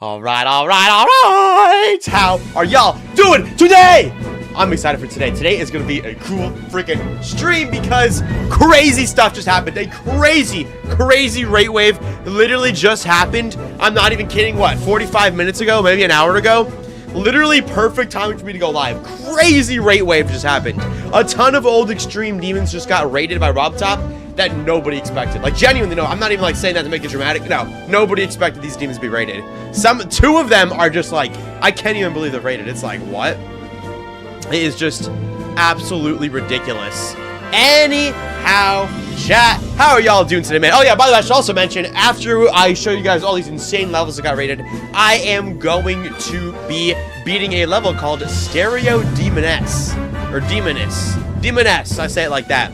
All right. How are y'all doing today? I'm excited for today. Today is going to be a cool freaking stream because crazy stuff just happened. A crazy rate wave literally just happened. I'm not even kidding. What, 45 minutes ago? Maybe an hour ago? Literally perfect timing for me to go live. Crazy rate wave just happened. A ton of old extreme demons just got raided by RobTop that nobody expected. Like, genuinely, no, I'm not even like saying that to make it dramatic. No, nobody expected these demons to be raided. Two of them are just like, I can't even believe they're raided. It's like, what? It is just absolutely ridiculous. Anyhow, chat, how are y'all doing today, man? Oh yeah, by the way, I should also mention, after I show you guys all these insane levels that got rated, I am going to be beating a level called Stereo Demoness. Or Demoness, I say it like that.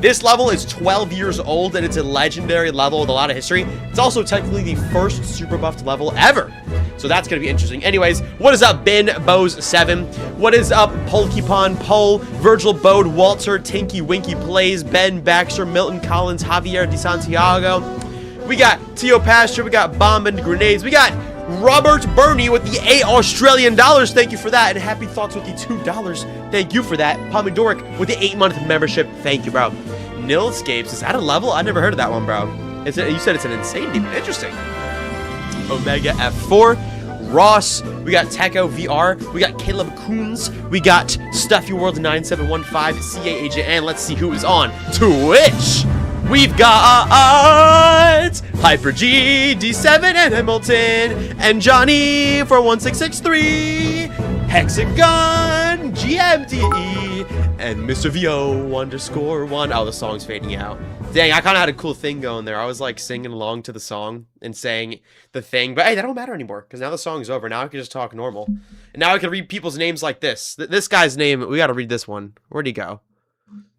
This level is 12 years old, and it's a legendary level with a lot of history. It's also technically the first super buffed level ever. So that's going to be interesting. Anyways, what is up, Ben Bose 7? What is up, Polkipon, Pole, Virgil Bode, Walter, Tinky Winky Plays, Ben Baxter, Milton Collins, Javier De Santiago. We got Tio Pasture, we got Bomb and Grenades, we got Robert Burney with the $8 Australian. Thank you for that. And Happy Thoughts with the $2. Thank you for that. Pomidoric with the 8-month membership. Thank you, bro. Nilscapes, is that a level? I never heard of that one, bro. You said it's an insane demon. Interesting. Omega F4. Ross. We got Techo VR. We got Caleb Coons. We got Stuffy World 9715. CA Agent. And let's see who is on Twitch. We've got Hyper G, D7 and Hamilton, and Johnny for 1663, Hexagon, GMDE, and Mr. VO_1. Oh, the song's fading out. Dang, I kind of had a cool thing going there. I was like singing along to the song and saying the thing, but hey, that don't matter anymore because now the song's over. Now I can just talk normal. And now I can read people's names like this. This guy's name, we got to read this one. Where'd he go?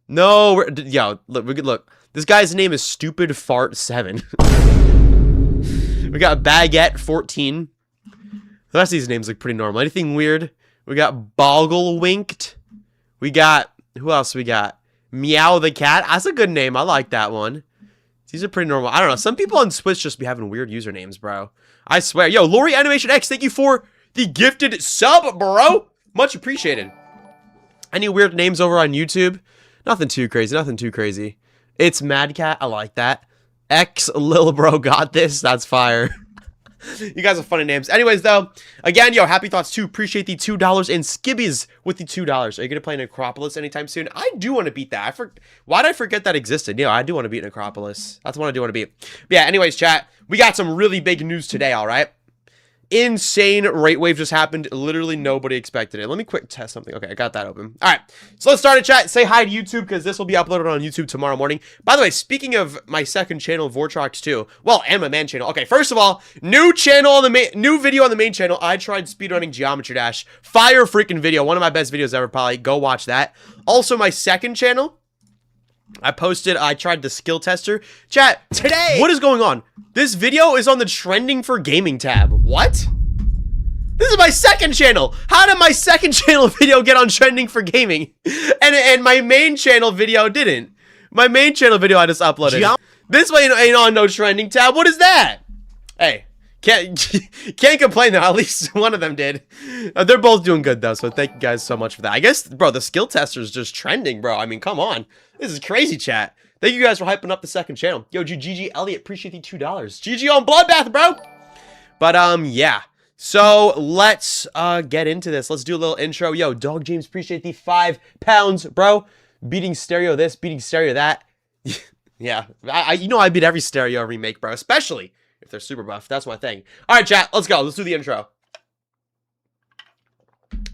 No, yo, look. This guy's name is Stupid Fart 7. We got Baguette 14. The rest of these names look pretty normal. Anything weird? We got Boggle Winked. We got, who else we got? Meow the Cat. That's a good name. I like that one. These are pretty normal. I don't know. Some people on Twitch just be having weird usernames, bro. I swear. Yo, Lori Animation X, thank you for the gifted sub, bro. Much appreciated. Any weird names over on YouTube? Nothing too crazy. It's Mad Cat. I like that. X Lil Bro got this. That's fire. You guys are funny names. Anyways, though, again, yo, Happy Thoughts 2. Appreciate the $2 and Skibbies with the $2. Are you going to play Necropolis anytime soon? I do want to beat that. Why did I forget that existed? I do want to beat Necropolis. That's what I do want to beat. But yeah, anyways, chat, we got some really big news today, all right? Insane rate wave just happened. Literally nobody expected it. Let me quick test something. Okay, I got that open. All right, so let's start a chat. Say hi to YouTube because this will be uploaded on YouTube tomorrow morning. By the way, speaking of my second channel, Vortrox 2, well, and my main channel. Okay, first of all, new video on the main channel. I tried speedrunning Geometry Dash. Fire freaking video. One of my best videos ever, probably. Go watch that. Also, my second channel, I tried the skill tester. Chat, today, what is going on? This video is on the trending for gaming tab. What? This is my second channel. How did my second channel video get on trending for gaming? And my main channel video didn't. My main channel video I just uploaded. This way ain't on no trending tab. What is that? Hey, can't complain though. At least one of them did. They're both doing good though, so thank you guys so much for that. I guess, bro, the skill tester is just trending, bro. I mean, come on. This is crazy, chat. Thank you guys for hyping up the second channel. Yo, GG Elliot, appreciate the $2. GG on Bloodbath, bro. But, yeah. So, let's, get into this. Let's do a little intro. Yo, Dog James, appreciate the £5, bro. Beating stereo this, beating stereo that. Yeah, you know I beat every stereo remake, bro. Especially if they're super buff. That's my thing. All right, chat, let's go. Let's do the intro.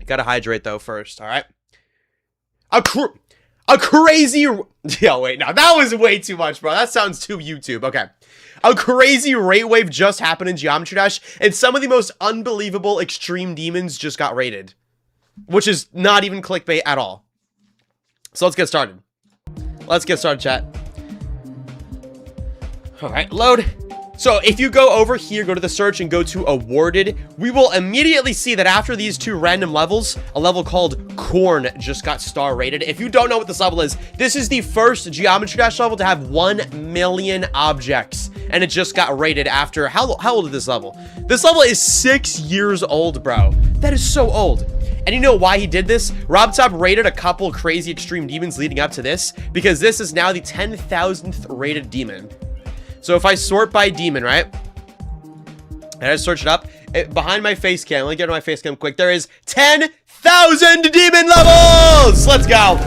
Gotta hydrate, though, first, all right? A crazy... Yo, wait, no, that was way too much, bro. That sounds too YouTube. Okay. A crazy rate wave just happened in Geometry Dash, and some of the most unbelievable extreme demons just got raided. Which is not even clickbait at all. So let's get started. Let's get started, chat. Alright, load. So if you go over here, go to the search and go to awarded, we will immediately see that after these two random levels, a level called Corn just got star rated. If you don't know what this level is, this is the first Geometry Dash level to have 1 million objects. and it just got rated after, how old is this level? This level is 6 years old, bro. That is so old. And you know why he did this? RobTop rated a couple crazy extreme demons leading up to this, because this is now the 10,000th rated demon. So if I sort by demon, right? And I search it up, behind my face cam, let me get to my face cam quick, there is 10,000 demon levels! Let's go!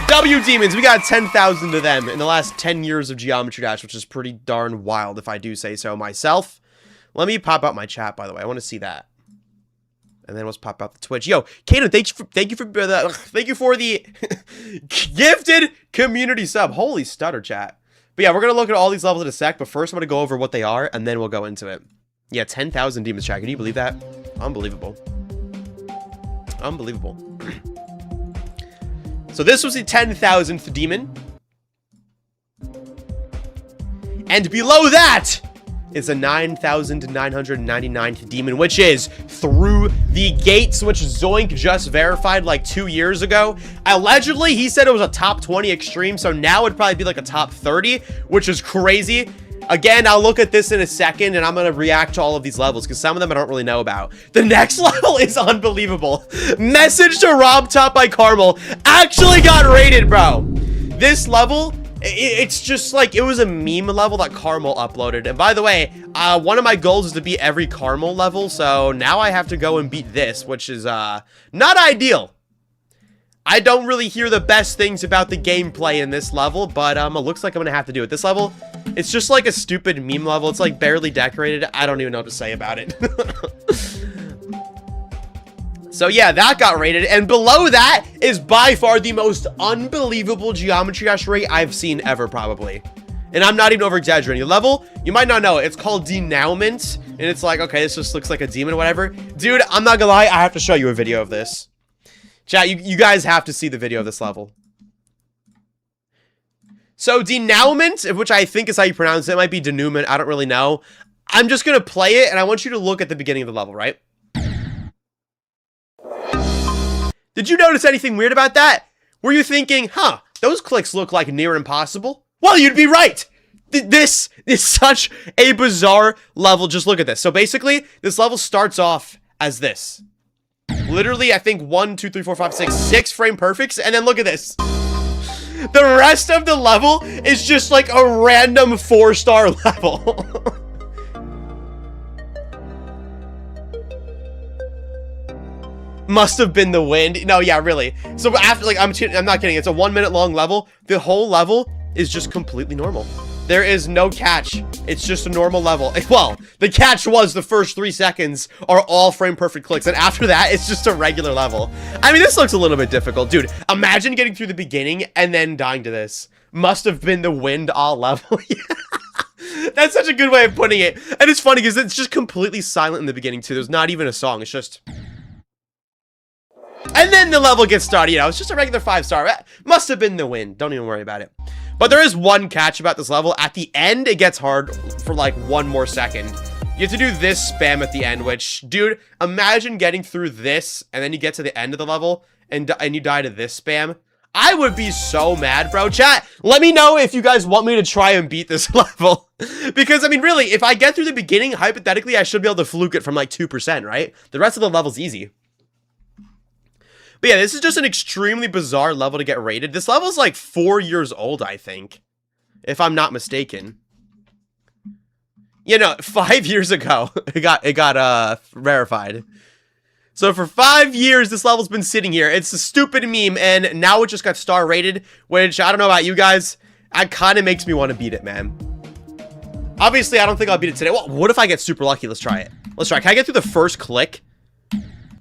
W demons, we got 10,000 of them in the last 10 years of Geometry Dash, which is pretty darn wild if I do say so myself. Let me pop out my chat, by the way. I want to see that. And then let's pop out the Twitch. Yo, Kaden, thank you for the gifted community sub. Holy stutter, chat. But yeah, we're gonna look at all these levels in a sec. But first, I'm gonna go over what they are, and then we'll go into it. Yeah, 10,000 demons, chat. Can you believe that? Unbelievable. Unbelievable. So this was the 10,000th demon, and below that is a 9,999th demon, which is Through the Gates, which Zoink just verified like 2 years ago. Allegedly, he said it was a top 20 extreme, so now it'd probably be like a top 30, which is crazy. Again, I'll look at this in a second, and I'm going to react to all of these levels, because some of them I don't really know about. The next level is unbelievable. Message to RobTop by Carmel actually got rated, bro. This level... it's just like, it was a meme level that Carmel uploaded. And by the way, one of my goals is to beat every Carmel level. So now I have to go and beat this, which is not ideal. I don't really hear the best things about the gameplay in this level, but it looks like I'm going to have to do it. This level, it's just like a stupid meme level. It's like barely decorated. I don't even know what to say about it. So yeah, that got rated, and below that is by far the most unbelievable Geometry Dash rate I've seen ever, probably. And I'm not even over-exaggerating. The level, you might not know, it's called Denouement, and it's like, okay, this just looks like a demon or whatever. Dude, I'm not gonna lie, I have to show you a video of this. Chat, you guys have to see the video of this level. So Denouement, which I think is how you pronounce it, might be Denouement, I don't really know. I'm just gonna play it, and I want you to look at the beginning of the level, right? Did you notice anything weird about that? Were you thinking, huh, those clicks look like near impossible? Well, you'd be right. This is such a bizarre level. Just look at this. So basically, this level starts off as this. Literally, I think 1, 2, 3, 4, 5, 6, 6 frame perfects. And then look at this. The rest of the level is just like a random 4-star level. Must have been the wind. No, yeah, really. So after, like, I'm not kidding. It's a 1 minute long level. The whole level is just completely normal. There is no catch. It's just a normal level. Well, the catch was the first 3 seconds are all frame perfect clicks. And after that, it's just a regular level. I mean, this looks a little bit difficult. Dude, imagine getting through the beginning and then dying to this. Must have been the wind all level. That's such a good way of putting it. And it's funny because it's just completely silent in the beginning, too. There's not even a song. It's just... and then the level gets started, you know, it's just a regular 5-star. Must have been the wind. Don't even worry about it. But there is one catch about this level. At the end, it gets hard for like 1 more second. You have to do this spam at the end, which, dude, imagine getting through this, and then you get to the end of the level, and you die to this spam. I would be so mad, bro. Chat, let me know if you guys want me to try and beat this level. Because, I mean, really, if I get through the beginning, hypothetically, I should be able to fluke it from like 2%, right? The rest of the level's easy. But yeah, this is just an extremely bizarre level to get rated. This level is like 4 years old, I think, if I'm not mistaken. You know, 5 years ago, it got verified. So for 5 years, this level's been sitting here. It's a stupid meme, and now it just got star rated, which I don't know about you guys. It kind of makes me want to beat it, man. Obviously, I don't think I'll beat it today. Well, what if I get super lucky? Let's try it. Let's try. Can I get through the first click?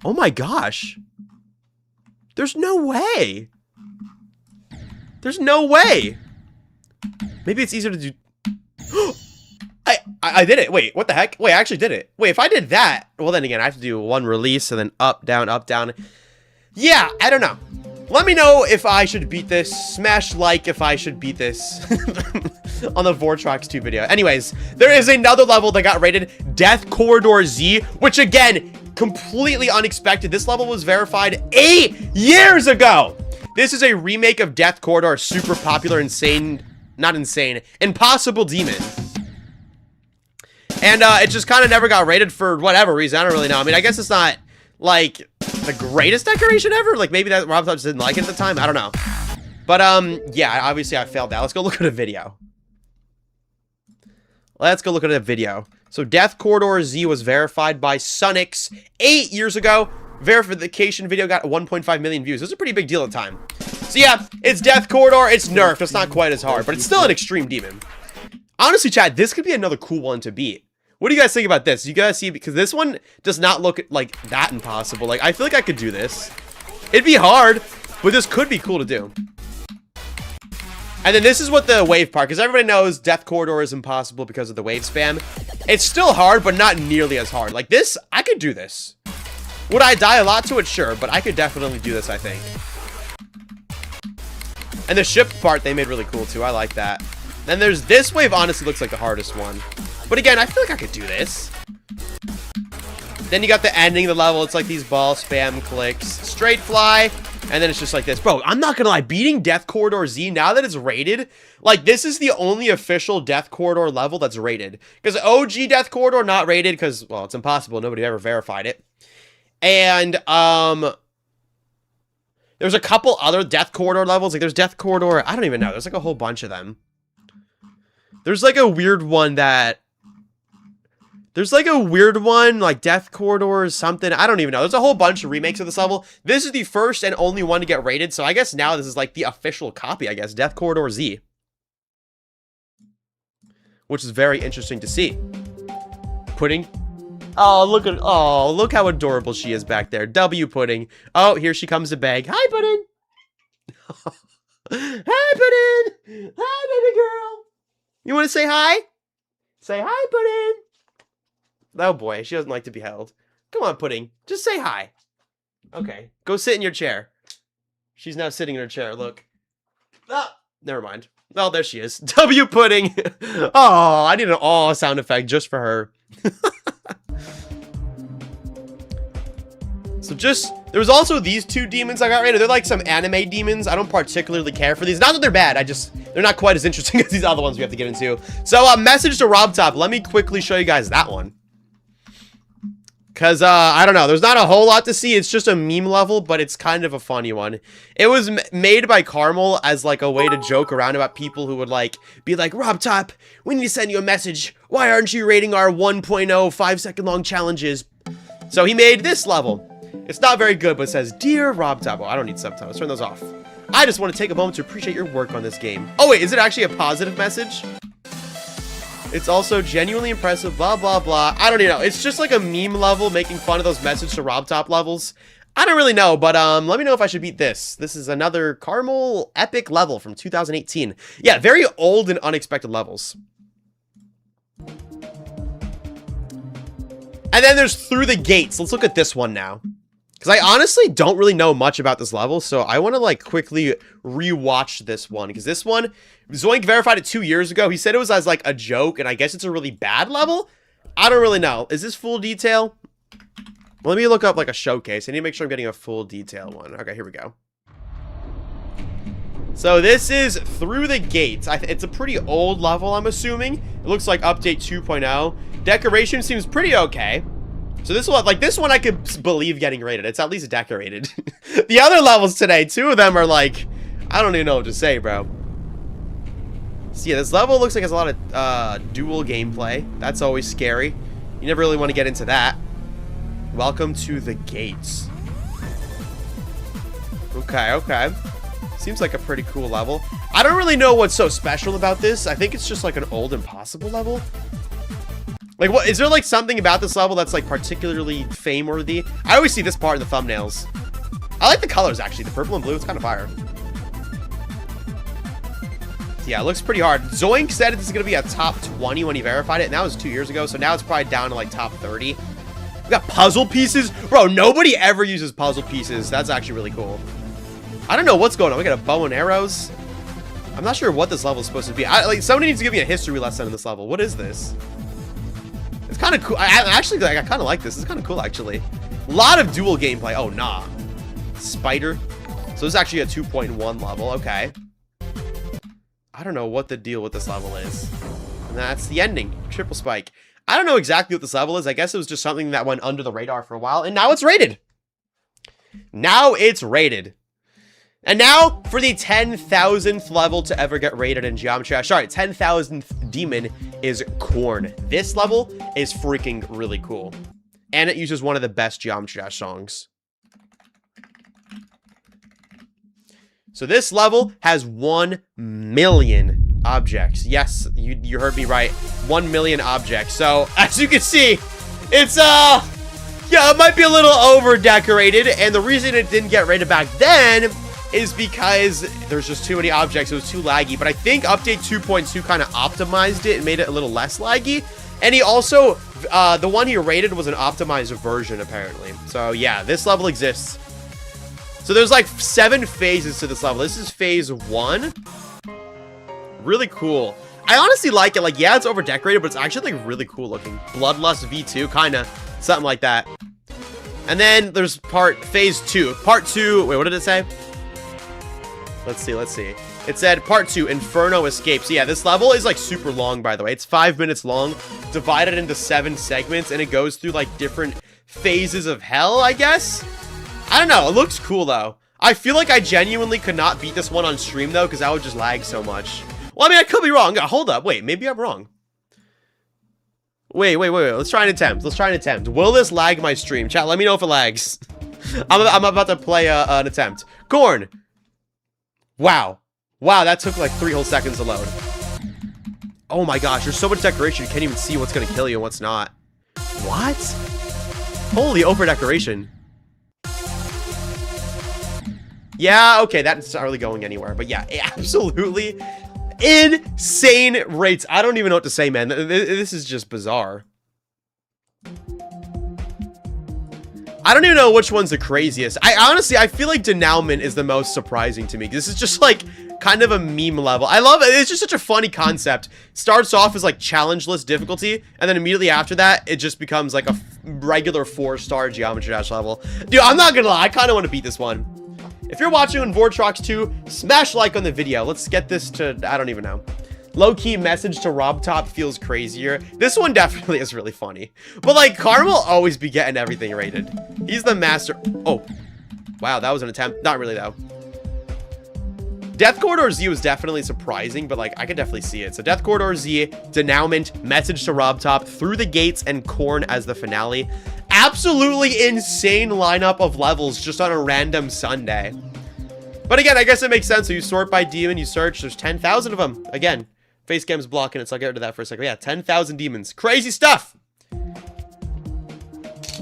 Oh my gosh. There's no way. There's no way. Maybe it's easier to do. I did it. Wait, what the heck? Wait, I actually did it. Wait, if I did that, well, then again, I have to do one release and then up, down, up, down. Yeah, I don't know. Let me know if I should beat this. Smash like if I should beat this on the Vortrox 2 video. Anyways, there is another level that got rated, Death Corridor Z, which again, completely unexpected. This level was verified 8 years ago. This is a remake of Death Corridor, super popular, insane, not insane, impossible demon. And it just kind of never got rated for whatever reason. I don't really know. I mean, I guess it's not, like, the greatest decoration ever. Like, maybe that Roblox just didn't like it at the time. I don't know. But, yeah, obviously I failed that. Let's go look at a video. Let's go look at a video. So, Death Corridor Z was verified by Sunix 8 years ago. Verification video got 1.5 million views. It was a pretty big deal at the time. So, yeah, it's Death Corridor. It's nerfed. It's not quite as hard, but it's still an extreme demon. Honestly, Chad, this could be another cool one to beat. What do you guys think about this? You guys see, because this one does not look like that impossible. Like, I feel like I could do this. It'd be hard, but this could be cool to do. And then this is what the wave part, because everybody knows Death Corridor is impossible because of the wave spam. It's still hard, but not nearly as hard. Like this, I could do this. Would I die a lot to it? Sure, but I could definitely do this, I think. And the ship part they made really cool too. I like that. Then there's this wave, honestly looks like the hardest one. But again, I feel like I could do this. Then you got the ending of the level. It's like these ball spam clicks. Straight fly. And then it's just like this. Bro, I'm not gonna lie. Beating Death Corridor Z, now that it's rated, like, this is the only official Death Corridor level that's rated. Because OG Death Corridor, not rated because, well, it's impossible. Nobody ever verified it. And, there's a couple other Death Corridor levels. Like, there's Death Corridor, I don't even know. There's, like, a whole bunch of them. There's, like, a weird one that... There's, like, a weird one, like Death Corridor or something. I don't even know. There's a whole bunch of remakes of this level. This is the first and only one to get rated, so I guess now this is, like, the official copy, I guess. Death Corridor Z. Which is very interesting to see. Pudding. Oh, look how adorable she is back there. W Pudding. Oh, here she comes to beg. Hi, Pudding. Hi, Pudding. Hi, baby girl. You want to say hi? Say hi, Pudding. Oh boy, she doesn't like to be held. Come on, Pudding. Just say hi. Okay, go sit in your chair. She's now sitting in her chair, look. Ah, never mind. Oh, there she is. W Pudding. Oh, I need an aw sound effect just for her. So there was also these two demons I got rated. They're like some anime demons. I don't particularly care for these. Not that they're bad, they're not quite as interesting as these other ones we have to get into. So, message to RobTop. Let me quickly show you guys that one. Because, I don't know. There's not a whole lot to see. It's just a meme level, but it's kind of a funny one. It was made by Carmel as, like, a way to joke around about people who would, like, be like, RobTop, we need to send you a message. Why aren't you rating our 1.0 5-second long challenges? So he made this level. It's not very good, but it says, Dear RobTop. Oh, I don't need subtitles. Turn those off. I just want to take a moment to appreciate your work on this game. Oh, wait. Is it actually a positive message? It's also genuinely impressive, blah, blah, blah. I don't even know. It's just like a meme level making fun of those message to RobTop levels. I don't really know, but let me know if I should beat this. This is another Carmel epic level from 2018. Yeah, very old and unexpected levels. And then there's Through the Gates. Let's look at this one now. Because I honestly don't really know much about this level, so I want to, like, quickly rewatch this one. Because this one, Zoink verified it 2 years ago. He said it was as, like, a joke, and I guess it's a really bad level? I don't really know. Is this full detail? Let me look up, like, a showcase. I need to make sure I'm getting a full detail one. Okay, here we go. So this is Through the Gates. It's a pretty old level, I'm assuming. It looks like update 2.0. Decoration seems pretty okay. So this one, like, this one I could believe getting rated. It's at least decorated. The other levels today, 2 of them are like, I don't even know what to say, bro. So yeah, this level looks like it has a lot of dual gameplay. That's always scary. You never really want to get into that. Welcome to the Gates. Okay, okay. Seems like a pretty cool level. I don't really know what's so special about this. I think it's just like an old impossible level. Like, what is there, like, something about this level that's, like, particularly fame-worthy? I always see this part in the thumbnails. I like the colors, actually. The purple and blue, it's kind of fire. Yeah, it looks pretty hard. Zoink said this is going to be a top 20 when he verified it, and that was 2 years ago, so now it's probably down to, like, top 30. We got puzzle pieces. Bro, nobody ever uses puzzle pieces. That's actually really cool. I don't know what's going on. We got a bow and arrows. I'm not sure what this level is supposed to be. Like, somebody needs to give me a history lesson in this level. What is this? It's kind of cool. Actually, like, I kind of like this. It's kind of cool, actually. A lot of dual gameplay. Oh, nah. Spider. So this is actually a 2.1 level. Okay. I don't know what the deal with this level is. And that's the ending. Triple spike. I don't know exactly what this level is. I guess it was just something that went under the radar for a while, and now it's rated. Now it's rated. And now for the 10,000th level to ever get rated in Geometry Dash. Sorry, 10,000th demon is Corn. This level is freaking really cool. And it uses one of the best Geometry Dash songs. So this level has 1 million objects. Yes, you heard me right. 1 million objects. So, as you can see, it's, yeah, it might be a little over-decorated. And the reason it didn't get rated back then is because there's just too many objects. It was too laggy. But I think update 2.2 kind of optimized it and made it a little less laggy. And he also, the one he rated was an optimized version, apparently. So, yeah, this level exists. So there's like 7 phases to this level. This is phase 1. Really cool. I honestly like it. Like, yeah, it's over decorated, but it's actually like really cool looking. Bloodlust V2, kind of something like that. And then there's phase 2. Part 2. Wait, what did it say? Let's see. It said part 2, Inferno Escape. So yeah, this level is like super long, by the way. It's 5 minutes long, divided into 7 segments, and it goes through like different phases of hell, I guess. I don't know. It looks cool, though. I feel like I genuinely could not beat this one on stream, though, because I would just lag so much. Well, I mean, I could be wrong. Hold up. Wait, maybe I'm wrong. Wait. Let's try an attempt. Will this lag my stream? Chat, let me know if it lags. I'm about to play an attempt. Corn. Wow, that took like 3 whole seconds to load. Oh my gosh, there's so much decoration, you can't even see what's going to kill you and what's not. What? Holy over-decoration. Yeah, okay, that's not really going anywhere. But yeah, absolutely insane rates. I don't even know what to say, man. This is just bizarre. I don't even know which one's the craziest. I feel like denouement is the most surprising to me. This is just like kind of a meme level. I love it. It's just such a funny concept. Starts off as like challengeless difficulty, and then immediately after that, it just becomes like a regular 4-star Geometry Dash level. Dude, I'm not gonna lie. I kind of want to beat this one. If you're watching on Vortrox 2, smash like on the video. Let's get this to, I don't even know. Low-key message to RobTop feels crazier. This one definitely is really funny. But, like, Karma will always be getting everything rated. He's the master. Oh. Wow, that was an attempt. Not really, though. Death Corridor Z was definitely surprising, but, like, I could definitely see it. So, Death Corridor Z, Denouement, Message to RobTop, Through the Gates, and Corn as the finale. Absolutely insane lineup of levels just on a random Sunday. But, again, I guess it makes sense. So, you sort by demon, you search. There's 10,000 of them. Again. Facecam's blocking it, so I'll get rid of that for a second. Yeah, 10,000 demons. Crazy stuff!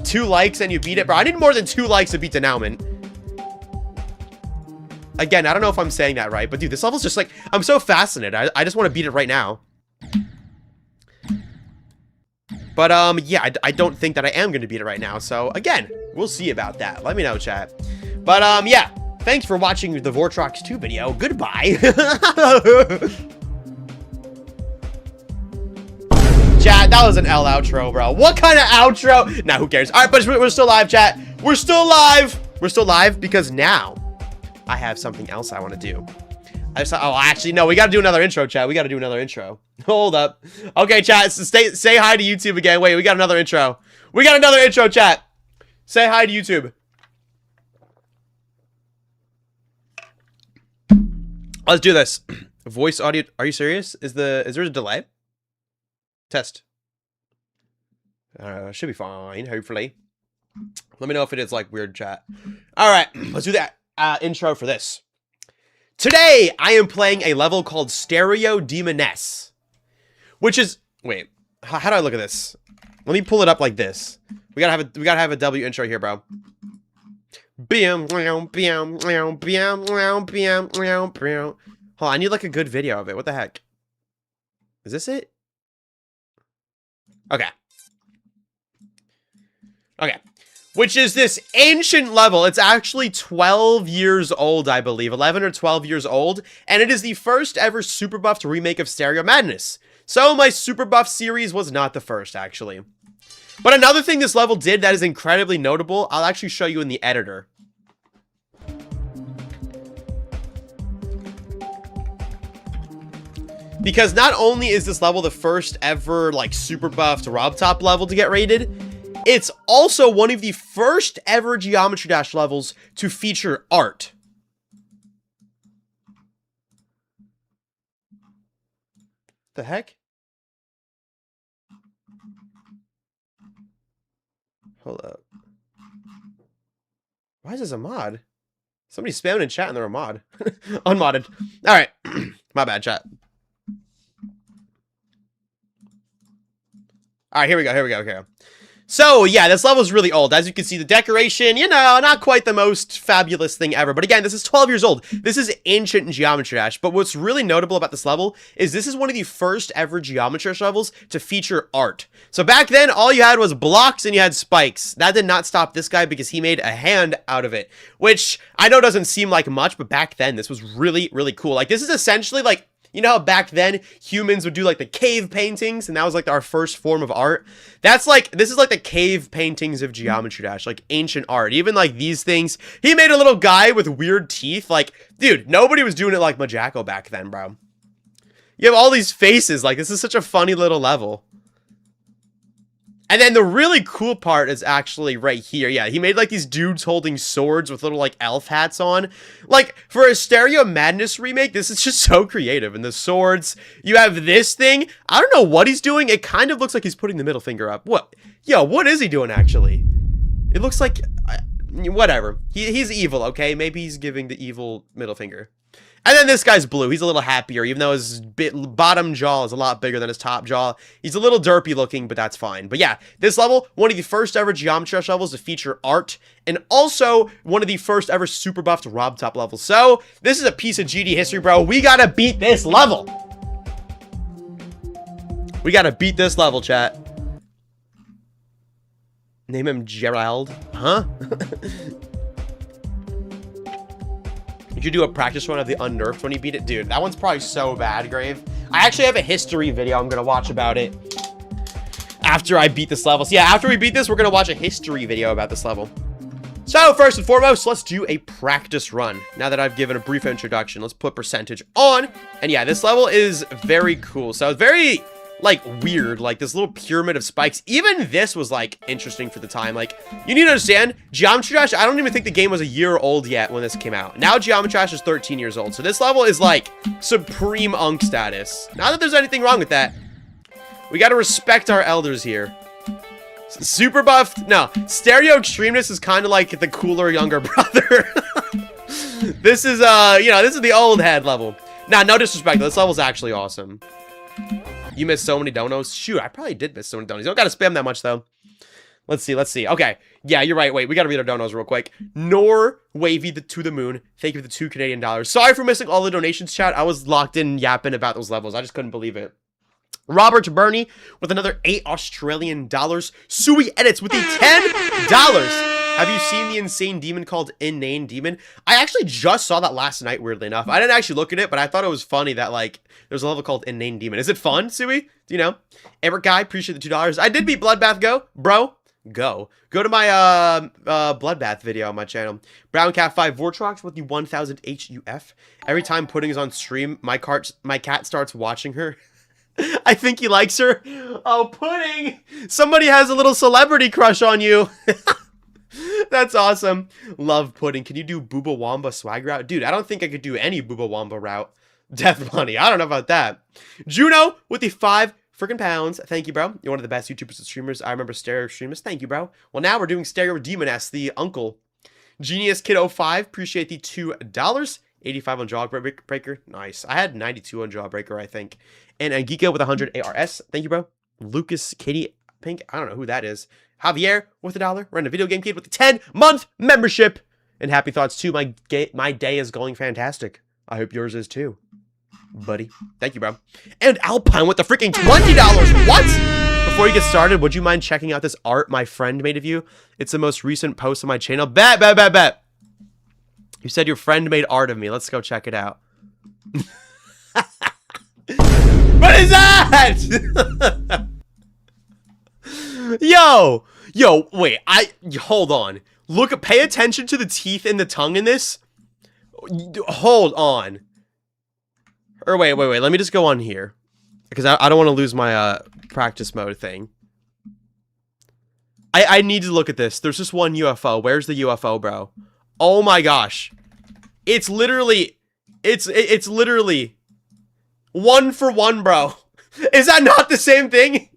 2 likes and you beat it. Bro, I need more than 2 likes to beat Denouement. Again, I don't know if I'm saying that right, but dude, this level's just like, I'm so fascinated. I just want to beat it right now. But, yeah, I don't think that I am going to beat it right now. So, again, we'll see about that. Let me know, chat. But, yeah, thanks for watching the Vortrox 2 video. Goodbye. Chat, that was an L outro, bro. What kind of outro? Nah, who cares? All right, but we're still live, chat. We're still live. We're still live because now I have something else I want to do. Oh, actually, no. We got to do another intro, chat. We got to do another intro. Hold up. Okay, chat. So say hi to YouTube again. Wait, we got another intro. We got another intro, chat. Say hi to YouTube. Let's do this. Voice audio. Are you serious? Is there a delay? Test. Should be fine, hopefully. Let me know if it is, like, weird, chat. Alright, let's do that intro for this. Today, I am playing a level called Stereo Demoness. Which is... Wait, how do I look at this? Let me pull it up like this. We gotta have a W intro here, bro. Hold on, I need, like, a good video of it. What the heck? Is this it? Okay. Which is this ancient level. It's actually 12 years old, I believe. 11 or 12 years old. And it is the first ever super buffed remake of Stereo Madness. So my super buff series was not the first, actually. But another thing this level did that is incredibly notable, I'll actually show you in the editor. because not only is this level the first ever, like, super buffed RobTop level to get rated, it's also one of the first ever Geometry Dash levels to feature art. The heck? Hold up. Why is this a mod? Somebody spamming in chat and they're a mod. Unmodded. Alright. My bad, chat. Alright, here we go. Okay. So, yeah, this level is really old. As you can see, the decoration, you know, not quite the most fabulous thing ever. But again, this is 12 years old. This is ancient in Geometry Dash. But what's really notable about this level is this is one of the first ever Geometry Dash levels to feature art. So back then, all you had was blocks and you had spikes. That did not stop this guy because he made a hand out of it. Which, I know doesn't seem like much, but back then, this was really, really cool. Like, this is essentially like... You know how back then humans would do like the cave paintings and that was like our first form of art? That's like, this is like the cave paintings of Geometry Dash, like ancient art. Even like these things. He made a little guy with weird teeth. Like, dude, nobody was doing it like Majako back then, bro. You have all these faces. Like, this is such a funny little level. And then the really cool part is actually right here. Yeah, he made like these dudes holding swords with little like elf hats on. Like for a Stereo Madness remake, this is just so creative. And the swords, you have this thing. I don't know what he's doing. It kind of looks like he's putting the middle finger up. What? Yo, what is he doing actually? It looks like, whatever. He's evil, okay? Maybe he's giving the evil middle finger. And then this guy's blue. He's a little happier, even though his bottom jaw is a lot bigger than his top jaw. He's a little derpy looking, but that's fine. But yeah, this level, one of the first ever Geometry Dash levels to feature art, and also one of the first ever super buffed RobTop levels. So, this is a piece of GD history, bro. We gotta beat this level. We gotta beat this level, chat. Name him Gerald. Huh? Did you do a practice run of the unnerfed when you beat it? Dude, that one's probably so bad, Grave. I actually have a history video I'm gonna watch about it after I beat this level. So yeah, after we beat this, we're gonna watch a history video about this level. So first and foremost, let's do a practice run. Now that I've given a brief introduction, let's put percentage on. And yeah, this level is very cool. So it's very, like, weird, like this little pyramid of spikes. Even this was like interesting for the time. Like, you need to understand, Geometry Dash, I don't even think the game was a year old yet when this came out. Now Geometry Dash is 13 years old, so this level is like supreme unk status. Not that there's anything wrong with that. We gotta respect our elders here. Super buffed, no, Stereo Extremeness is kind of like the cooler younger brother. This is you know, this is the old head level. Now, no disrespect, this level's actually awesome. You missed so many donos. Shoot, I probably did miss so many donos. You don't gotta spam that much, though. Let's see. Okay. Yeah, you're right. Wait, we gotta read our donos real quick. Nor Wavy to the moon. Thank you for the $2 Canadian. Sorry for missing all the donations, chat. I was locked in yapping about those levels. I just couldn't believe it. Robert Burney with another $8 Australian. Sui Edits with the $10. Have you seen the insane demon called Inane Demon? I actually just saw that last night, weirdly enough. I didn't actually look at it, but I thought it was funny that, like, there's a level called Inane Demon. Is it fun, Sui? Do you know? Everett Guy, appreciate the $2. I did beat Bloodbath Go. Bro, go. Go to my, Bloodbath video on my channel. Brown Cat 5 Vortrox with the 1000 HUF. Every time Pudding is on stream, my cat starts watching her. I think he likes her. Oh, Pudding! Somebody has a little celebrity crush on you. That's awesome. Love Pudding. Can you do Booba Wamba swag route? Dude, I don't think I could do any Booba Wamba route. Death Money. I don't know about that. Juno with the 5 freaking pounds. Thank you, bro. You're one of the best YouTubers and streamers. I remember Stereo Extremist. Thank you, bro. Well, now we're doing Stereo Demoness, the uncle. Genius Kid 05. Appreciate the $2. 85 on Jawbreaker. Nice. I had 92 on Jawbreaker, I think. And Angika with 100 ARS. Thank you, bro. Lucas Kitty Pink. I don't know who that is. Javier with $1. We're in a video game kid with a 10-month membership. And happy thoughts too. My day is going fantastic. I hope yours is too, buddy. Thank you, bro. And Alpine with the freaking $20. What? Before you get started, would you mind checking out this art my friend made of you? It's the most recent post on my channel. Bet. You said your friend made art of me. Let's go check it out. What is that? Yo, wait, hold on. Pay attention to the teeth and the tongue in this. Hold on. Or wait. Let me just go on here. Because I don't want to lose my practice mode thing. I need to look at this. There's just one UFO. Where's the UFO, bro? Oh my gosh. It's literally... It's literally... 1 for 1, bro. Is that not the same thing?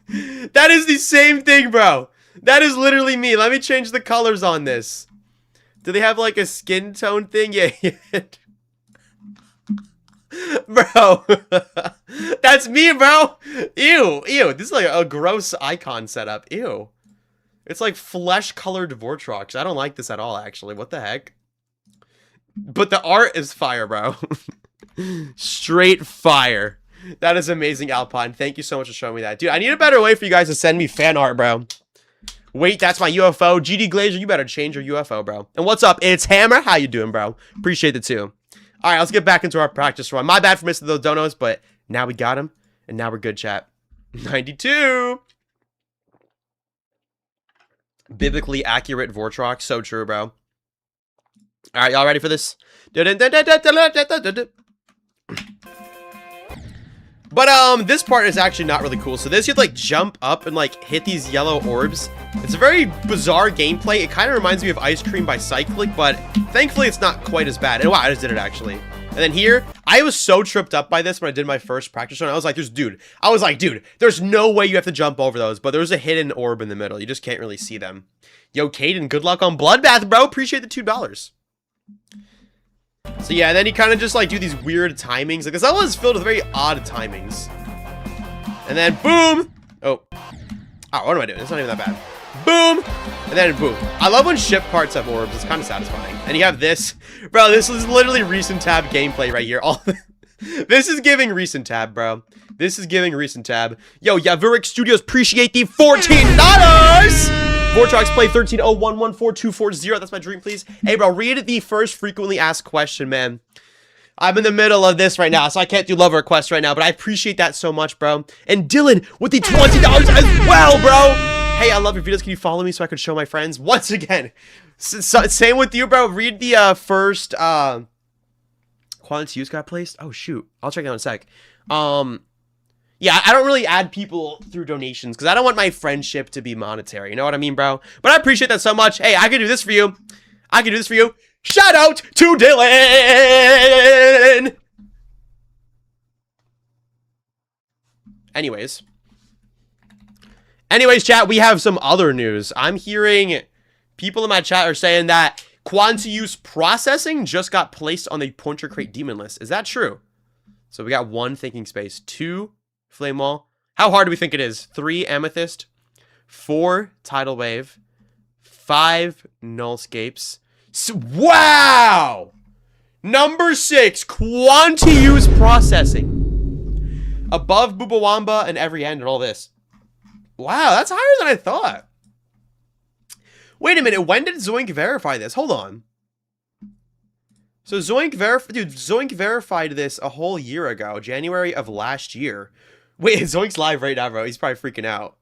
That is the same thing, bro. That is literally me. Let me change the colors on this. Do they have like a skin tone thing? Yeah. Bro. That's me, bro. Ew. This is like a gross icon setup. Ew. It's like flesh-colored Vortrox. I don't like this at all, actually. What the heck? But the art is fire, bro. Straight fire. That is amazing, Alpine. Thank you so much for showing me that. Dude, I need a better way for you guys to send me fan art, bro. Wait, that's my UFO. GD Glazer, you better change your UFO, bro. And what's up? It's Hammer. How you doing, bro? Appreciate it, too. All right, let's get back into our practice run. My bad for missing those donos, but now we got them, and now we're good, chat. 92. Biblically accurate Vortrox. So true, bro. All right, y'all ready for this? But, this part is actually not really cool. So this, you have to, like, jump up and, like, hit these yellow orbs. It's a very bizarre gameplay. It kind of reminds me of Ice Cream by Cyclic, but thankfully it's not quite as bad. And wow, I just did it, actually. And then here, I was so tripped up by this when I did my first practice run. I was like, dude, there's no way you have to jump over those. But there's a hidden orb in the middle. You just can't really see them. Yo, Caden, good luck on Bloodbath, bro. Appreciate the $2. So yeah, and then you kind of just like do these weird timings. Like this level is filled with very odd timings. And then boom! Oh, what am I doing? It's not even that bad. Boom! And then boom. I love when ship parts have orbs. It's kind of satisfying. And you have this. Bro, this is literally recent tab gameplay right here. This is giving recent tab, bro. This is giving recent tab. Yo, Yavurik Studios, appreciate the $14! Vortrox play 1301142440. That's my dream, please. Hey, bro, read the first frequently asked question, man. I'm in the middle of this right now, so I can't do love requests right now, but I appreciate that so much, bro. And Dylan with the $20 as well, bro. Hey, I love your videos. Can you follow me so I can show my friends? Once again, same with you, bro. Read the first Quantity Use got placed. Oh, shoot. I'll check it out in a sec. Yeah, I don't really add people through donations because I don't want my friendship to be monetary. You know what I mean, bro? But I appreciate that so much. Hey, I can do this for you. I can do this for you. Shout out to Dylan! Anyways, chat, we have some other news. I'm hearing people in my chat are saying that Quantity Use processing just got placed on the Pointer Crate Demon list. Is that true? So we got 1 thinking space, 2 Flame Wall. How hard do we think it is? 3 Amethyst, 4 Tidal Wave, 5 Nullscapes. Wow! Number 6, Quantity Use processing. Above Bubawamba and every end and all this. Wow, that's higher than I thought. Wait a minute, when did Zoink verify this? Hold on. So Zoink verified this a whole year ago, January of last year. Wait, Zoink's live right now, bro. He's probably freaking out.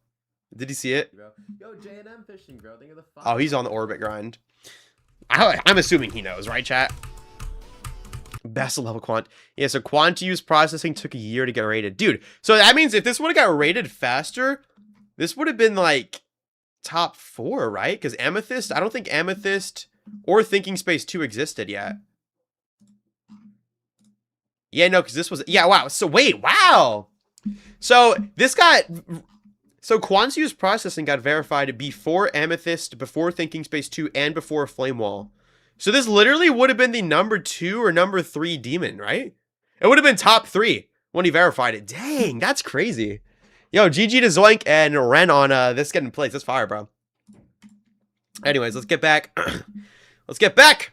Did he see it? Yo, J&M fishing, bro. Think of the fun. Oh, he's on the orbit grind. I'm assuming he knows, right, chat? Best level quant. Yeah, so Quantity Use processing took a year to get rated. Dude, so that means if this would have got rated faster, this would have been like top 4, right? Because Amethyst, I don't think Amethyst or Thinking Space 2 existed yet. Yeah, no, because this was... Yeah, wow. So, wait, wow. So, this got... So, Quantity Use processing got verified before Amethyst, before Thinking Space 2, and before Flame Wall. So, this literally would have been the number 2 or number 3 demon, right? It would have been top 3 when he verified it. Dang, that's crazy. Yo, GG to Zoink and Ren on this getting placed. That's fire, bro. Anyways, let's get back. Let's get back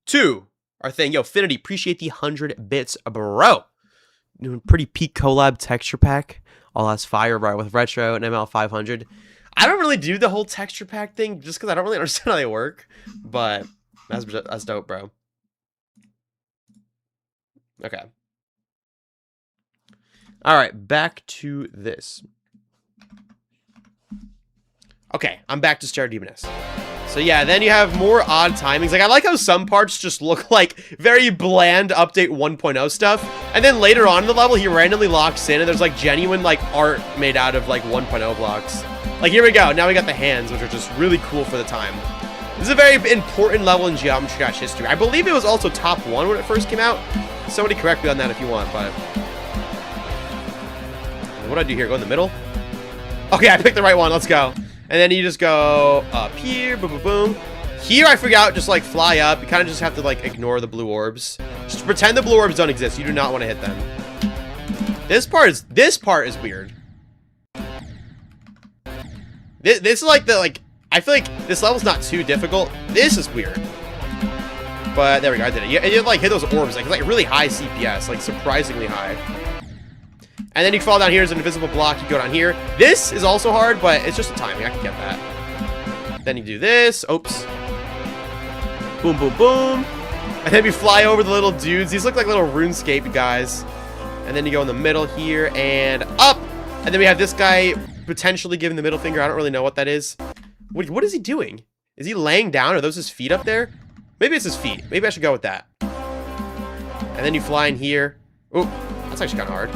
to our thing. Yo, Finity, appreciate the 100 bits, bro. Doing pretty peak collab texture pack. All that's fire, bro, with Retro and ML 500. I don't really do the whole texture pack thing just because I don't really understand how they work. But that's dope, bro. Okay. All right, back to this. Okay, I'm back to start Demoness. So yeah, then you have more odd timings. Like, I like how some parts just look like very bland update 1.0 stuff. And then later on in the level, he randomly locks in and there's like genuine like art made out of like 1.0 blocks. Like, here we go. Now we got the hands, which are just really cool for the time. This is a very important level in Geometry Dash history. I believe it was also top 1 when it first came out. Somebody correct me on that if you want, but... what do I do here? Go in the middle? Okay, I picked the right one. Let's go. And then you just go up here, boom, boom, boom. Here, I figure out, just like fly up. You kind of just have to like ignore the blue orbs. Just pretend the blue orbs don't exist. You do not want to hit them. This part is weird. This is like I feel like this level's not too difficult. This is weird. But there we go, I did it. You like hit those orbs, like it's like really high CPS, like surprisingly high. And then you fall down here as an invisible block, you go down here. This is also hard, but it's just a timing, I can get that. Then you do this, oops. Boom, boom, boom. And then you fly over the little dudes. These look like little RuneScape guys. And then you go in the middle here and up. And then we have this guy potentially giving the middle finger. I don't really know what that is. What is he doing? Is he laying down? Are those his feet up there? Maybe it's his feet. Maybe I should go with that. And then you fly in here. Oh, that's actually kind of hard.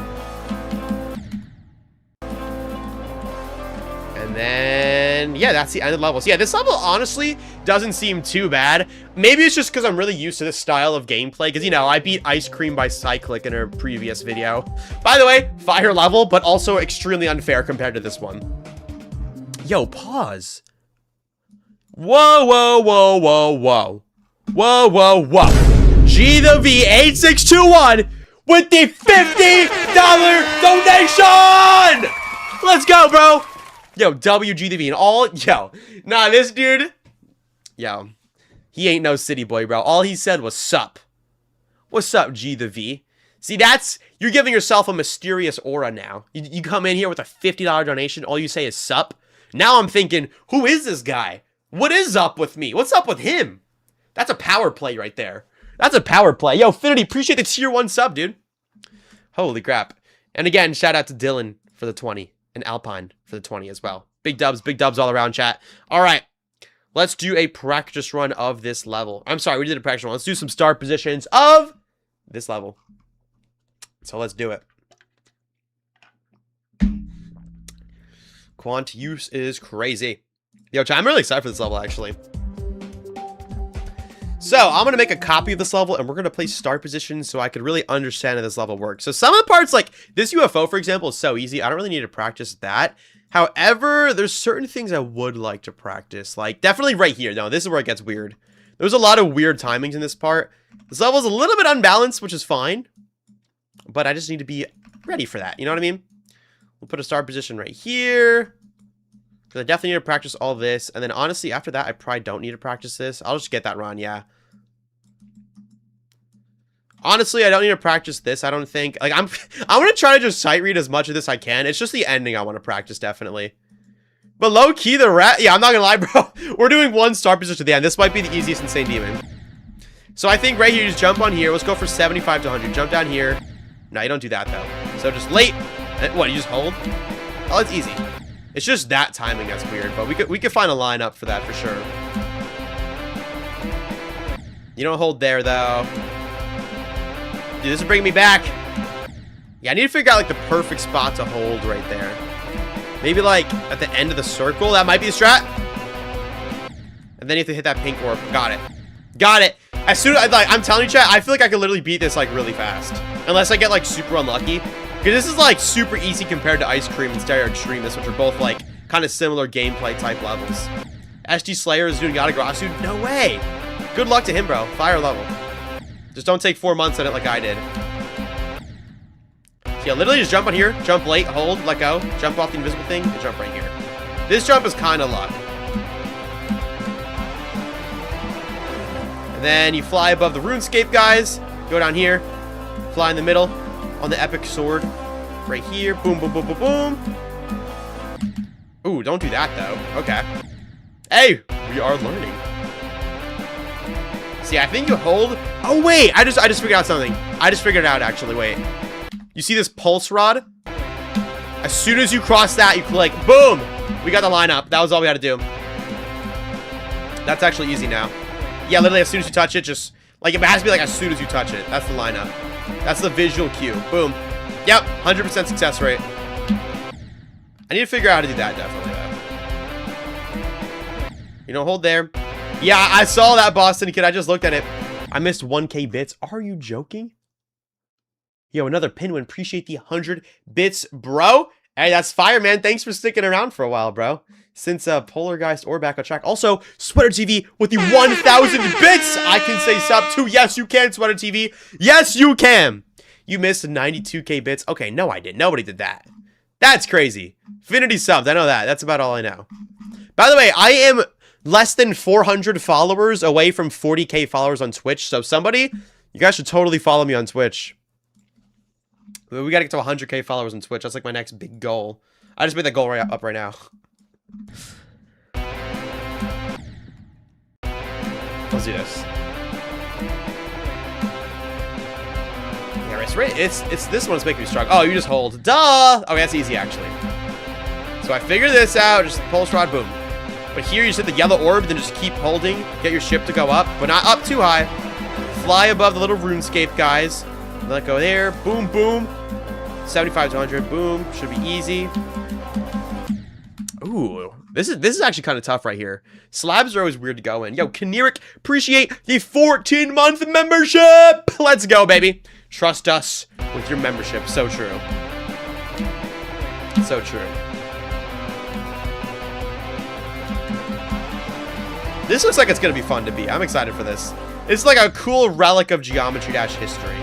And then, yeah, that's the end of the level. So yeah, this level honestly doesn't seem too bad. Maybe it's just because I'm really used to this style of gameplay. Because, you know, I beat Ice Cream by Cyclic in a previous video. By the way, fire level, but also extremely unfair compared to this one. Yo, pause. Whoa, whoa, whoa, whoa, whoa. Whoa, whoa, whoa. G the V 8621 with the $50 donation! Let's go, bro. Yo, WG the V and all, yo. Nah, this dude, yo, he ain't no city boy, bro. All he said was sup. What's up, G the V? See, you're giving yourself a mysterious aura now. You come in here with a $50 donation, all you say is sup. Now I'm thinking, who is this guy? What is up with me? What's up with him? That's a power play right there. That's a power play. Yo, Finity, appreciate the tier 1 sub, dude. Holy crap. And again, shout out to Dylan for the 20. And Alpine for the 20 as well. Big dubs all around, chat. All right. Let's do a practice run of this level. I'm sorry, we did a practice run. Let's do some start positions of this level. So let's do it. Quant use is crazy. Yo, chat, I'm really excited for this level, actually. So, I'm going to make a copy of this level, and we're going to place start positions so I could really understand how this level works. So, some of the parts, like this UFO, for example, is so easy. I don't really need to practice that. However, there's certain things I would like to practice. Like, definitely right here. No, this is where it gets weird. There's a lot of weird timings in this part. This level is a little bit unbalanced, which is fine. But I just need to be ready for that. You know what I mean? We'll put a start position right here. Because I definitely need to practice all this. And then, honestly, after that, I probably don't need to practice this. I'll just get that run, yeah. Honestly, I don't need to practice this, I don't think. Like, I'm going to try to just sight read as much of this I can. It's just the ending I want to practice, definitely. But low-key, yeah, I'm not going to lie, bro. We're doing one start position at the end. This might be the easiest Insane Demon. So I think right here, you just jump on here. Let's go for 75 to 100. Jump down here. No, you don't do that, though. So just late. What, you just hold? Oh, it's easy. It's just that timing that's weird. But we could find a lineup for that, for sure. You don't hold there, though. Dude, this is bringing me back. Yeah, I need to figure out, like, the perfect spot to hold right there. Maybe, like, at the end of the circle. That might be the strat. And then you have to hit that pink orb. Got it. Got it. As soon as, like, I'm telling you, chat, I feel like I could literally beat this, like, really fast. Unless I get, like, super unlucky. Because this is, like, super easy compared to Ice Cream and Stereo Extremis, which are both, like, kind of similar gameplay type levels. SG Slayer is doing Yatagarasu? No way. Good luck to him, bro. Fire level. Just don't take 4 months at it like I did. So yeah, literally just jump on here, jump late, hold, let go, jump off the invisible thing, and jump right here. This jump is kind of luck. And then you fly above the RuneScape guys, go down here, fly in the middle, on the epic sword, right here, boom, boom, boom, boom, boom. Ooh, don't do that though. Okay. Hey, we are learning. See, I think you hold. Oh wait, I just figured out something. I just figured it out actually. Wait, you see this pulse rod? As soon as you cross that, you click. Boom. We got the lineup. That was all we had to do. That's actually easy now. Yeah, literally as soon as you touch it, just... Like, it has to be like as soon as you touch it. That's the lineup. That's the visual cue. Boom. Yep, 100% success rate. I need to figure out how to do that, definitely. You know, hold there. Yeah, I saw that, Boston kid. I just looked at it. I missed 1K bits. Are you joking? Yo, another Pinwin. Appreciate the 100 bits, bro. Hey, that's fire, man. Thanks for sticking around for a while, bro. Since Polargeist or back on track. Also, Sweater TV with the 1,000 bits. I can say sub too. Yes, you can, Sweater TV. Yes, you can. You missed 92K bits. Okay, no, I didn't. Nobody did that. That's crazy. Infinity subs. I know that. That's about all I know. By the way, I am less than 400 followers away from 40K followers on Twitch. So somebody, you guys should totally follow me on Twitch. We gotta get to 100K followers on Twitch. That's like my next big goal. I just made that goal up right now. Let's do this. Yeah, it's this one's making me struggle. Oh, you just hold. Duh! Okay, that's easy actually. So I figured this out. Just pulse rod, boom. But here you just hit the yellow orb, then just keep holding. Get your ship to go up, but not up too high. Fly above the little RuneScape guys. Let go there. Boom, boom. 75 to 100. Boom. Should be easy. Ooh. This is actually kind of tough right here. Slabs are always weird to go in. Yo, Kaneric, appreciate the 14-month membership. Let's go, baby. Trust us with your membership. So true. So true. This looks like it's going to be fun to be. I'm excited for this. It's like a cool relic of Geometry Dash history.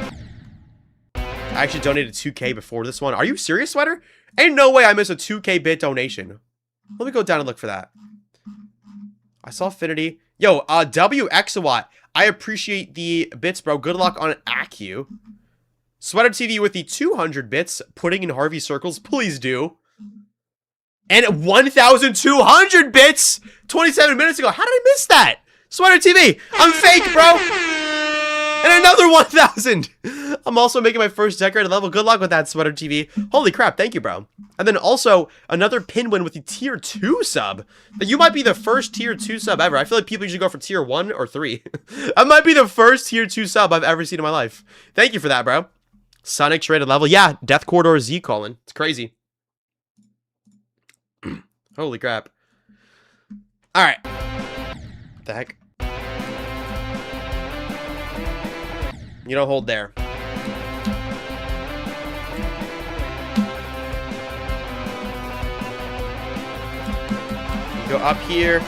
I actually donated 2K before this one. Are you serious, Sweater? Ain't no way I missed a 2K bit donation. Let me go down and look for that. I saw Affinity. Yo, WXawatt. I appreciate the bits, bro. Good luck on ACU. Sweater TV with the 200 bits. Putting in Harvey circles. Please do. And 1,200 bits 27 minutes ago. How did I miss that? Sweater TV. I'm fake, bro. And another 1,000. I'm also making my first decorated level. Good luck with that, Sweater TV. Holy crap. Thank you, bro. And then also another Pinwin with the tier 2 sub. You might be the first tier 2 sub ever. I feel like people usually go for tier 1 or 3. I might be the first tier 2 sub I've ever seen in my life. Thank you for that, bro. Sonic traded level. Yeah, Death Corridor Z calling. It's crazy. Holy crap. Alright. What the heck? You don't hold there. Go up here.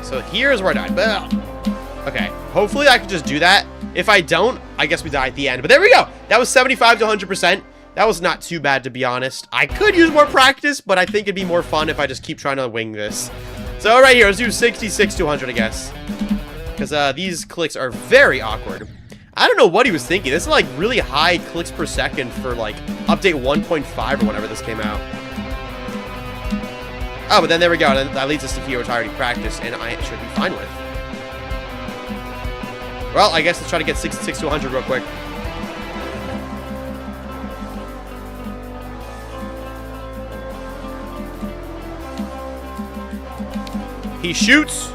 So here's where I died. Okay, hopefully I can just do that. If I don't, I guess we die at the end. But there we go. That was 75 to 100%. That was not too bad, to be honest. I could use more practice, but I think it'd be more fun if I just keep trying to wing this. So right here, let's do 66 to 100, I guess. Because these clicks are very awkward. I don't know what he was thinking. This is like really high clicks per second for like update 1.5 or whenever this came out. Oh, but then there we go. That leads us to here, which I already practiced, and I should be fine with. Well, I guess let's try to get 66 to 100 real quick. He shoots.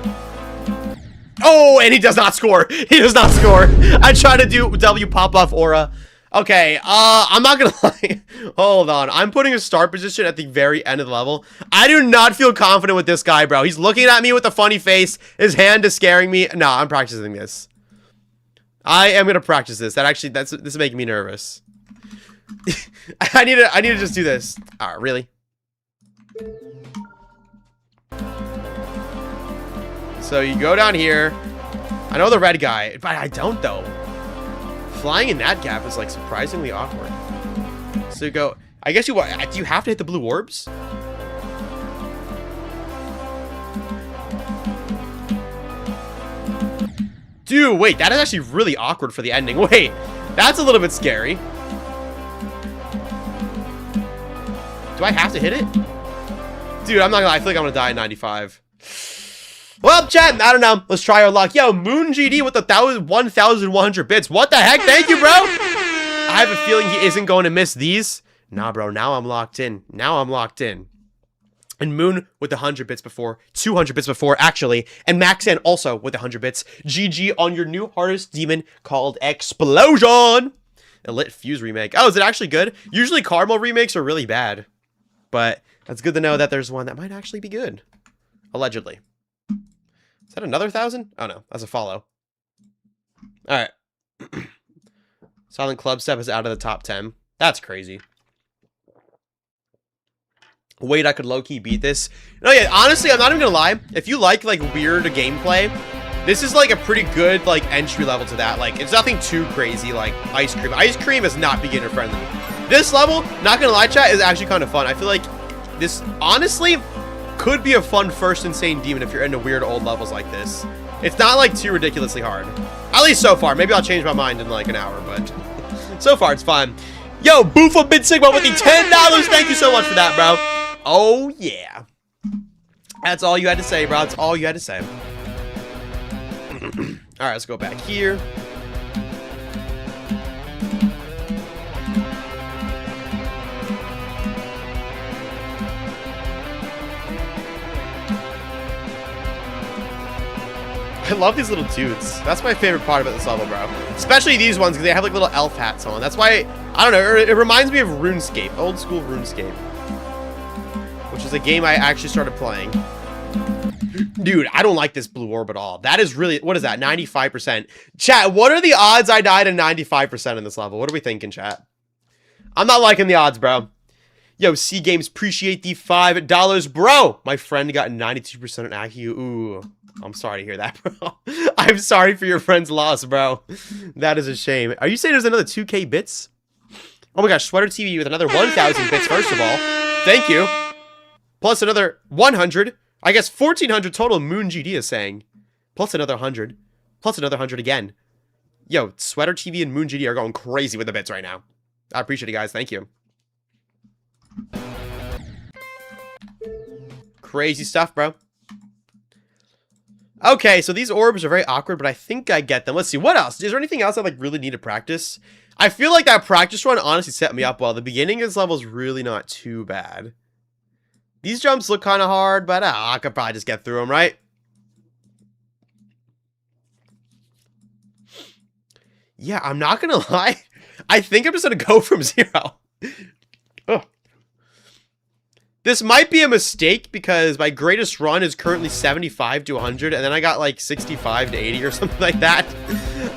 Oh, and he does not score. He does not score. I try to do W pop-off aura. Okay, I'm not gonna lie. Hold on. I'm putting a start position at the very end of the level. I do not feel confident with this guy, bro. He's looking at me with a funny face. His hand is scaring me. No, I'm practicing this. I am gonna practice this. This is making me nervous. I need to just do this. Alright, really? So you go down here. I know the red guy, but I don't though. Flying in that gap is like surprisingly awkward. So you go. I guess do you have to hit the blue orbs? Dude, wait, that is actually really awkward for the ending. Wait, that's a little bit scary. Do I have to hit it? Dude, I'm not gonna lie, I feel like I'm gonna die at 95. Well, chat, I don't know. Let's try our luck. Yo, Moon GD with 1,100 bits. What the heck? Thank you, bro. I have a feeling he isn't going to miss these. Nah, bro. Now I'm locked in. Now I'm locked in. And Moon with 100 bits before, 200 bits before, actually. And Maxan also with 100 bits. GG on your new hardest demon called Explosion. A lit fuse remake. Oh, is it actually good? Usually Caramel remakes are really bad. But that's good to know that there's one that might actually be good. Allegedly. Is that another 1,000? Oh no, that's a follow. Alright. Silent Clubstep is out of the top 10. That's crazy. Wait, I could low-key beat this. No, yeah, honestly, I'm not even gonna lie. If you like weird gameplay, this is like a pretty good entry level to that. Like, it's nothing too crazy like Ice Cream. Ice Cream is not beginner friendly. This level, not gonna lie, chat, is actually kind of fun. I feel like this honestly could be a fun first insane demon if you're into weird old levels like this. It's not like too ridiculously hard. At least so far. Maybe I'll change my mind in like an hour, but so far it's fun. Yo, Boofa Bid Sigma with the $10. Thank you so much for that, bro. Oh, yeah. That's all you had to say, bro. That's all you had to say. Alright, let's go back here. I love these little dudes. That's my favorite part about this level, bro. Especially these ones, because they have like little elf hats on. That's why, I don't know, it reminds me of RuneScape. Old school RuneScape. Which is a game I actually started playing. Dude, I don't like this blue orb at all. That is really, what is that, 95%? Chat, what are the odds I died at 95% in this level? What are we thinking, chat? I'm not liking the odds, bro. Yo, C Games, appreciate the $5. Bro, my friend got 92% on Aki. Ooh, I'm sorry to hear that, bro. I'm sorry for your friend's loss, bro. That is a shame. Are you saying there's another 2K bits? Oh my gosh, Sweater TV with another 1,000 bits, first of all. Thank you. Plus another 100. I guess 1,400 total, Moon GD is saying. Plus another 100. Plus another 100 again. Yo, Sweater TV and Moon GD are going crazy with the bits right now. I appreciate it, guys. Thank you. Crazy stuff, bro. Okay, so these orbs are very awkward, but I think I get them. Let's see, what else? Is there anything else I really need to practice? I feel like that practice run honestly set me up well. The beginning of this level is really not too bad. These jumps look kind of hard, but I could probably just get through them, right? Yeah, I'm not gonna lie. I think I'm just gonna go from 0. Ugh. This might be a mistake because my greatest run is currently 75 to 100, and then I got like 65 to 80 or something like that.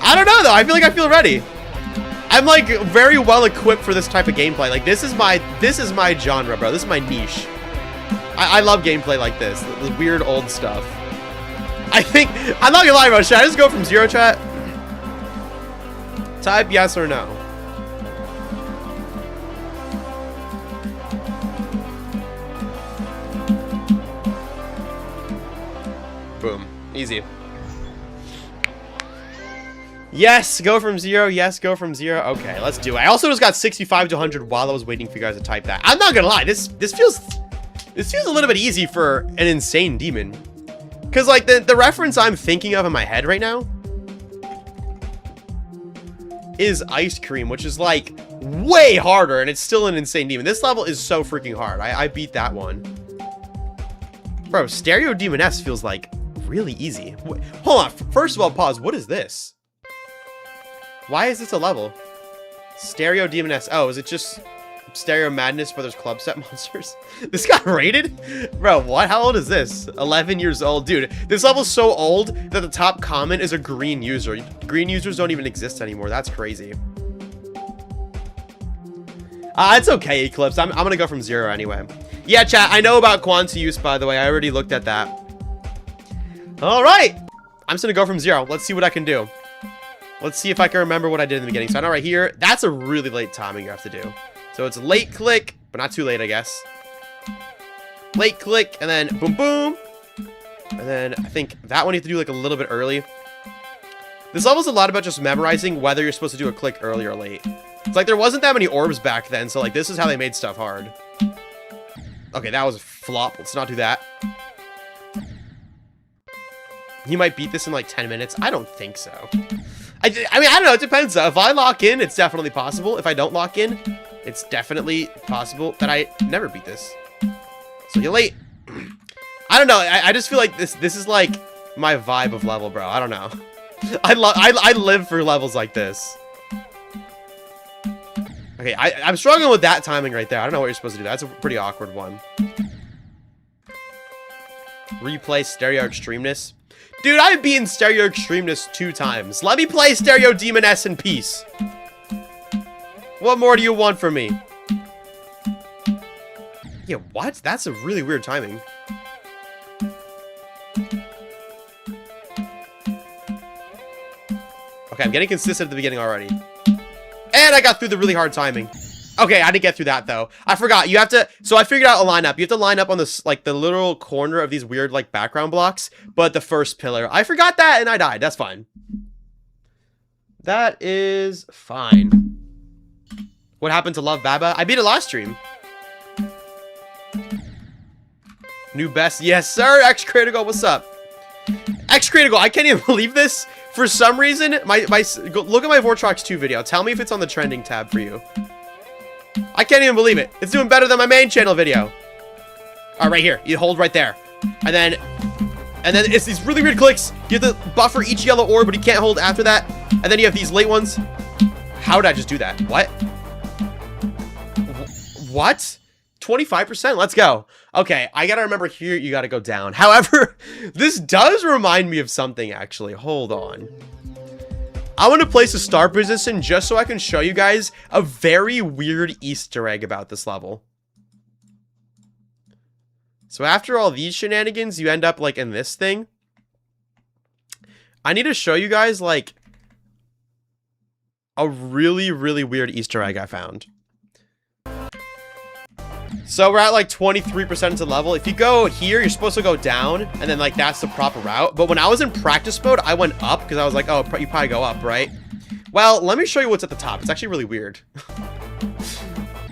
I don't know though. I feel like I feel ready. I'm like very well equipped for this type of gameplay. Like this is my genre, bro. This is my niche. I love gameplay like this. The weird old stuff. I think I'm not gonna lie, bro. Should I just go from 0, chat? Type yes or no. Boom. Easy. Yes, go from 0. Yes, go from 0. Okay, let's do it. I also just got 65 to 100 while I was waiting for you guys to type that. I'm not gonna lie. This feels a little bit easy for an insane demon. Because, like, the reference I'm thinking of in my head right now is Ice Cream, which is, like, way harder, and it's still an insane demon. This level is so freaking hard. I beat that one. Bro, Stereo Demoness feels, like, really easy. Wait, hold on. First of all, pause. What is this? Why is this a level? Stereo Demoness. Oh, is it just Stereo Madness Brothers Clubstep Monsters? This got rated? Bro, what? How old is this? 11 years old. Dude, this level's so old that the top comment is a green user. Green users don't even exist anymore. That's crazy. It's okay, Eclipse. I'm gonna go from 0 anyway. Yeah, chat, I know about Quanta use, by the way. I already looked at that. Alright! I'm just gonna go from 0. Let's see what I can do. Let's see if I can remember what I did in the beginning. So I know right here, that's a really late timing you have to do. So it's late click, but not too late, I guess. Late click, and then boom, boom. And then I think that one you have to do like a little bit early. This level's a lot about just memorizing whether you're supposed to do a click early or late. It's like there wasn't that many orbs back then, so like this is how they made stuff hard. Okay, that was a flop. Let's not do that. You might beat this in like 10 minutes. I don't think so. I mean, I don't know. It depends. If I lock in, it's definitely possible. If I don't lock in, it's definitely possible that I never beat this. So you're late. I don't know. I just feel like this is like my vibe of level, bro. I don't know. I live for levels like this. Okay, I'm struggling with that timing right there. I don't know what you're supposed to do. That's a pretty awkward one. Replay Stereo Extremeness. Dude, I've beaten Stereo Extremeness 2 times. Let me play Stereo Demoness in peace. What more do you want from me? Yeah, what? That's a really weird timing. Okay, I'm getting consistent at the beginning already. And I got through the really hard timing. Okay, I didn't get through that, though. I forgot. You have to... So I figured out a lineup. You have to line up on this, like, the literal corner of these weird, like, background blocks. But the first pillar. I forgot that, and I died. That's fine. That is fine. What happened to Love Baba? I beat it last stream. New best. Yes, sir. X Critical, what's up? X Critical, I can't even believe this. For some reason, look at my Vortrox 2 video. Tell me if it's on the trending tab for you. I can't even believe it. It's doing better than my main channel video. All right, right here. You hold right there. And then it's these really weird clicks. You have to buffer each yellow orb, but you can't hold after that. And then you have these late ones. How did I just do that? What? What? 25%? Let's go. Okay, I gotta remember here, you gotta go down. However, this does remind me of something, actually. Hold on. I want to place a star position just so I can show you guys a very weird Easter egg about this level. So after all these shenanigans, you end up, like, in this thing. I need to show you guys, like, a really, really weird Easter egg I found. So we're at like 23% into level. If you go here, you're supposed to go down, and then like that's the proper route. But when I was in practice mode, I went up because I was like, oh, you probably go up, right? Well, let me show you what's at the top. It's actually really weird.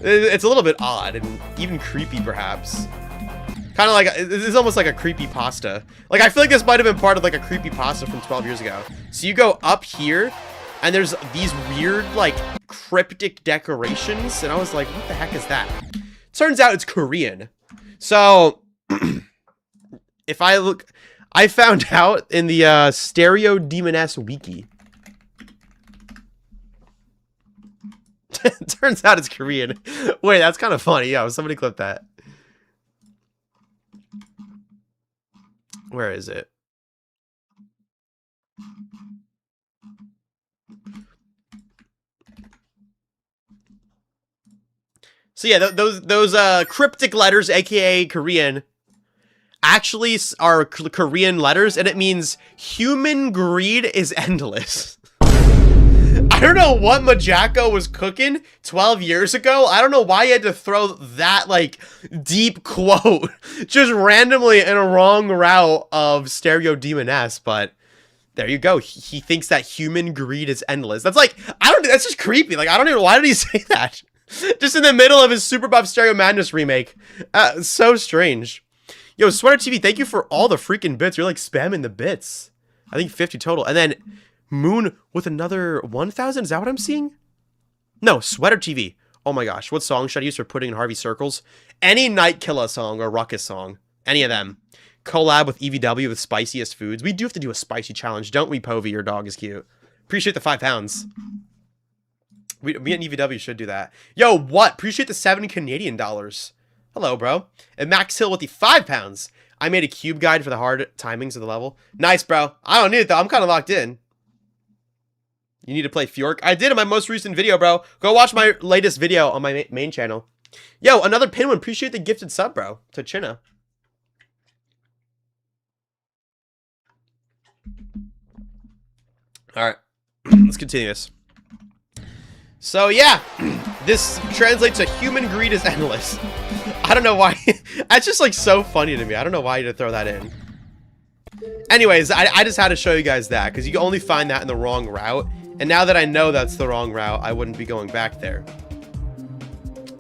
It's a little bit odd and even creepy, perhaps. Kind of like, it's almost like a creepy pasta. Like, I feel like this might have been part of like a creepy pasta from 12 years ago. So you go up here, and there's these weird, like, cryptic decorations. And I was like, what the heck is that? Turns out it's Korean. So, if I look... I found out in the Stereo Demoness wiki. Turns out it's Korean. Wait, that's kind of funny. Yeah, somebody clip that. Where is it? So yeah, those cryptic letters, aka Korean, actually are Korean letters, and it means human greed is endless. I don't know what Majako was cooking 12 years ago. I don't know why he had to throw that, like, deep quote just randomly in a wrong route of Stereo Demoness, but there you go. He thinks that human greed is endless. That's like, that's just creepy. Like, I don't even, why did he say that? Just in the middle of his superbuffed Stereo Madness remake. So strange. Yo, Sweater TV, thank you for all the freaking bits. You're like spamming the bits. I think 50 total. And then Moon with another 1,000. Is that what I'm seeing? No, Sweater TV. Oh my gosh. What song should I use for putting in Harvey circles? Any Night Killer song or Ruckus song. Any of them. Collab with EVW with spiciest foods. We do have to do a spicy challenge, don't we, Povey? Your dog is cute. Appreciate the 5 pounds. Me and EVW should do that. Yo, what? Appreciate the 7 Canadian dollars. Hello, bro. And Max Hill with the 5 pounds. I made a cube guide for the hard timings of the level. Nice, bro. I don't need it, though. I'm kind of locked in. You need to play Fjork. I did in my most recent video, bro. Go watch my latest video on my main channel. Yo, another Pinwin. Appreciate the gifted sub, bro. To China. All right. Let's continue this. So, yeah, this translates to human greed is endless. I don't know why. That's just, like, so funny to me. I don't know why you had to throw that in. Anyways, I just had to show you guys that, because you can only find that in the wrong route. And now that I know that's the wrong route, I wouldn't be going back there.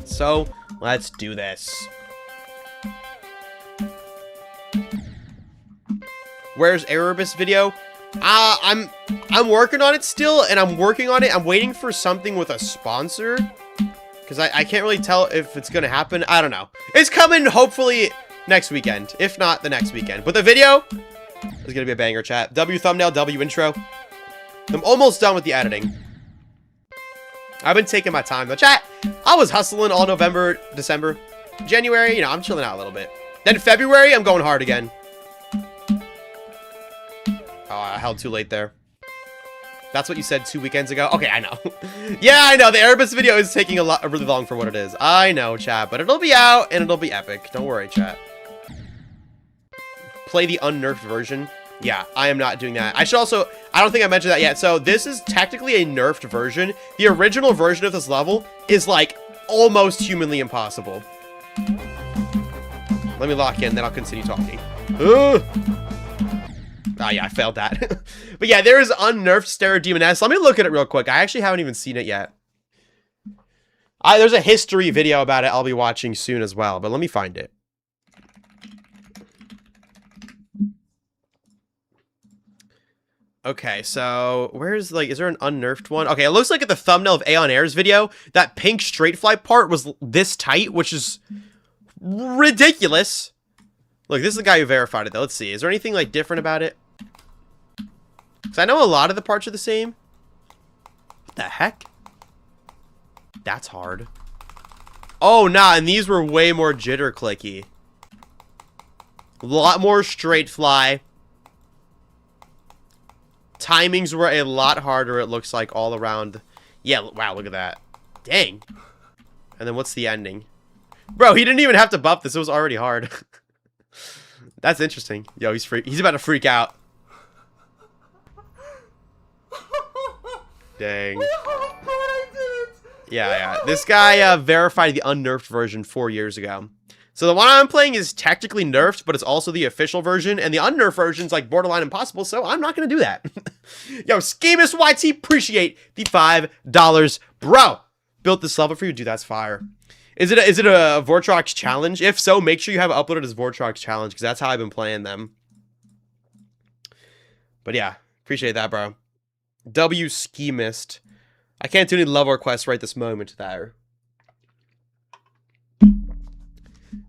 So, let's do this. Where's Erebus video? I'm working on it still, and I'm working on it. I'm waiting for something with a sponsor, because I can't really tell if it's gonna happen. I don't know. It's coming hopefully next weekend, if not the next weekend. But the video is gonna be a banger, chat. W thumbnail, W intro. I'm almost done with the editing. I've been taking my time though, chat. I was hustling all November, December, January. You know, I'm chilling out a little bit. Then February, I'm going hard again. Oh, I held too late there. That's what you said 2 weekends ago? Okay, I know. Yeah, I know. The Erebus video is taking really long for what it is. I know, chat. But it'll be out, and it'll be epic. Don't worry, chat. Play the unnerfed version. Yeah, I am not doing that. I should also... I don't think I mentioned that yet. So, this is technically a nerfed version. The original version of this level is, like, almost humanly impossible. Let me lock in, then I'll continue talking. Ugh. Oh, yeah, I failed that. But yeah, there is unnerfed Demoness. Let me look at it real quick. I actually haven't even seen it yet. There's a history video about it I'll be watching soon as well, but let me find it. Okay, so where's, like, is there an unnerfed one? Okay, it looks like at the thumbnail of Aeon Air's video, that pink straight fly part was this tight, which is ridiculous. Look, this is the guy who verified it, though. Let's see. Is there anything, like, different about it? Because I know a lot of the parts are the same. What the heck? That's hard. Oh, nah, and these were way more jitter clicky. A lot more straight fly. Timings were a lot harder, it looks like, all around. Yeah, wow, look at that. Dang. And then what's the ending? Bro, he didn't even have to buff this. It was already hard. That's interesting. Yo, he's about to freak out. Dang. Yeah. This guy verified the unnerfed version 4 years ago. So the one I'm playing is technically nerfed, but it's also the official version. And the unnerfed version's like borderline impossible, so I'm not going to do that. Yo, Schemus YT, appreciate the $5. Bro, built this level for you? Dude, that's fire. Is it a Vortrox challenge? If so, make sure you have it uploaded as Vortrox challenge, because that's how I've been playing them. But yeah, appreciate that, bro. W Schemist. I can't do any level requests right this moment there.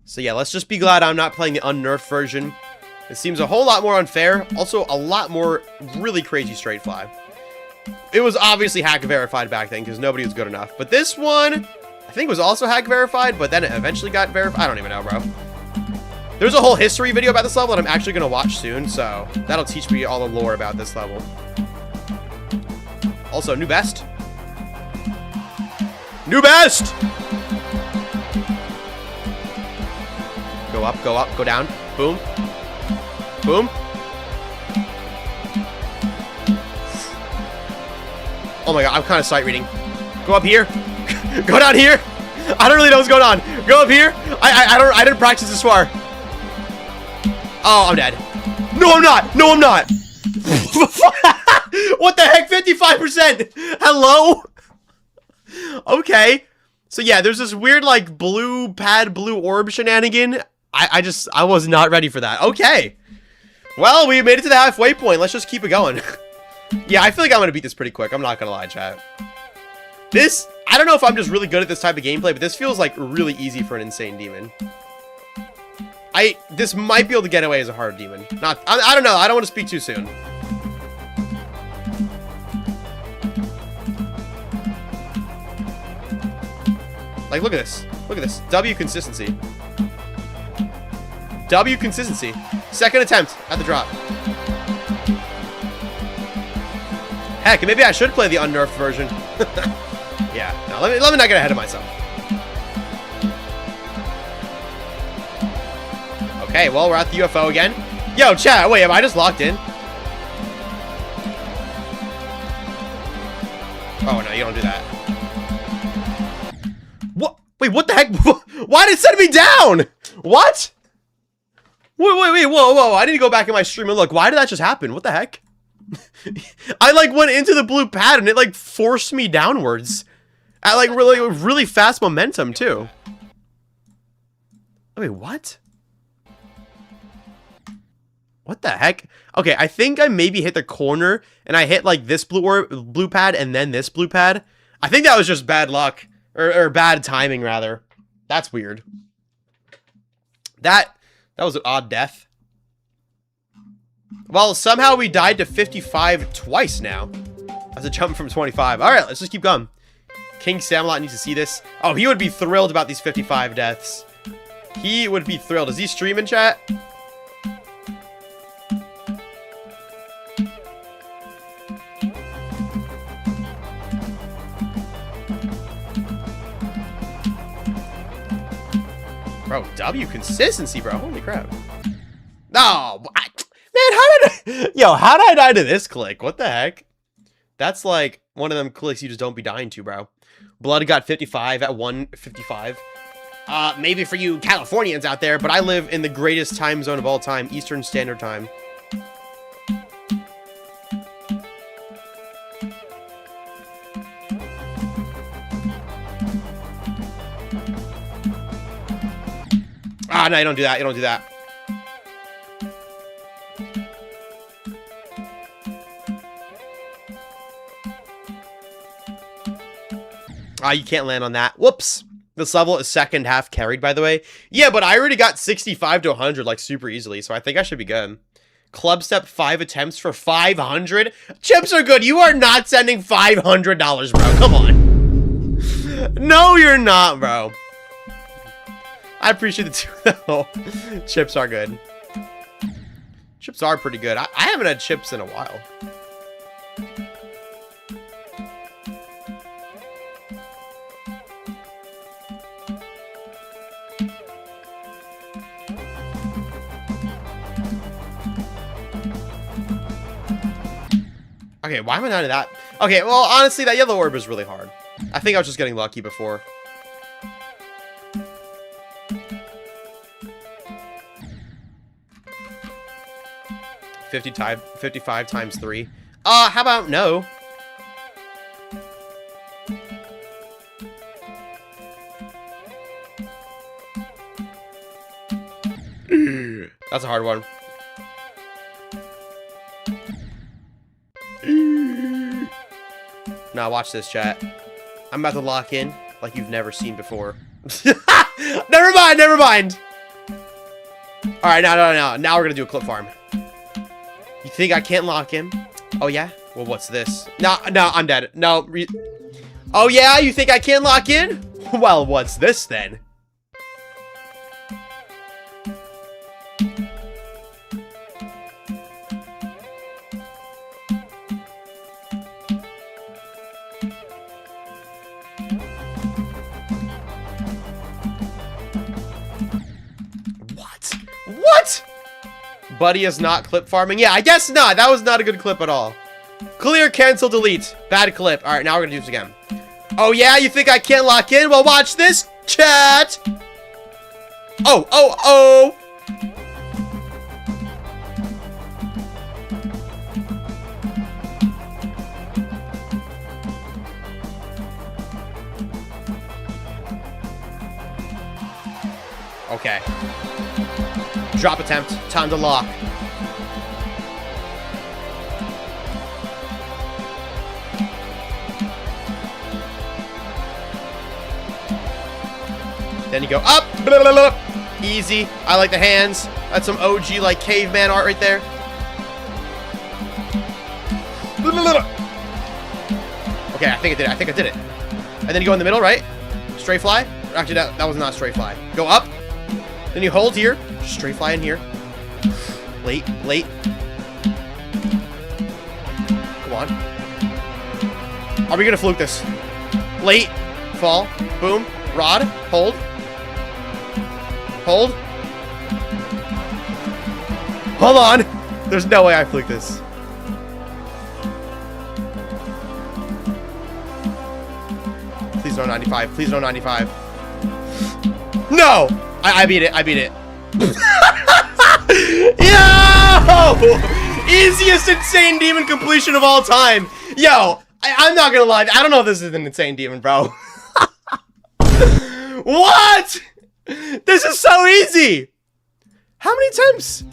So yeah, let's just be glad I'm not playing the unnerfed version. It seems a whole lot more unfair. Also, a lot more really crazy straight fly. It was obviously hack verified back then because nobody was good enough. But this one, I think was also hack verified, but then it eventually got verified. I don't even know, bro. There's a whole history video about this level that I'm actually going to watch soon, so that'll teach me all the lore about this level. Also, new best. New best! Go up, go down. Boom. Boom. Oh my god, I'm kind of sight reading. Go up here. Go down here. I don't really know what's going on. Go up here. I didn't practice this far. Oh, I'm dead. No, I'm not. No, I'm not. What the heck? 55%. Hello? Okay. So yeah, there's this weird like blue orb shenanigan. I was not ready for that. Okay. Well, we made it to the halfway point. Let's just keep it going. Yeah, I feel like I'm going to beat this pretty quick. I'm not going to lie, chat. This, I don't know if I'm just really good at this type of gameplay, but this feels like really easy for an insane demon. This might be able to get away as a hard demon. I don't know. I don't want to speak too soon. Like, look at this. Look at this. W consistency. W consistency. Second attempt at the drop. Heck, maybe I should play the unnerfed version. Yeah, no, let me not get ahead of myself. Okay, well, we're at the UFO again. Yo, chat, wait, am I just locked in? Oh, no, you don't do that. What? Wait, what the heck? Why did it send me down? What? Wait, whoa, I need to go back in my stream and look. Why did that just happen? What the heck? I, like, went into the blue pad and it, like, forced me downwards. At, like, really fast momentum, too. Wait, what? What the heck? Okay, I think I maybe hit the corner, and I hit, like, this blue pad, and then this blue pad. I think that was just bad luck. Or bad timing, rather. That's weird. That was an odd death. Well, somehow we died to 55 twice now. That's a jump from 25. Alright, let's just keep going. King Samalot needs to see this. Oh, he would be thrilled about these 55 deaths. He would be thrilled. Is he streaming, chat? Bro, W consistency, bro. Holy crap. No, man, how did I die to this click? What the heck? That's like one of them clicks you just don't be dying to, bro. Blood got 55 at 1:55. Maybe for you Californians out there, but I live in the greatest time zone of all time, Eastern Standard Time. Ah, no, you don't do that. You don't do that. Ah, you can't land on that. Whoops. This level is second half carried, by the way. Yeah, but I already got 65 to 100, like, super easily, so I think I should be good. Clubstep 5 attempts for 500? Chips are good. You are not sending $500, bro. Come on. No, you're not, bro. I appreciate the two, though. Chips are good. Chips are pretty good. I haven't had chips in a while. Okay, why am I not in that? Okay, well, honestly, that yellow orb is really hard. I think I was just getting lucky before. $55 times 3. How about no? That's a hard one. Now watch this, chat. I'm about to lock in like you've never seen before. Never mind, never mind. All right, now we're gonna do a clip farm. You think I can't lock in? Oh yeah? Well, what's this? No, I'm dead. No. Oh yeah? You think I can't lock in? Well, what's this then? What? Buddy is not clip farming. Yeah, I guess not. That was not a good clip at all. Clear, cancel, delete. Bad clip. All right, now we're gonna do this again. Oh yeah, you think I can't lock in? Well, watch this, chat. Oh. Okay. Drop attempt. Time to lock. Then you go up. Blah, blah, blah. Easy. I like the hands. That's some OG, like, caveman art right there. Blah, blah, blah. Okay, I think I did it. And then you go in the middle, right? Straight fly. Actually, that was not straight fly. Go up. Then you hold here. Straight fly in here. Late. Come on. Are we gonna fluke this? Late. Fall. Boom. Rod. Hold. Hold. Hold on. There's no way I fluke this. Please no 95. Please no 95. No! I beat it. Yo! Easiest insane demon completion of all time. Yo, I'm not gonna lie. I don't know if this is an insane demon, bro. What? This is so easy. How many times?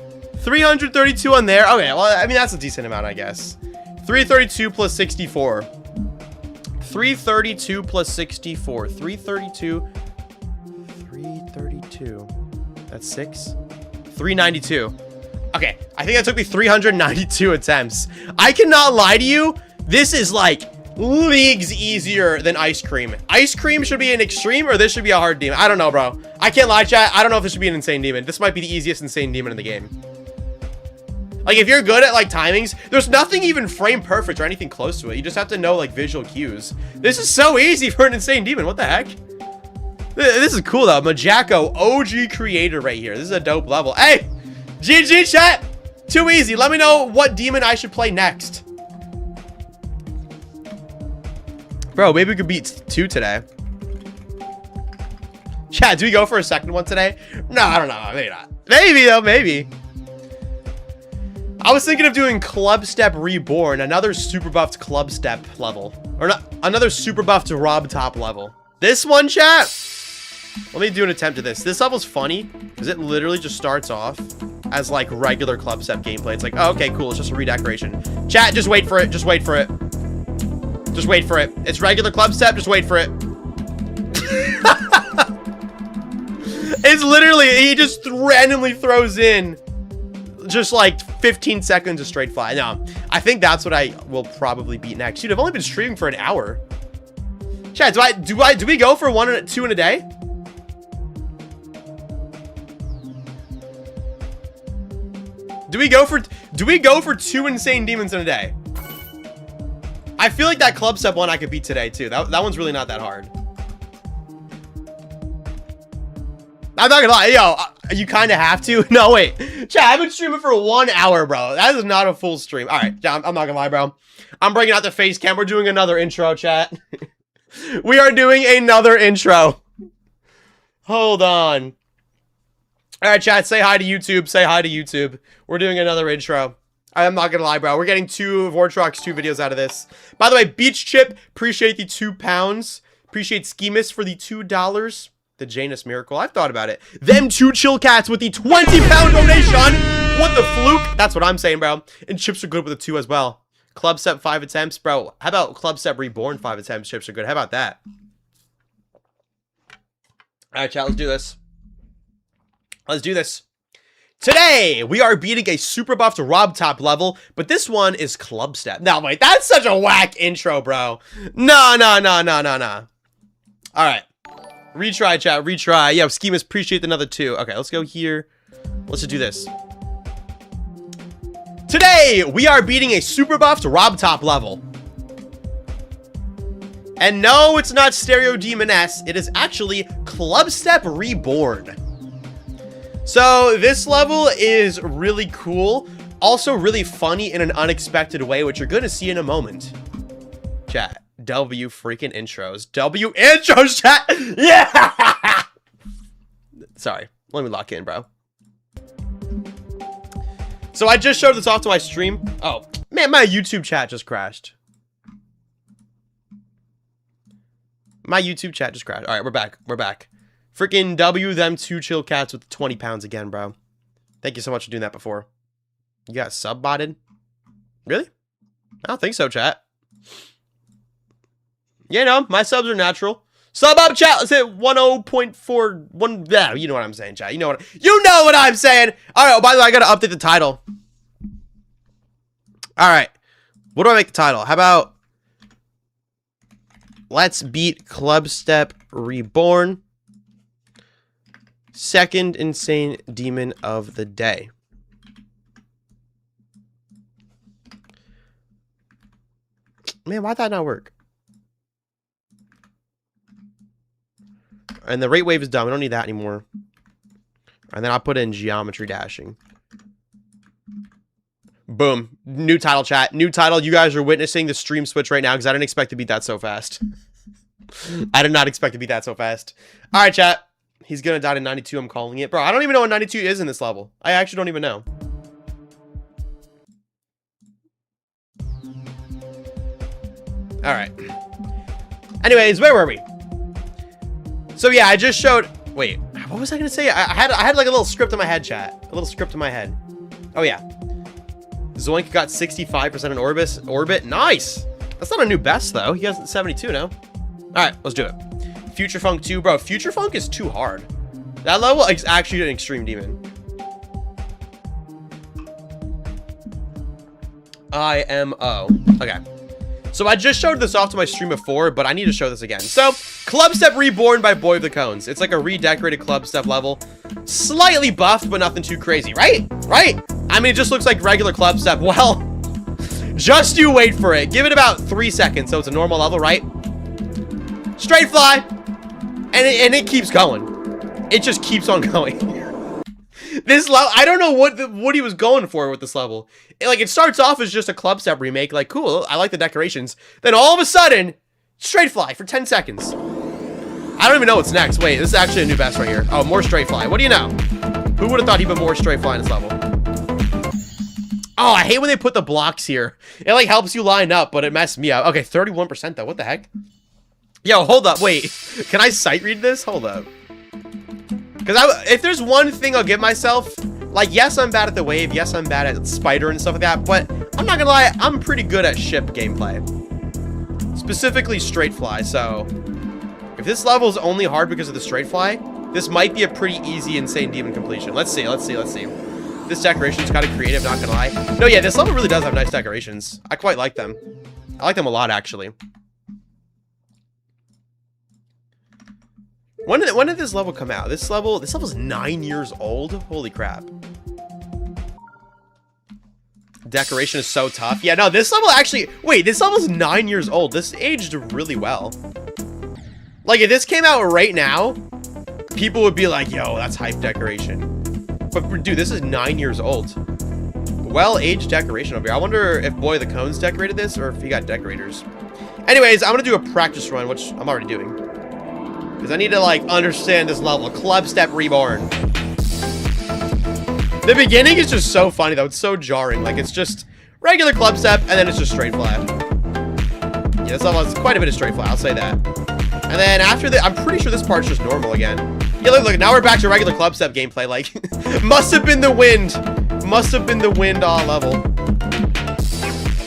332 on there. Okay, well, I mean, that's a decent amount, I guess. 332 plus 64. 332 plus 64. 332. 332. That's 6. 392. Okay, I think that took me 392 attempts. I cannot lie to you. This is like leagues easier than ice cream. Ice cream should be an extreme, or this should be a hard demon. I don't know, bro. I can't lie, chat. I don't know if this should be an insane demon. This might be the easiest insane demon in the game. Like, if you're good at, like, timings, there's nothing even frame perfect or anything close to it. You just have to know, like, visual cues. This is so easy for an insane demon. What the heck? This is cool, though. Majako, OG creator right here. This is a dope level. Hey! GG, chat! Too easy. Let me know what demon I should play next. Bro, maybe we could beat 2 today. Chat, do we go for a second one today? No, I don't know. Maybe not. Maybe, though. Maybe. I was thinking of doing Clubstep Reborn, another super buffed Clubstep level. Or not, another super buffed Rob Top level. This one, chat? Let me do an attempt at this. This level's funny, because it literally just starts off as, like, regular Clubstep gameplay. It's like, oh, okay, cool. It's just a redecoration. Chat, just wait for it. Just wait for it. Just wait for it. It's regular Clubstep. Just wait for it. It's literally, he just randomly throws in just like 15 seconds of straight fly. No, I think that's what I will probably beat next. Dude, I've only been streaming for an hour. Chat, do we go for 1 and 2 in a day? Do we go for 2 insane demons in a day? I feel like that Clubstep one I could beat today too. That one's really not that hard. I'm not gonna lie, yo, you kind of have to. No, wait. Chat, I've been streaming for 1 hour, bro. That is not a full stream. All right, I'm not gonna lie, bro. I'm bringing out the face cam. We're doing another intro, chat. We are doing another intro. Hold on. All right, chat, say hi to YouTube. Say hi to YouTube. We're doing another intro. I'm not gonna lie, bro. We're getting 2 Vortrox 2 videos out of this. By the way, Beach Chip, appreciate the £2. Appreciate Schemus for the $2. The Janus Miracle. I've thought about it. Them 2 chill cats with the £20 donation. What the fluke? That's what I'm saying, bro. And chips are good with the 2 as well. Clubstep 5 attempts, bro. How about Clubstep Reborn 5 attempts? Chips are good. How about that? All right, chat. Let's do this. Let's do this. Today, we are beating a super buffed Rob Top level, but this one is Clubstep. No, wait. That's such a whack intro, bro. No. All right. Retry, chat. Retry. Yo, Schemas, appreciate another 2. Okay, let's go here. Let's just do this. Today, we are beating a super buffed Rob Top level. And no, it's not Stereo Demoness. It is actually Clubstep Reborn. So, this level is really cool. Also, really funny in an unexpected way, which you're going to see in a moment. Chat. W freaking intros. W intros, chat. Yeah. Sorry. Let me lock in, bro. So I just showed this off to my stream. Oh, man, my YouTube chat just crashed. My YouTube chat just crashed. All right, we're back. We're back. Freaking W them 2 chill cats with 20 pounds again, bro. Thank you so much for doing that before. You got sub-botted? Really? I don't think so, chat. You know, my subs are natural. Sub up, chat. Let's hit 10.41. Yeah, you know what I'm saying, chat. You know what I'm saying. All right. Oh, by the way, I gotta update the title. All right. What do I make the title? How about let's beat Clubstep Reborn. Second insane demon of the day. Man, why'd that not work? And the rate wave is done. We don't need that anymore. And then I'll put in geometry dashing. Boom. New title, chat. New title. You guys are witnessing the stream switch right now because I didn't expect to beat that so fast. I did not expect to beat that so fast. All right, chat. He's going to die to 92. I'm calling it. Bro, I don't even know what 92 is in this level. I actually don't even know. All right. Anyways, where were we? So yeah, I just showed. Wait, what was I gonna say? I had like a little script in my head, chat. A little script in my head. Oh, yeah. Zoink got 65% in orbit. Nice. That's not a new best, though. He has 72 now. All right, let's do it. Future Funk 2. Bro, Future Funk is too hard. That level is actually an extreme demon. IMO. Okay. So I just showed this off to my stream before, but I need to show this again. So, Clubstep Reborn by Boy of the Cones. It's like a redecorated Clubstep level. Slightly buffed, but nothing too crazy, right? Right? I mean, it just looks like regular Clubstep. Well, just you wait for it. Give it about 3 seconds, so it's a normal level, right? Straight fly. And it keeps going. It just keeps on going. This level, I don't know what he was going for with this level. It starts off as just a Clubstep remake. Like, cool, I like the decorations. Then all of a sudden, straight fly for 10 seconds. I don't even know what's next. Wait, this is actually a new best right here. Oh, more straight fly. What do you know? Who would have thought he'd put more straight fly in this level? Oh, I hate when they put the blocks here. It, like, helps you line up, but it messed me up. Okay, 31% though. What the heck? Yo, hold up. Wait. Can I sight read this? Hold up. Because if there's one thing I'll give myself, like, yes, I'm bad at the wave. Yes, I'm bad at spider and stuff like that. But I'm not going to lie. I'm pretty good at ship gameplay. Specifically straight fly. So if this level is only hard because of the straight fly, this might be a pretty easy Insane Demon completion. Let's see. Let's see. Let's see. This decoration's kind of creative, not going to lie. No, yeah, this level really does have nice decorations. I quite like them. I like them a lot, actually. When did this level come out? This level's 9 years old. Holy crap. Decoration is so tough. Yeah, no, this level actually... Wait, this level's 9 years old. This aged really well. Like, if this came out right now, people would be like, yo, that's hype decoration. But, dude, this is 9 years old. Well-aged decoration over here. I wonder if Boy the Cones decorated this or if he got decorators. Anyways, I'm going to do a practice run, which I'm already doing. Because I need to, like, understand this level. Clubstep Reborn. The beginning is just so funny, though. It's so jarring. Like, it's just regular Clubstep, and then it's just straight fly. Yeah, this level has quite a bit of straight fly. I'll say that. And then after that, I'm pretty sure this part's just normal again. Yeah, look, now we're back to regular Clubstep gameplay. Like, must have been the wind. Must have been the wind all level.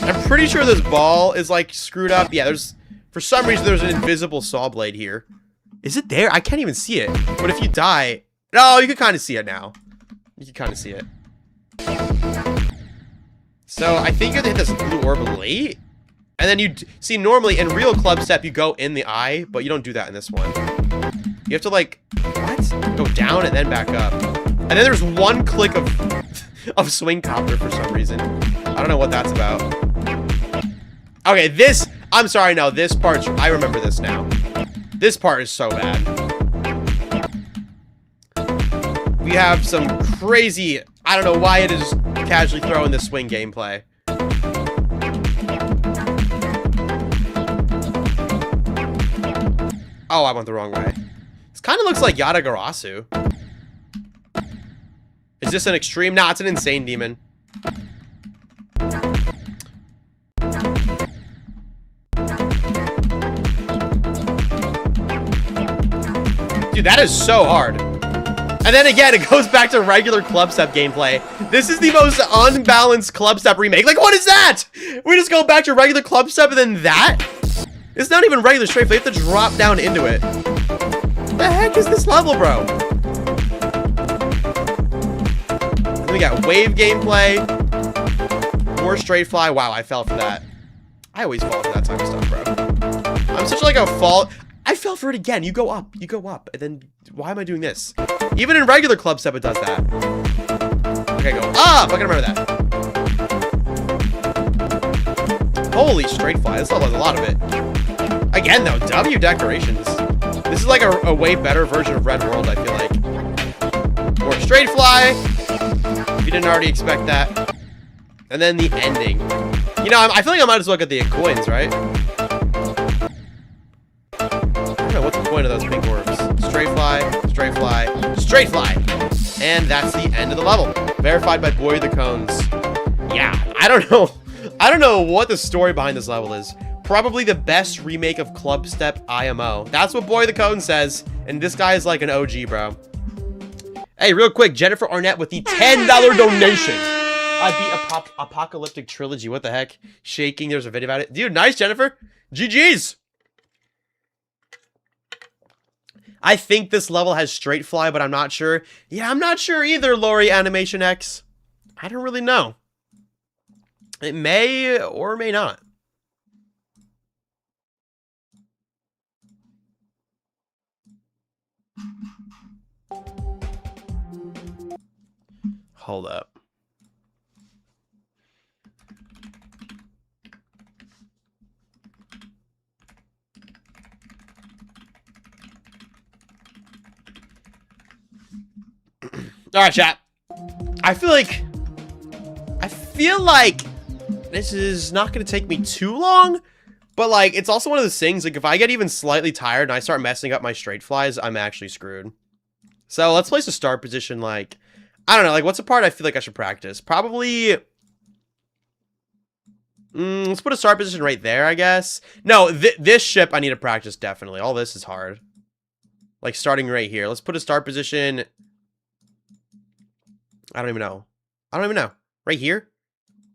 I'm pretty sure this ball is, like, screwed up. Yeah, for some reason, there's an invisible saw blade here. Is it there? I can't even see it. But if you die... No, you can kind of see it now. You can kind of see it. So, I think you have to hit this blue orb late. And then you... See, normally, in real Clubstep, you go in the eye. But you don't do that in this one. You have to, like... What? Go down and then back up. And then there's one click of swing copter for some reason. I don't know what that's about. Okay, this... I'm sorry, no. This part's... I remember this now. This part is so bad. We have some crazy... I don't know why it is casually throwing this swing gameplay. Oh, I went the wrong way. This kind of looks like Yatagarasu. Is this an extreme? Nah, it's an insane demon. Dude, that is so hard. And then again, it goes back to regular Clubstep gameplay. This is the most unbalanced Clubstep remake. Like, what is that? We just go back to regular Clubstep and then that? It's not even regular straight play. You have to drop down into it. What the heck is this level, bro? And we got wave gameplay. More straight fly. Wow, I fell for that. I always fall for that type of stuff, bro. I'm such like a fall... I fell for it again. You go up, and then why am I doing this? Even in regular Clubstep, it does that. Okay, go up. I can remember that. Holy straight fly. This level has a lot of it. Again, though, W decorations. This is like a way better version of Red World, I feel like. More straight fly. If you didn't already expect that. And then the ending. You know, I feel like I might as well get the coins, right? What's the point of those pink orbs? Straight fly, straight fly, straight fly. And that's the end of the level. Verified by Boy the Cones. Yeah, I don't know what the story behind this level is. Probably the best remake of Clubstep IMO. That's what Boy the Cones says. And this guy is like an OG, bro. Hey, real quick, Jennifer Arnett with the $10 donation. I beat Apocalyptic Trilogy. What the heck? Shaking. There's a video about it. Dude, nice, Jennifer. GG's. I think this level has straight fly, but I'm not sure. Yeah, I'm not sure either, Lori Animation X. I don't really know. It may or may not. Hold up. All right, chat. I feel like this is not going to take me too long, but like it's also one of those things, like if I get even slightly tired and I start messing up my straight flies, I'm actually screwed. So let's place a start position. Like, I don't know, like what's a part I feel like I should practice? Probably, let's put a start position right there, I guess. No, this ship I need to practice definitely. All this is hard. Like starting right here. Let's put a start position. I don't even know. Right here?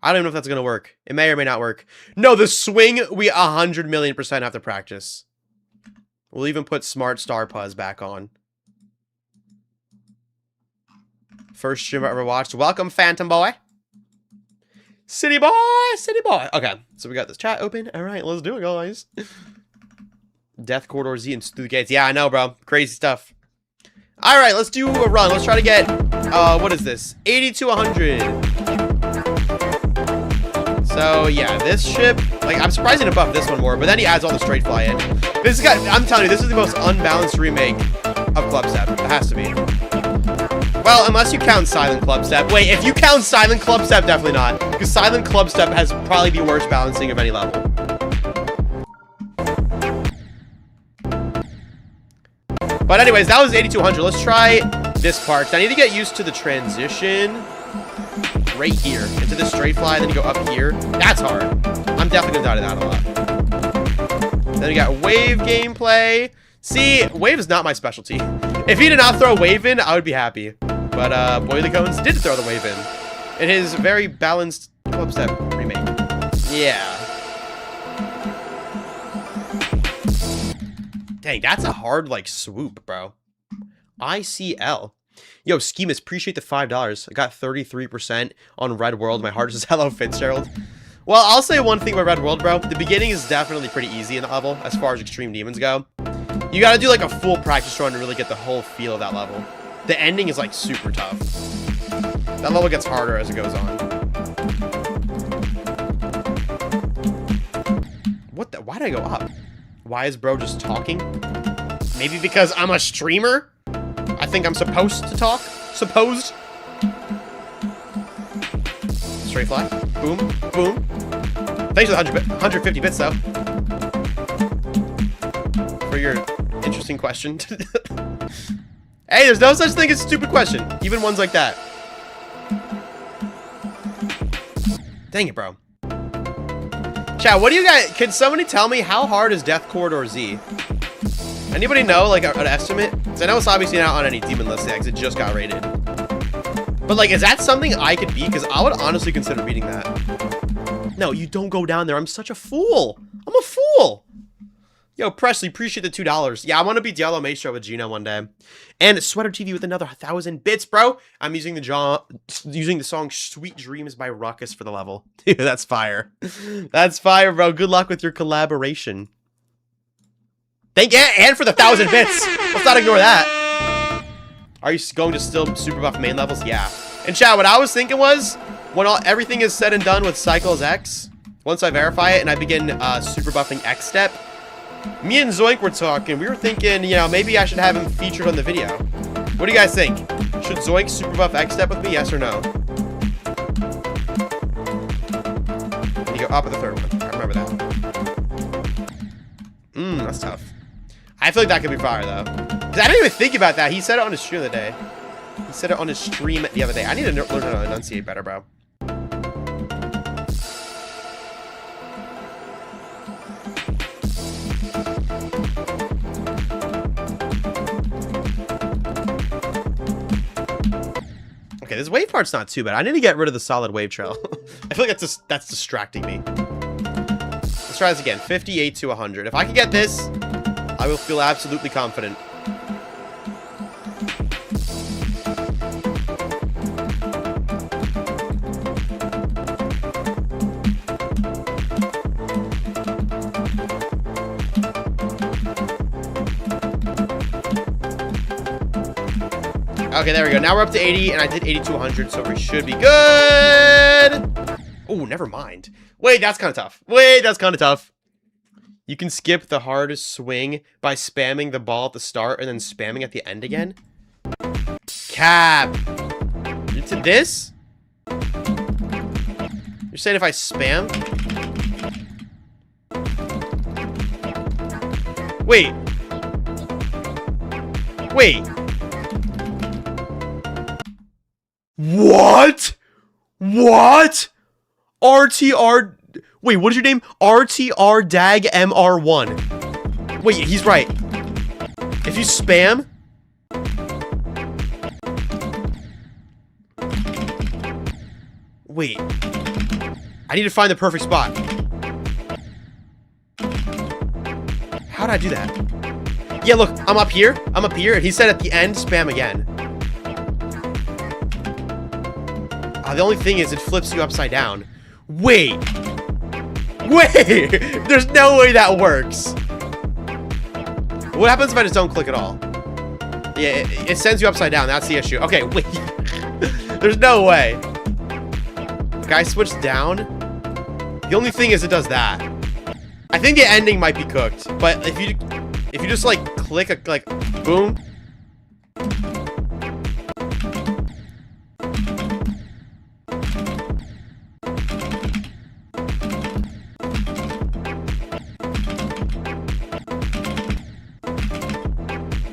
I don't even know if that's going to work. It may or may not work. No, the swing, we 100,000,000% have to practice. We'll even put Smart Star Puzz back on. First stream I ever watched. Welcome, Phantom Boy. City Boy, City Boy. Okay, so we got this chat open. All right, let's do it, guys. Death Corridor Z and through the gates. Yeah, I know, bro. Crazy stuff. All right, let's do a run. Let's try to get, what is this? 80 to 100. So, yeah, this ship, like, I'm surprised he didn't buff this one more, but then he adds all the straight fly in. This guy, I'm telling you, this is the most unbalanced remake of Clubstep. It has to be. Well, unless you count Silent Clubstep. Wait, if you count Silent Clubstep, definitely not. Because Silent Clubstep has probably the worst balancing of any level. But anyways, that was 8200. Let's try this part. I need to get used to the transition right here into this straight fly, and then you go up here. That's hard. I'm definitely gonna die to that a lot. Then we got wave gameplay. See, wave is not my specialty. If he did not throw a wave in, I would be happy. But Boy the Cones did throw the wave in his very balanced Clubstep remake. Yeah. Dang, that's a hard, like, swoop, bro. ICL. Yo, Schemas, appreciate the $5. I got 33% on Red World. My heart is hello, Fitzgerald. Well, I'll say one thing about Red World, bro. The beginning is definitely pretty easy in the level, as far as extreme demons go. You gotta do, like, a full practice run to really get the whole feel of that level. The ending is, like, super tough. That level gets harder as it goes on. What the? Why did I go up? Why is bro just talking? Maybe because I'm a streamer? I think I'm supposed to talk? Supposed? Straight fly. Boom. Boom. Thanks for the 150 bits, though. For your interesting question. Hey, there's no such thing as a stupid question. Even ones like that. Dang it, bro. Chat, what do you guys... Can somebody tell me how hard is Death Corridor Z? Anybody know, like, an estimate? Because I know it's obviously not on any demon list yet, because it just got rated. But, like, is that something I could beat? Because I would honestly consider beating that. No, you don't go down there. I'm such a fool. I'm a fool. Yo, Presley, appreciate the $2. Yeah, I want to beat Diablo Maestro with Gina one day. And Sweater TV with another 1,000 bits, bro. I'm using the song Sweet Dreams by Ruckus for the level. Dude, that's fire. That's fire, bro. Good luck with your collaboration. Thank you, and for the 1,000 bits. Let's not ignore that. Are you going to still super buff main levels? Yeah. And chat, what I was thinking was, when everything is said and done with Cycles X, once I verify it and I begin super buffing X step, me and Zoink were talking. We were thinking, you know, maybe I should have him featured on the video. What do you guys think? Should Zoink super buff X step with me? Yes or no? And you go up at the third one. I remember that. That's tough. I feel like that could be fire, though. Because I didn't even think about that. He said it on his stream the other day. He said it on his stream the other day. I need to learn how to enunciate better, bro. Okay, this wave part's not too bad. I need to get rid of the solid wave trail. I feel like that's distracting me. Let's try this again. 58 to 100. If I can get this, I will feel absolutely confident. Okay, there we go. Now we're up to 80, and I did 80 to 100, so we should be good. Oh, never mind. Wait, that's kind of tough. Wait, that's kind of tough. You can skip the hardest swing by spamming the ball at the start and then spamming at the end again. Cap. Into this? You're saying if I spam? Wait. Wait. What? What? RTR... Wait, what is your name? RTR Dag MR1. Wait, he's right. If you spam... Wait. I need to find the perfect spot. How did I do that? Yeah, look, I'm up here. I'm up here, and he said at the end, spam again. The only thing is it flips you upside down. Wait. Wait. There's no way that works. What happens if I just don't click at all? Yeah, it sends you upside down. That's the issue. Okay, wait. There's no way. Okay, I switched down. The only thing is it does that. I think the ending might be cooked. But if you just like click like boom.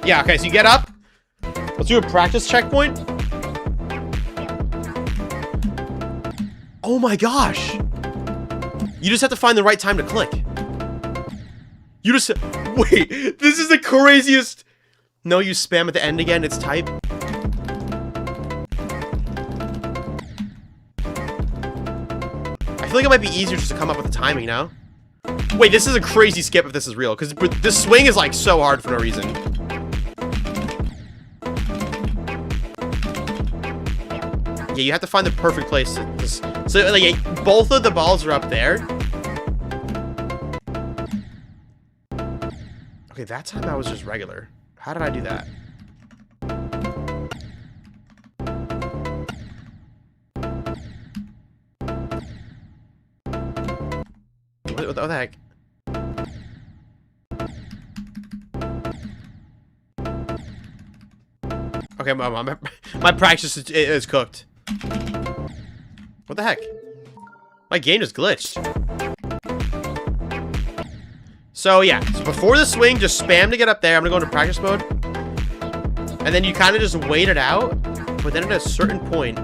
Yeah, okay, so you get up. Let's do a practice checkpoint. Oh my gosh. You just have to find the right time to click. You just... Wait, this is the craziest... No, you spam at the end again, it's type. I feel like it might be easier just to come up with the timing now. Wait, this is a crazy skip if this is real, because this swing is like so hard for no reason. Yeah, you have to find the perfect place. So, like, both of the balls are up there. Okay, that time I was just regular. How did I do that? What the heck? Okay, my practice is cooked. What the heck? My game just glitched. So yeah, so before the swing, just spam to get up there. I'm gonna go into practice mode. And then you kind of just wait it out. But then at a certain point...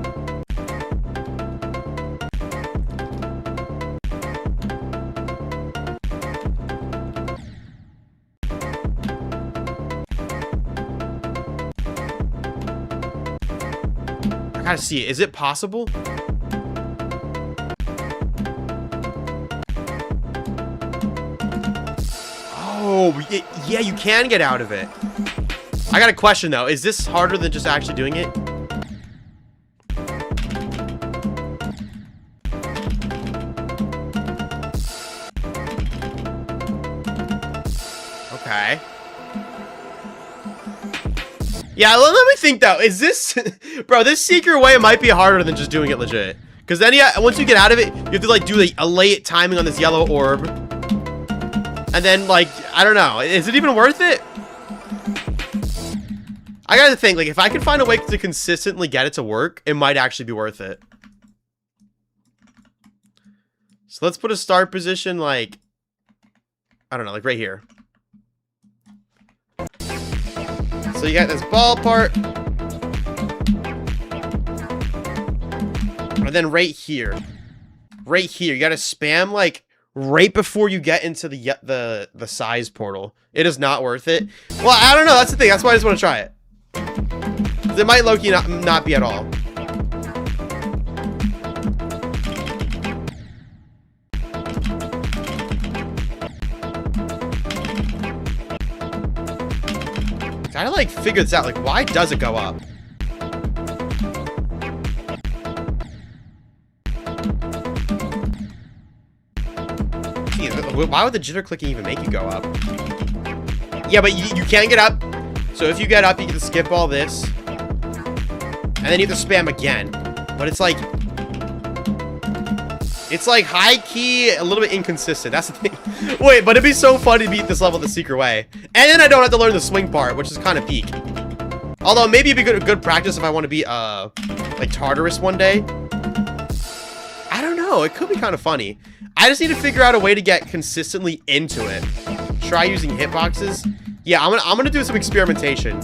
I gotta see it. Is it possible? Oh, yeah, you can get out of it. I got a question, though. Is this harder than just actually doing it? Okay. Yeah, let me think, though. Is this... Bro, this secret way might be harder than just doing it legit. Because then, yeah, once you get out of it, you have to, like, do a late timing on this yellow orb. And then, like, I don't know. Is it even worth it? I gotta think, like, if I can find a way to consistently get it to work, it might actually be worth it. So let's put a start position, like, I don't know, like right here. So you got this ball part. And then right here. Right here. You gotta spam, like, right before you get into the size portal. It is not worth it. Well, I don't know. That's the thing. That's why I just want to try it. It might low-key not be at all. like figure this out. Like, why does it go up? Gee, why would the jitter clicking even make you go up? Yeah, but you can get up. So if you get up, you get to skip all this. And then you have to spam again. But it's like high key, a little bit inconsistent. That's the thing. Wait, but it'd be so fun to beat this level the secret way. And then I don't have to learn the swing part, which is kind of peak. Although maybe it'd be good practice if I want to be like Tartarus one day. I don't know. It could be kind of funny. I just need to figure out a way to get consistently into it. Try using hitboxes. Yeah, I'm gonna do some experimentation.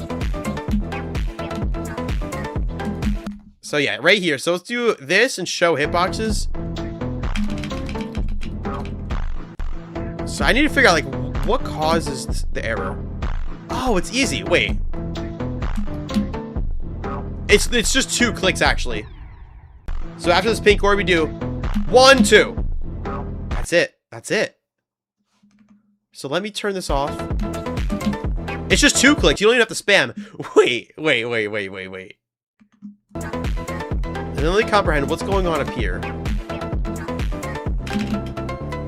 So yeah, right here. So let's do this and show hitboxes. So I need to figure out, like, what causes the error. Oh, it's easy. Wait. It's just 2 clicks, actually. So after this pink orb, we do 1, 2. That's it. That's it. So let me turn this off. It's just 2 clicks. You don't even have to spam. Wait. And then let me comprehend what's going on up here.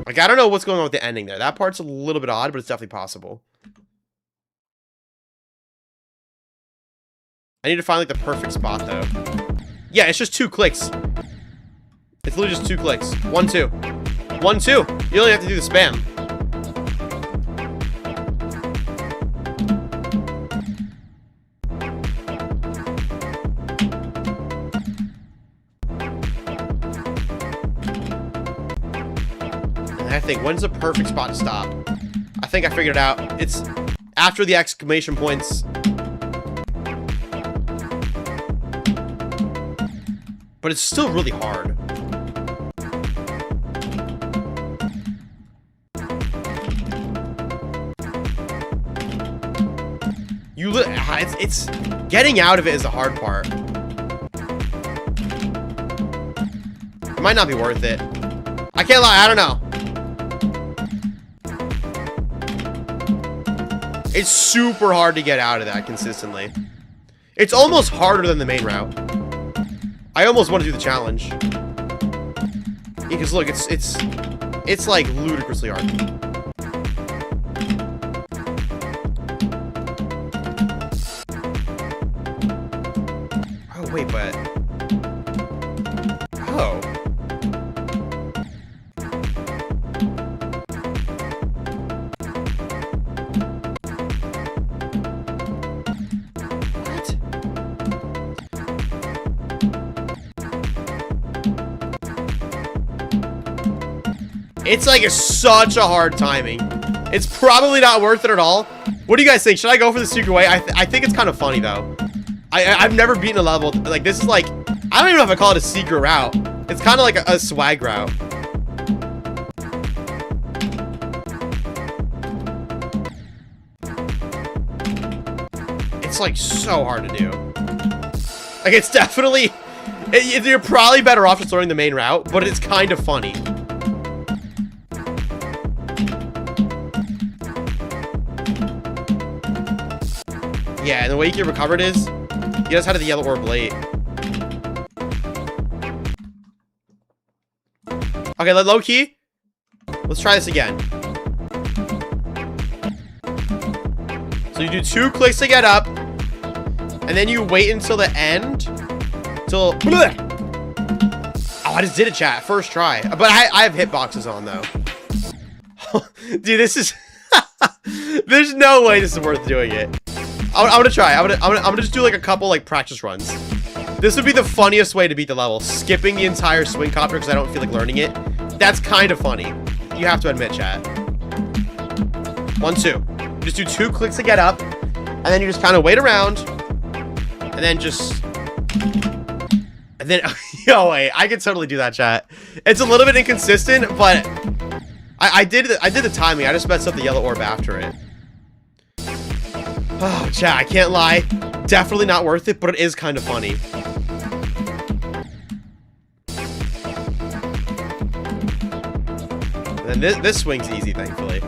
Like, I don't know what's going on with the ending there. That part's a little bit odd, but it's definitely possible. I need to find, like, the perfect spot, though. Yeah, it's just 2 clicks. It's literally just 2 clicks. 1, 2. 1, 2. You only have to do the spam. I think, when's the perfect spot to stop? I think I figured it out. It's after the exclamation points. But it's still really hard. It's getting out of it is the hard part. It might not be worth it. I can't lie, I don't know. It's super hard to get out of that consistently. It's almost harder than the main route. I almost want to do the challenge. Because look, it's like ludicrously hard. Oh wait, but oh. It's like such a hard timing. It's probably not worth it at all. What do you guys think? Should I go for the secret way? I think it's kind of funny though. I've never beaten a level like this. Is like, I don't even know if I call it a secret route. It's kind of like a swag route. It's like so hard to do. Like, it's definitely you're probably better off just learning the main route, but it's kind of funny. Yeah, and the way you can recover it is, he does have the yellow orb late. Okay, low key. Let's try this again. So you do 2 clicks to get up, and then you wait until the end. Till. Bleh! Oh, I just did it, chat. First try. But I have hitboxes on though. Dude, this is. There's no way this is worth doing it. I'm gonna try. I'm gonna just do like a couple like practice runs. This would be the funniest way to beat the level. Skipping the entire swing copter because I don't feel like learning it. That's kind of funny. You have to admit, chat. 1, 2. Just do 2 clicks to get up, and then you just kind of wait around, and then just, and then yo, wait, I can totally do that, chat. It's a little bit inconsistent, but I did the timing. I just messed up the yellow orb after it. Oh, chat, I can't lie. Definitely not worth it, but it is kind of funny. And then this swing's easy, thankfully.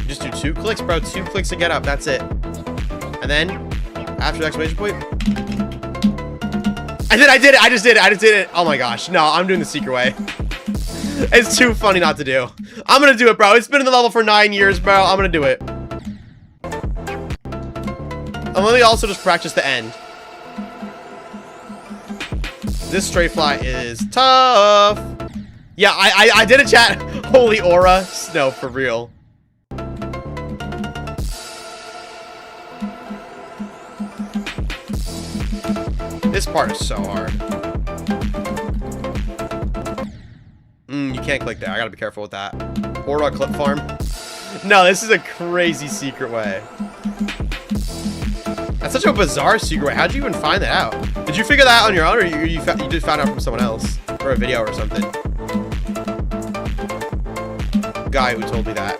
Just do 2 clicks, bro. 2 clicks to get up. That's it. And then, after the exclamation point. I did it. I just did it. Oh my gosh. No, I'm doing the secret way. It's too funny not to do. I'm gonna do it, bro. It's been in the level for 9 years, bro. I'm gonna do it. And let me also just practice the end. This straight fly is tough. Yeah, I did a chat. Holy aura. No, for real. This part is so hard. You can't click there. I gotta be careful with that. Aura clip farm. No, this is a crazy secret way. That's such a bizarre secret way. How'd you even find that out? Did you figure that out on your own, or you just found out from someone else? Or a video or something? Guy who told me that.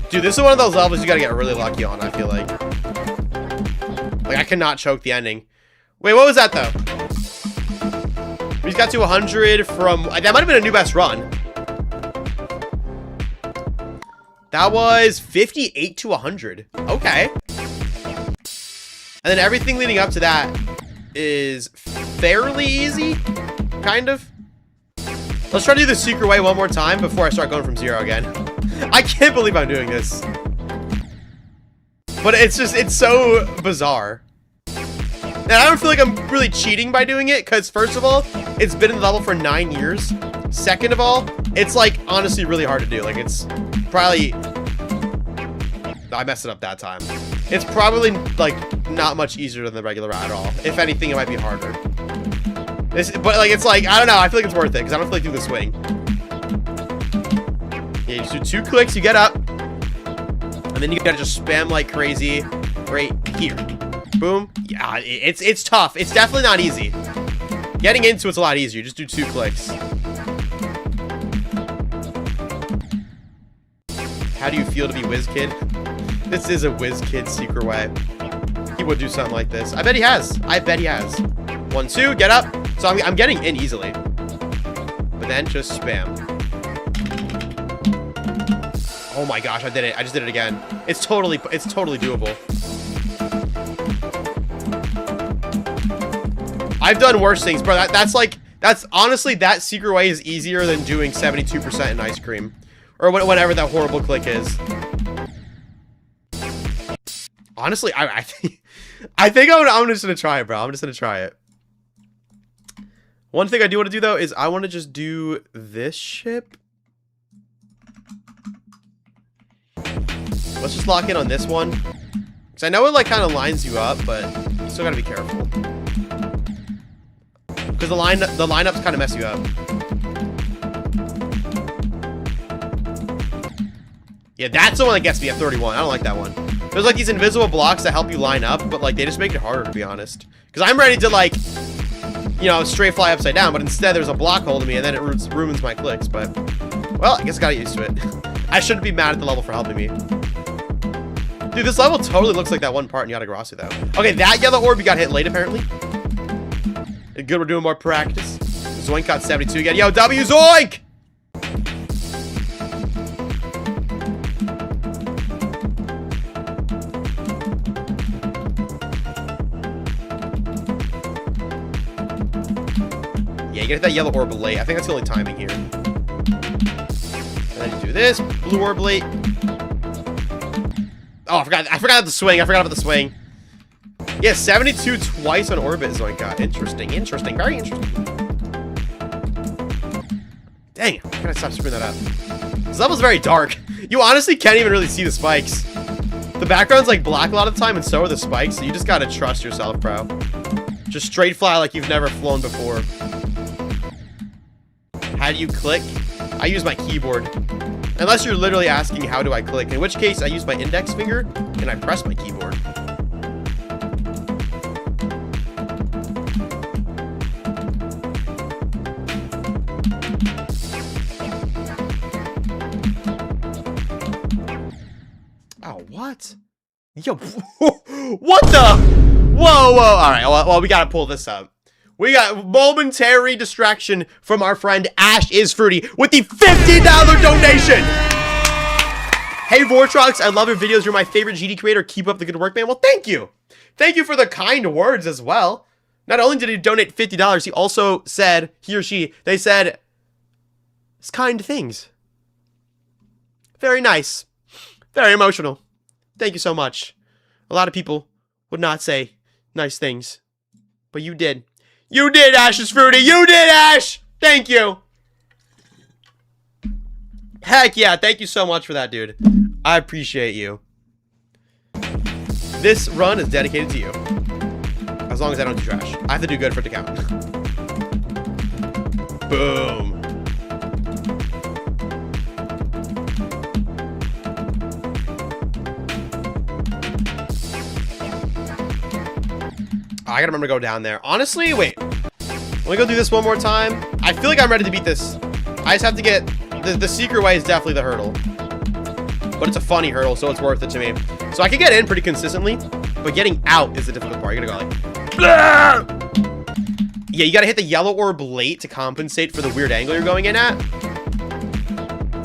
Dude, this is one of those levels you gotta get really lucky on, I feel like. Like, I cannot choke the ending. Wait, what was that, though? He's got to 100 from... That might have been a new best run. That was 58 to 100. Okay. And then everything leading up to that is fairly easy. Kind of. Let's try to do the secret way one more time before I start going from 0 again. I can't believe I'm doing this. But it's so bizarre. And I don't feel like I'm really cheating by doing it, because first of all, it's been in the level for 9 years. Second of all, it's like honestly really hard to do. Like it's probably... I messed it up that time. It's probably like not much easier than the regular route at all. If anything, it might be harder. But like it's like, I don't know, I feel like it's worth it, because I don't feel like doing the swing. Yeah, you just do 2 clicks, you get up. And then you gotta just spam like crazy right here. Boom. Yeah, it's tough. It's definitely not easy. Getting into it's a lot easier. You just do 2 clicks. How do you feel to be WizKid? This is a WizKid secret way. He would do something like this. I bet he has. I bet he has. 1, 2, get up. So I'm getting in easily. But then just spam. Oh my gosh, I did it. I just did it again. It's totally doable. I've done worse things, bro. That's honestly, that secret way is easier than doing 72% in ice cream. Or whatever that horrible click is. Honestly, I think I'm just gonna try it, bro. I'm just gonna try it. One thing I do want to do, though, is I want to just do this ship. Let's just lock in on this one. Because I know it, like, kind of lines you up, but you still gotta be careful. Because the lineups kind of mess you up. Yeah, that's the one that gets me at 31. I don't like that one. There's, like, these invisible blocks that help you line up, but, like, they just make it harder, to be honest. Because I'm ready to, like, you know, straight fly upside down, but instead there's a block holding me, and then it ruins my clicks, but... Well, I guess I got used to it. I shouldn't be mad at the level for helping me. Dude, this level totally looks like that one part in Yatagarasu, though. Okay, that yellow orb, you got hit late, apparently. Good, we're doing more practice. Zoink got 72 again. Yo, W Zoink! Yeah, you get that yellow orb late. I think that's the only timing here. And then you do this. Blue orb late. Oh, I forgot the swing. I forgot about the swing. Yeah, 72 twice on orbit Zoink got. Interesting. Very interesting. Dang it. I gotta stop screwing that up. This level's very dark. You honestly can't even really see the spikes. The background's like black a lot of the time, and so are the spikes, so you just gotta trust yourself, bro. Just straight fly like you've never flown before. How do you click? I use my keyboard. Unless you're literally asking how do I click, in which case I use my index finger and I press my keyboard. Oh, what? Yo, what the? Whoa, whoa. All right, well, we gotta pull this up. We got momentary distraction from our friend Ash is Fruity with the $50 donation. Hey, Vortrox, I love your videos. You're my favorite GD creator. Keep up the good work, man. Well, thank you. Thank you for the kind words as well. Not only did he donate $50, he also said, he or she, they said, it's kind things. Very nice. Very emotional. Thank you so much. A lot of people would not say nice things, but you did. You did, Ash is Fruity. You did, Ash. Thank you. Heck yeah. Thank you so much for that, dude. I appreciate you. This run is dedicated to you. As long as I don't do trash. I have to do good for it to count. Boom. I gotta remember to go down there. Honestly, wait. Let me go do this one more time. I feel like I'm ready to beat this. I just have to get... The secret way is definitely the hurdle. But it's a funny hurdle, so it's worth it to me. So I can get in pretty consistently, but getting out is the difficult part. You gotta go like... Blah! Yeah, you gotta hit the yellow orb late to compensate for the weird angle you're going in at.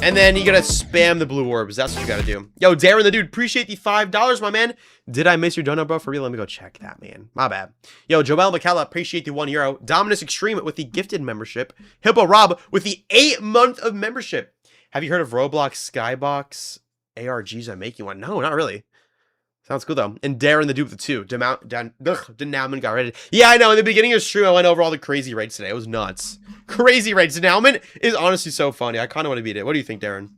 And then you gotta spam the blue orbs. That's what you gotta do. Yo, Darren the dude, appreciate the $5, my man. Did I miss your donut, bro? For real? Let me go check that, man. My bad. Yo, Joel McKella, appreciate the €1. Dominus Extreme with the gifted membership. Hippo Rob with the 8-month of membership. Have you heard of Roblox Skybox ARGs? I'm making one. No, not really. Sounds cool, though. And Darren the dude with the 2. Denouement got rated. Yeah, I know. In the beginning of the stream, I went over all the crazy rates today. It was nuts. Crazy rates. Denouement is honestly so funny. I kind of want to beat it. What do you think, Darren?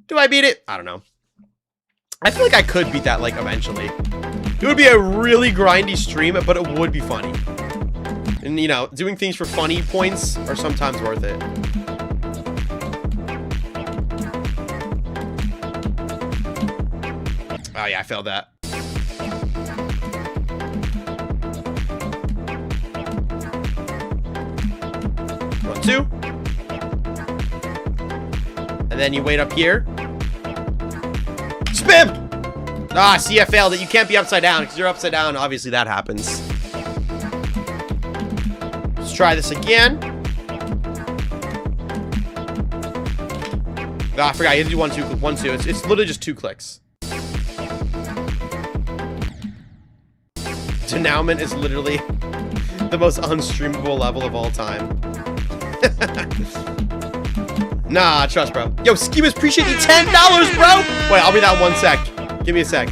Do I beat it? I don't know. I feel like I could beat that, like, eventually. It would be a really grindy stream, but it would be funny. And, you know, doing things for funny points are sometimes worth it. Oh, yeah, I failed that. One, two. And then you wait up here. Spam! Ah, see, I failed it. You can't be upside down, because you're upside down. Obviously, that happens. Let's try this again. Ah, I forgot. You have to do 1, 2, 1, 2. It's literally just 2 clicks. Denouement is literally the most unstreamable level of all time. Nah, trust, bro. Yo, Schemas, appreciate the $10, bro. Wait, I'll be that 1 sec. Give me a sec.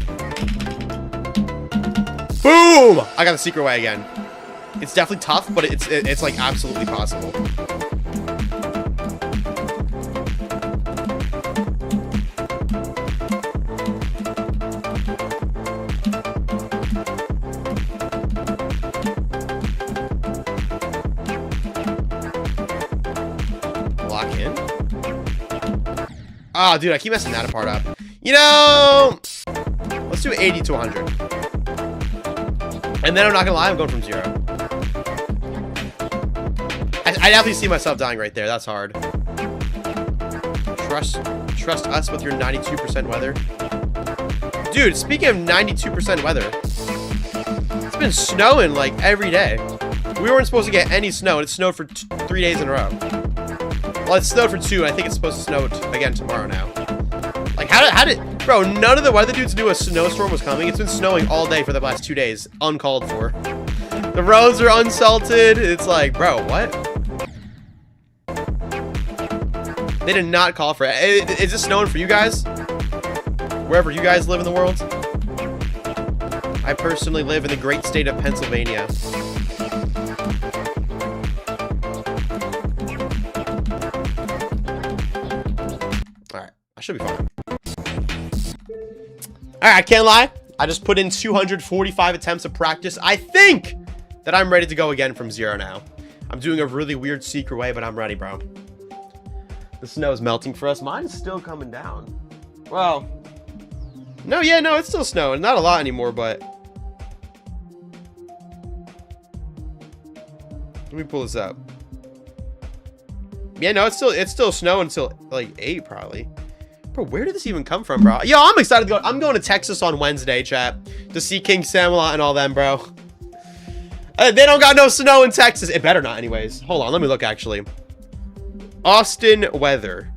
Boom! I got the secret way again. It's definitely tough, but it's like absolutely possible. Lock in. Oh, dude, I keep messing that part up. You know, let's do 80 to 100. And then I'm not gonna lie, I'm going from 0. I definitely see myself dying right there. That's hard. Trust us with your 92% weather. Dude, speaking of 92% weather, it's been snowing like every day. We weren't supposed to get any snow, and it snowed for 3 days in a row. Well, it snowed for 2, and I think it's supposed to snow again tomorrow now. Like, how did... Bro, none of the weather dudes knew a snowstorm was coming. It's been snowing all day for the last 2 days. Uncalled for. The roads are unsalted. It's like, bro, what? They did not call for it. Is it snowing for you guys? Wherever you guys live in the world? I personally live in the great state of Pennsylvania. Alright, I should be fine. Alright, I can't lie. I just put in 245 attempts of practice. I think that I'm ready to go again from 0 now. I'm doing a really weird secret way, but I'm ready, bro. The snow is melting for us. Mine's still coming down. Well, no, yeah, no, it's still snowing. Not a lot anymore, but... Let me pull this up. Yeah, no, it's still snowing until, like, 8, probably. Bro, where did this even come from, bro? Yo, I'm excited to go. I'm going to Texas on Wednesday, chat. to see King Samalot and all them, bro. They don't got no snow in Texas. It better not, anyways. Hold on, let me look, actually. Austin weather.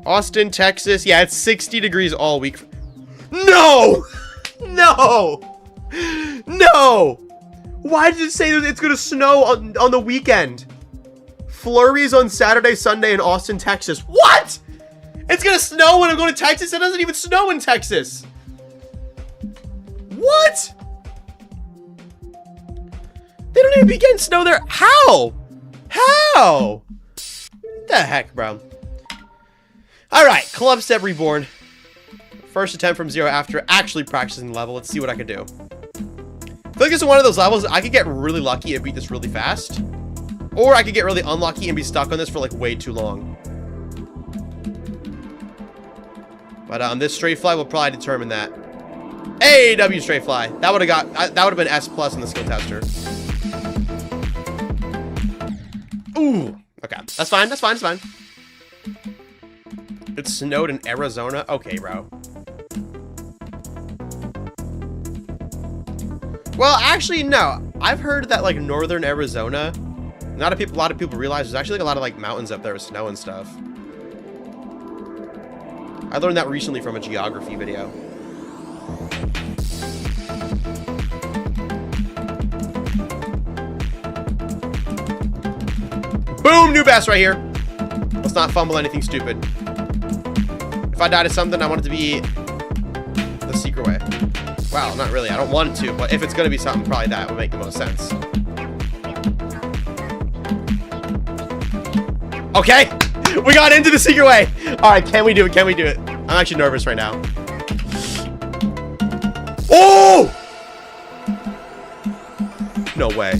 Austin, Texas. Yeah, it's 60 degrees all week. No! No! No! Why did it say that it's gonna snow on the weekend? Flurries on Saturday, Sunday in Austin, Texas. What? It's gonna snow when I'm going to Texas? It doesn't even snow in Texas. What? They don't even be getting snow there. How? How? What the heck, bro? Alright, Clubstep Reborn. First attempt from 0 after actually practicing the level. Let's see what I can do. I feel like this is one of those levels I could get really lucky and beat this really fast. Or I could get really unlucky and be stuck on this for like way too long. But this straight fly will probably determine that. Hey, W straight fly. That would have been S+ in the skill tester. Ooh. Okay. That's fine. That's fine. That's fine. It snowed in Arizona? Okay, bro. Well, actually, no. I've heard that, like, northern Arizona, a lot of people realize there's actually, like, a lot of, like, mountains up there with snow and stuff. I learned that recently from a geography video. Boom! New best right here. Let's not fumble anything stupid. If I die to something, I want it to be the secret way. Wow, not really. I don't want it to, but if it's going to be something, probably that would make the most sense. Okay! We got into the secret way! Alright, can we do it? Can we do it? I'm actually nervous right now. Oh! No way.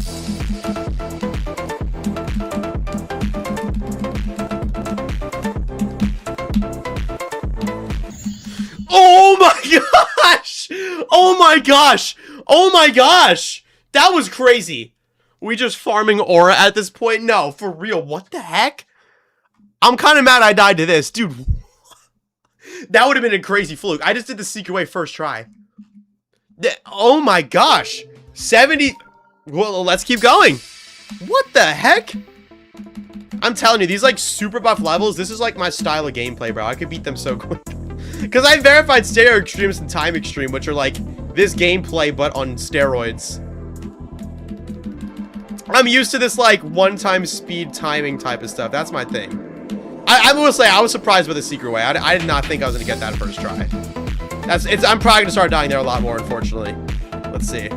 Oh my gosh! Oh my gosh! Oh my gosh! That was crazy. We just farming aura at this point? No, for real. What the heck? I'm kind of mad I died to this. Dude, that would have been a crazy fluke. I just did the secret way first try. Oh my gosh. 70... Well, let's keep going. What the heck? I'm telling you, these like super buff levels, this is like my style of gameplay, bro. I could beat them so quick. Because I verified Stereo Extremes and Time Extreme, which are like this gameplay, but on steroids. I'm used to this like one-time speed timing type of stuff. That's my thing. I will say, I was surprised by the secret way. I did not think I was going to get that first try. I'm probably going to start dying there a lot more, unfortunately. Let's see.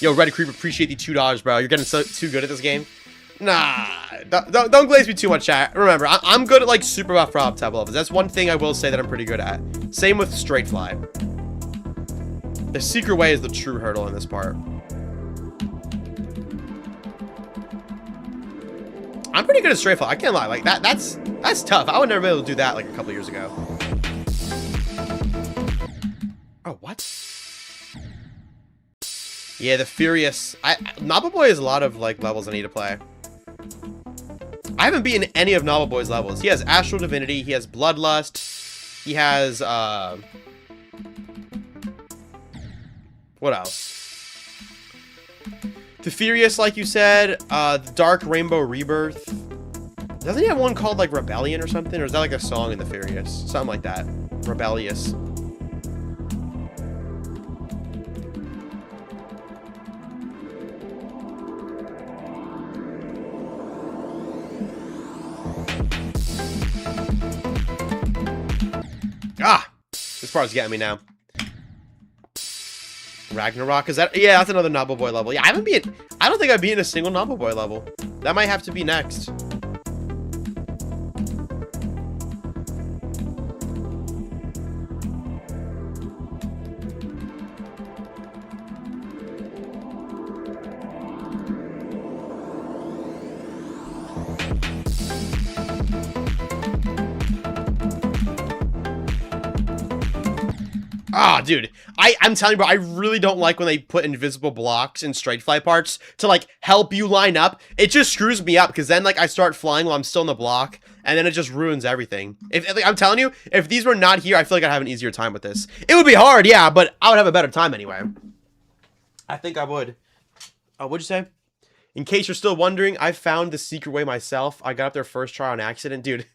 Yo, Red Creep, appreciate the $2, bro. You're getting too good at this game. Nah, don't glaze me too much, chat. Remember, I'm good at like super buff prop tab levels. That's one thing I will say that I'm pretty good at. Same with straight fly. The secret way is the true hurdle in this part. I'm pretty good at straight fly. I can't lie. Like that's tough. I would never be able to do that like a couple years ago. Oh, what? Yeah, the Furious. Naba Boy has a lot of like levels I need to play. I haven't beaten any of Naba Boy's levels. He has Astral Divinity. He has Bloodlust. He has what else? The Furious, like you said, the Dark Rainbow Rebirth. Doesn't he have one called like Rebellion or something? Or is that like a song in the Furious? Something like that. Rebellious. Ah! This part's getting me now. Ragnarok, is that? Yeah, that's another Naba Boy level. Yeah, I don't think I've beaten a single Naba Boy level. That might have to be next. Ah, dude, I'm telling you, bro, I really don't like when they put invisible blocks in straight fly parts to, like, help you line up. It just screws me up, because then, like, I start flying while I'm still in the block, and then it just ruins everything. Like, I'm telling you, if these were not here, I feel like I'd have an easier time with this. It would be hard, yeah, but I would have a better time anyway. I think I would. What'd you say? In case you're still wondering, I found the secret way myself. I got up there first try on accident. Dude,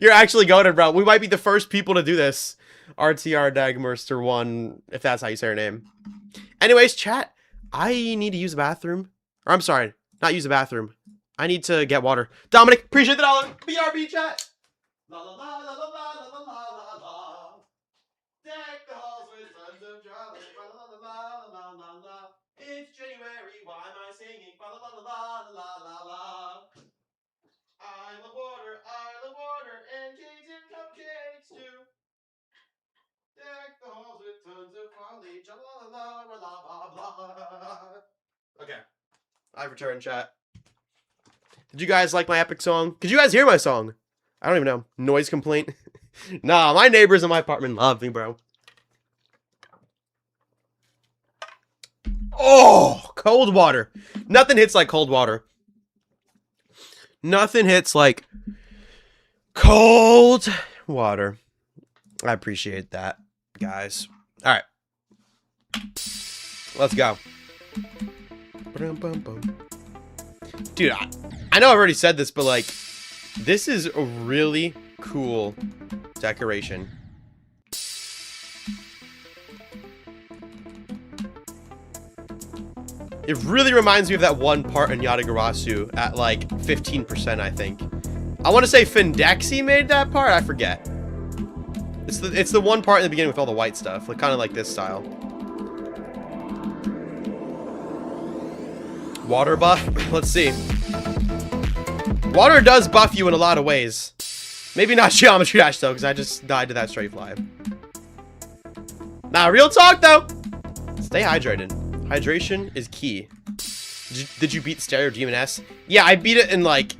you're actually goated, bro. We might be the first people to do this. RTR Dagmerster 1, if that's how you say her name. Anyways, chat, I need to use the bathroom. Or I'm sorry, not use the bathroom. I need to get water. Dominic, appreciate the $1. BRB, chat. La la la la la la la la la. Deck the halls with tons of jolly. La la la la la la la. It's January, why am I singing? La la la la la la la. I love water, and cakes and cupcakes too. Deck the halls with tons of foliage, la la la la blah blah. Okay, I've returned, chat. Did you guys like my epic song? Did you guys hear my song? I don't even know. Noise complaint? Nah, my neighbors in my apartment love me, bro. Oh, cold water. Nothing hits like cold water. Nothing hits like cold water. I appreciate that, guys. All right. Let's go. Dude, I know I've already said this, but, like, this is a really cool decoration. It really reminds me of that one part in Yatagarasu at, like, 15%, I think. I want to say Findexy made that part? I forget. It's the one part in the beginning with all the white stuff. Like, kind of like this style. Water buff? Let's see. Water does buff you in a lot of ways. Maybe not Geometry Dash, though, because I just died to that straight fly. Nah, real talk, though. Stay hydrated. Hydration is key. Did you beat Stereo Demoness? Yeah, I beat it in, like,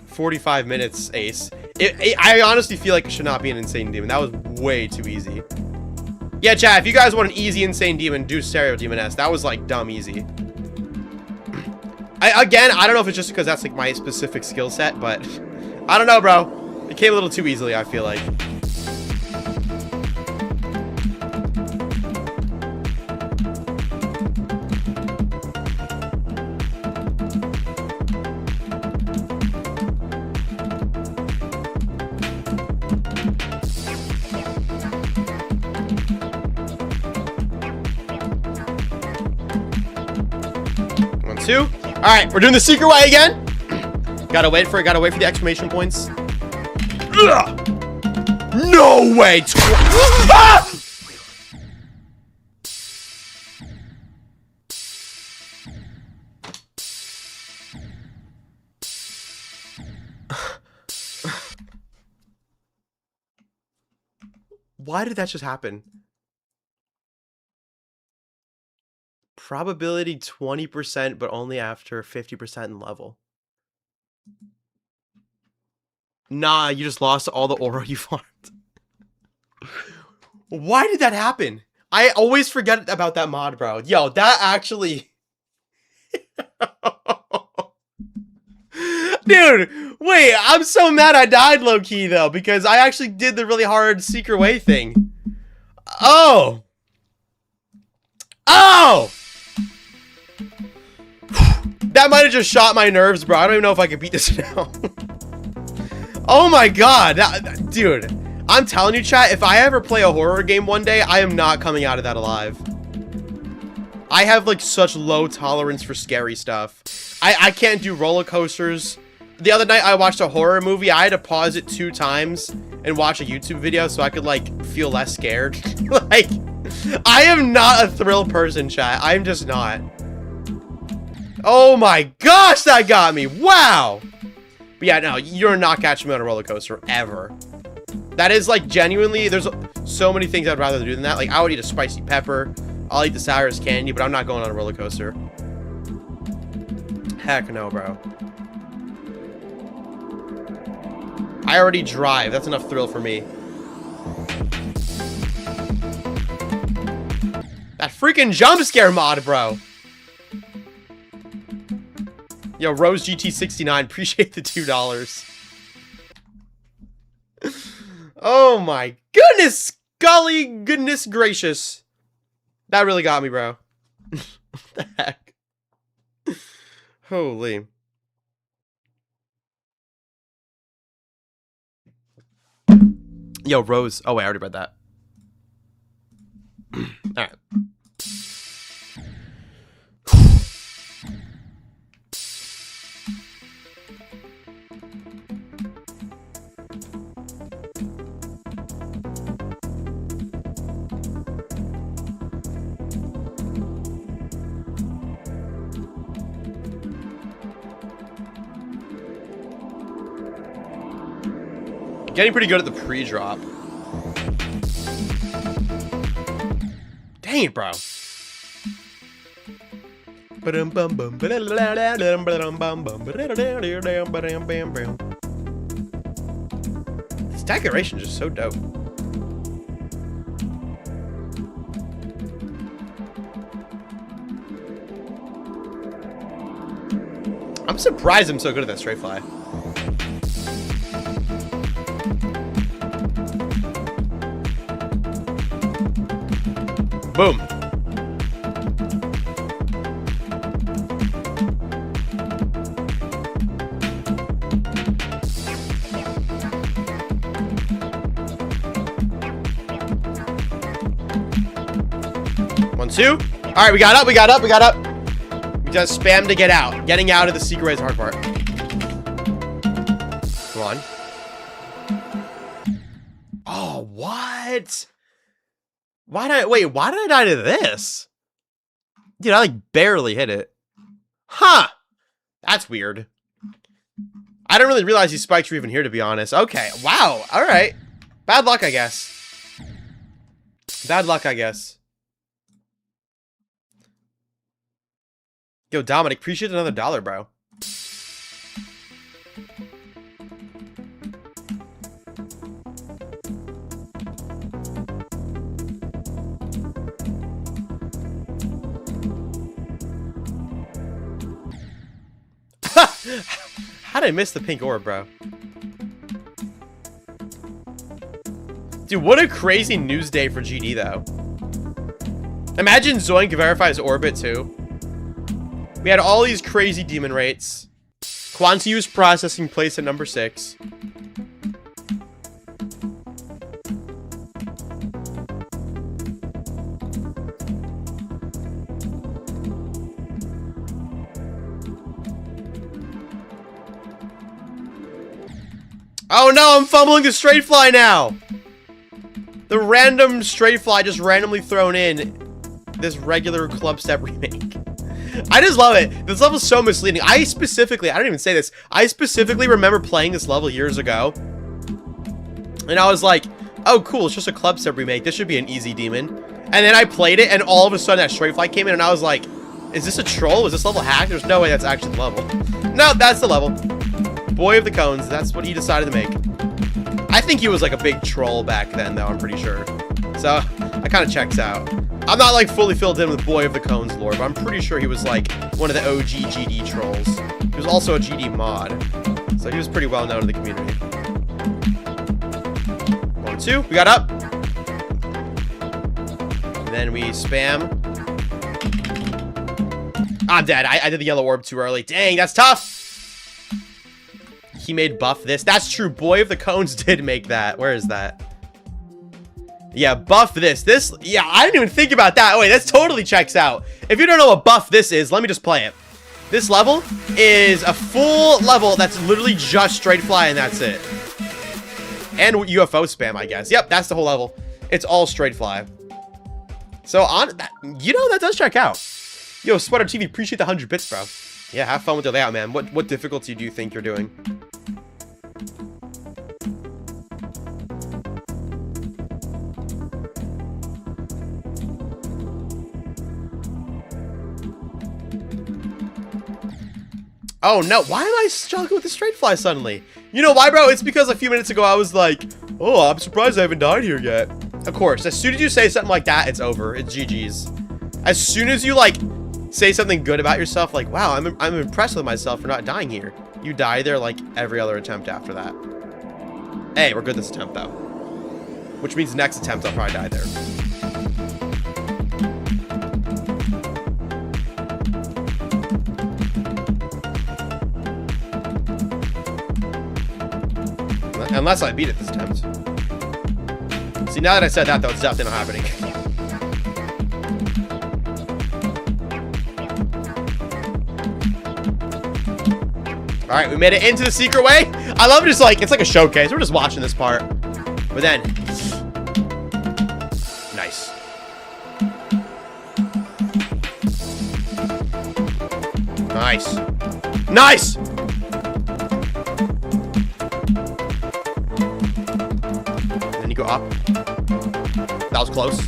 45 minutes, Ace. I honestly feel like it should not be an Insane Demon. That was way too easy. Yeah, chat, if you guys want an easy Insane Demon, do Stereo Demoness. That was, like, dumb easy. Again, I don't know if it's just because that's, like, my specific skill set, but I don't know, bro. It came a little too easily, I feel like. Two. All right, we're doing the secret way again. Gotta wait for the exclamation points. Ugh. No way. Ah! Why did that just happen? Probability 20%, but only after 50% in level. Nah, you just lost all the aura you farmed. Why did that happen? I always forget about that mod, bro. Yo, that actually... Dude, wait, I'm so mad I died low-key, though, because I actually did the really hard secret way thing. Oh! Oh! That might have just shot my nerves, bro. I don't even know if I can beat this now. Oh my god. Dude, I'm telling you, chat, if I ever play a horror game one day, I am not coming out of that alive. I have, like, such low tolerance for scary stuff. I can't do roller coasters. The other night, I watched a horror movie. I had to pause it 2 times and watch a YouTube video so I could, like, feel less scared. Like, I am not a thrill person, chat. I'm just not. Oh my gosh, that got me. Wow. But yeah, no, you're not catching me on a roller coaster ever. That is, like, genuinely, there's so many things I'd rather do than that. Like, I would eat a spicy pepper. I'll eat the sourest candy, but I'm not going on a roller coaster. Heck no, bro. I already drive. That's enough thrill for me. freaking jump scare mod, bro. Yo, Rose GT69, appreciate the $2. Oh my goodness, golly goodness gracious. That really got me, bro. What the heck? Holy. Yo, Rose. Oh, wait, I already read that. Alright. Getting pretty good at the pre-drop. Dang it, bro. This decoration is just so dope. I'm surprised I'm so good at that straight fly. Boom. One, two. All right, we got up, we got up, we got up. We just spam to get out. Getting out of the secret is the hard part. Come on. Oh, what? Why did I die to this? Dude, I like barely hit it. Huh. That's weird. I didn't really realize these spikes were even here, to be honest. Okay. Wow. All right. Bad luck, I guess. Bad luck, I guess. Yo, Dominic, appreciate another $1, bro. How did I miss the pink orb, bro? Dude, what a crazy news day for GD, though. Imagine Zoink verifies orbit, too. We had all these crazy demon rates. Quantiuse processing placed at number 6. Oh no, I'm fumbling the straight fly now! The random straight fly just randomly thrown in this regular Clubstep remake. I just love it. This level's so misleading. I don't even say this. I specifically remember playing this level years ago. And I was like, oh cool, it's just a Clubstep remake. This should be an easy demon. And then I played it and all of a sudden that straight fly came in and I was like, is this a troll? Is this level hacked? There's no way that's actually the level. No, that's the level. Boy of the Cones, that's what he decided to make. I think he was like a big troll back then, though, I'm pretty sure. So, that kind of checks out. I'm not like fully filled in with Boy of the Cones lore, but I'm pretty sure he was like one of the OG GD trolls. He was also a GD mod. So he was pretty well known in the community. 1, 2, we got up. And then we spam. I'm dead. I did the yellow orb too early. Dang, that's tough. He made buff this. That's true. Boy of the Cones did make that. Where is that? Yeah, buff this. Yeah, I didn't even think about that. Wait, that totally checks out. If you don't know what buff this is, let me just play it. This level is a full level that's literally just straight fly and that's it. And UFO spam, I guess. Yep, that's the whole level. It's all straight fly. So, that does check out. Yo, Sweater TV, appreciate the 100 bits, bro. Yeah, have fun with the layout, man. What difficulty do you think you're doing? Oh no, why am I struggling with the straight fly suddenly? You know why, bro? It's because a few minutes ago I was like, oh, I'm surprised I haven't died here yet. Of course, as soon as you say something like that, it's over. It's GG's. As soon as you, like, say something good about yourself, like, wow, I'm impressed with myself for not dying here. You die there, like, every other attempt after that. Hey, we're good this attempt, though. Which means next attempt, I'll probably die there. Unless I beat it this attempt. See, now that I said that, though, it's definitely not happening. Alright, we made it into the secret way. I love it, just like, it's like a showcase. We're just watching this part. But then... Nice. Nice. Nice! Then you go up. That was close.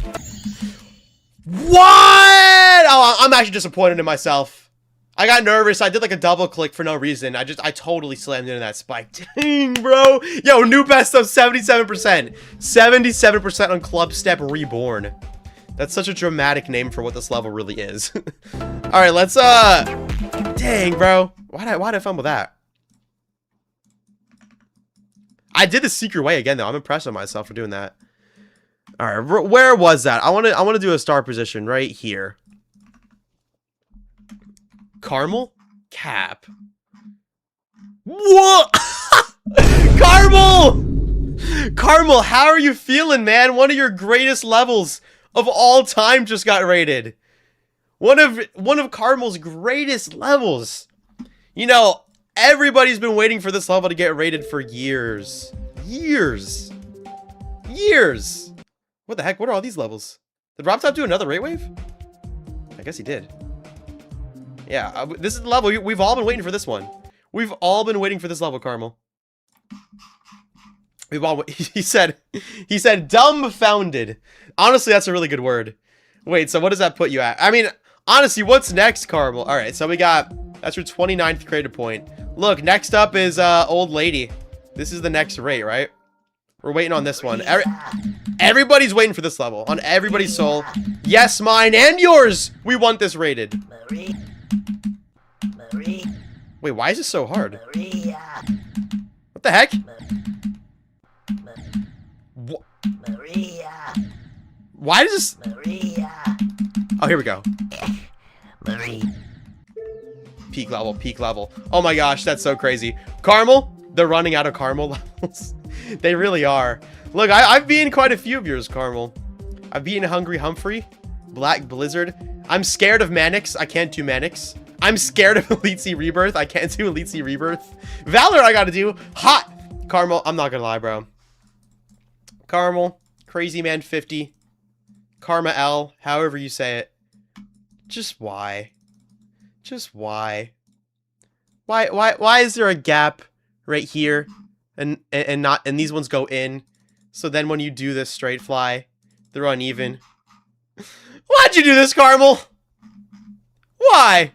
What? Oh, I'm actually disappointed in myself. I got nervous. I did like a double click for no reason. I totally slammed into that spike. Dang, bro. Yo, new best of 77%. 77% on Clubstep Reborn. That's such a dramatic name for what this level really is. All right, let's, dang, bro. Why'd I fumble that? I did the secret way again, though. I'm impressed with myself for doing that. All right, where was that? I want to do a star position right here. Caramel? Cap. What? Caramel! Caramel, how are you feeling, man? One of your greatest levels of all time just got rated. One of Caramel's greatest levels. You know, everybody's been waiting for this level to get rated for years. Years. Years. What the heck? What are all these levels? Did RobTop do another rate wave? I guess he did. Yeah, this is the level. We've all been waiting for this one. We've all been waiting for this level, Caramel. We've all... He said dumbfounded. Honestly, that's a really good word. Wait, so what does that put you at? I mean, honestly, what's next, Caramel? All right, so we got... That's your 29th creative point. Look, next up is Old Lady. This is the next rate, right? We're waiting on this one. Everybody's waiting for this level. On everybody's soul. Yes, mine and yours. We want this rated. Wait, why is this so hard? What the heck? Why does this... Oh, here we go. Peak level, peak level. Oh my gosh, that's so crazy. Caramel, they're running out of Caramel levels. They really are. Look, I've beaten quite a few of yours, Caramel. I've beaten Hungry Humphrey, Black Blizzard. I'm scared of Manix. I can't do Manix. I'm scared of Elite C Rebirth. I can't do Elite C Rebirth. Valor, I gotta do. Hot. Caramel, I'm not gonna lie, bro. Caramel, Crazy Man 50, Karma L, however you say it. Just why? Just why? Why is there a gap right here and these ones go in? So then when you do this straight fly, they're uneven. Why'd you do this, Caramel? Why?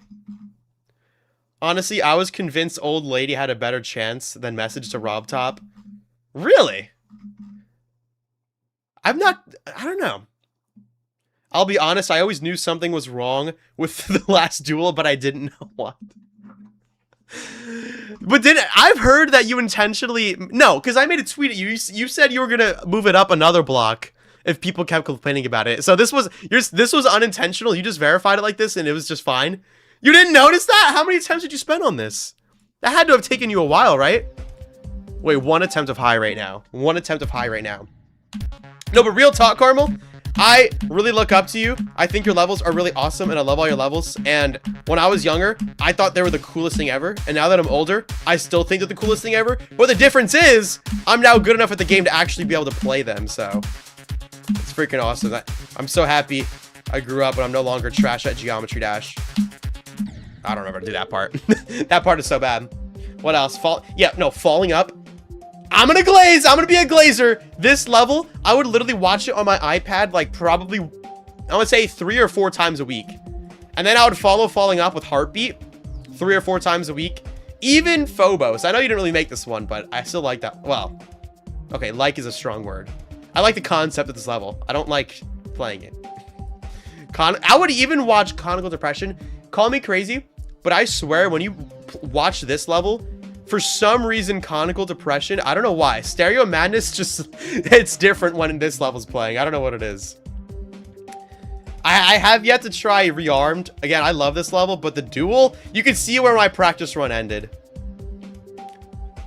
Honestly, I was convinced Old Lady had a better chance than Message to RobTop. Really? I don't know. I'll be honest, I always knew something was wrong with the last duel, but I didn't know what. But I've heard that you intentionally... No, because I made a tweet at you. You said you were going to move it up another block if people kept complaining about it. So this was unintentional. You just verified it like this and it was just fine. You didn't notice that? How many attempts did you spend on this? That had to have taken you a while, right? Wait, one attempt of high right now. One attempt of high right now. No, but real talk, Caramel. I really look up to you. I think your levels are really awesome, and I love all your levels. And when I was younger, I thought they were the coolest thing ever. And now that I'm older, I still think they're the coolest thing ever. But the difference is, I'm now good enough at the game to actually be able to play them. So, it's freaking awesome. I'm so happy I grew up and I'm no longer trash at Geometry Dash. I don't remember to do that part. That part is so bad. What else? Falling up. I'm gonna glaze. I'm gonna be a glazer. This level, I would literally watch it on my iPad like probably, I would say 3 or 4 times a week. And then I would follow Falling Up with Heartbeat 3 or 4 times a week. Even Phobos. I know you didn't really make this one, but I still like that. Well, okay, like is a strong word. I like the concept of this level. I don't like playing it. I would even watch Conical Depression. Call me crazy, but I swear when you watch this level, for some reason, Conical Depression, I don't know why. Stereo Madness just, it's different when this level's playing. I don't know what it is. I have yet to try Rearmed. Again, I love this level, but the duel, you can see where my practice run ended.